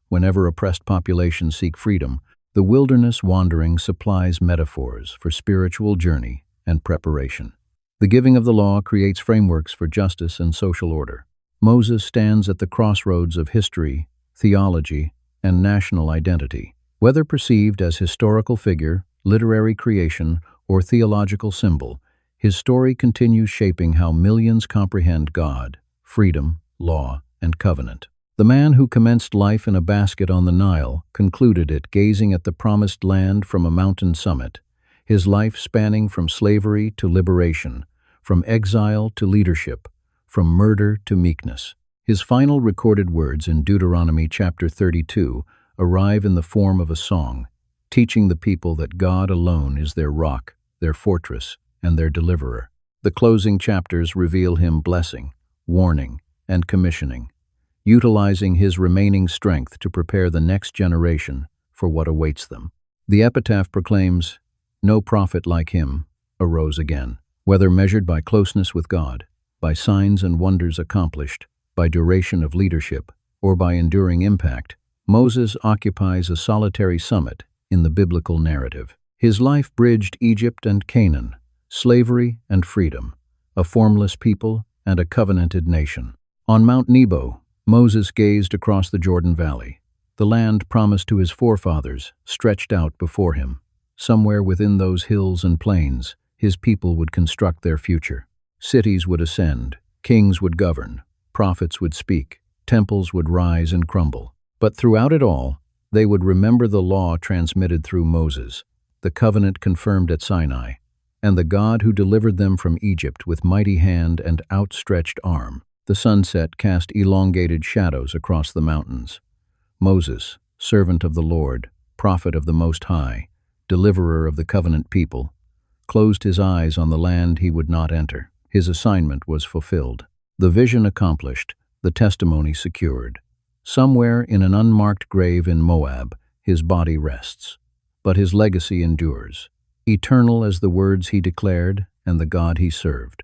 Whenever oppressed populations seek freedom, the wilderness wandering supplies metaphors for spiritual journey and preparation. The giving of the law creates frameworks for justice and social order. Moses stands at the crossroads of history, theology, and national identity. Whether perceived as historical figure, literary creation, or theological symbol, his story continues shaping how millions comprehend God, freedom, law, and covenant. The man who commenced life in a basket on the Nile concluded it gazing at the promised land from a mountain summit, his life spanning from slavery to liberation, from exile to leadership, from murder to meekness. His final recorded words in Deuteronomy chapter 32 arrive in the form of a song, teaching the people that God alone is their rock, their fortress, and their deliverer. The closing chapters reveal him blessing, warning, and commissioning, utilizing his remaining strength to prepare the next generation for what awaits them. The epitaph proclaims, "No prophet like him arose again." Whether measured by closeness with God, by signs and wonders accomplished, by duration of leadership, or by enduring impact, Moses occupies a solitary summit in the biblical narrative. His life bridged Egypt and Canaan, slavery and freedom, a formless people and a covenanted nation. On Mount Nebo, Moses gazed across the Jordan Valley. The land promised to his forefathers stretched out before him. Somewhere within those hills and plains, his people would construct their future. Cities would ascend, kings would govern, prophets would speak, temples would rise and crumble. But throughout it all, they would remember the law transmitted through Moses, the covenant confirmed at Sinai, and the God who delivered them from Egypt with mighty hand and outstretched arm. The sunset cast elongated shadows across the mountains. Moses, servant of the Lord, prophet of the Most High, deliverer of the covenant people, closed his eyes on the land he would not enter. His assignment was fulfilled. The vision accomplished, the testimony secured. Somewhere in an unmarked grave in Moab, his body rests. But his legacy endures, eternal as the words he declared and the God he served.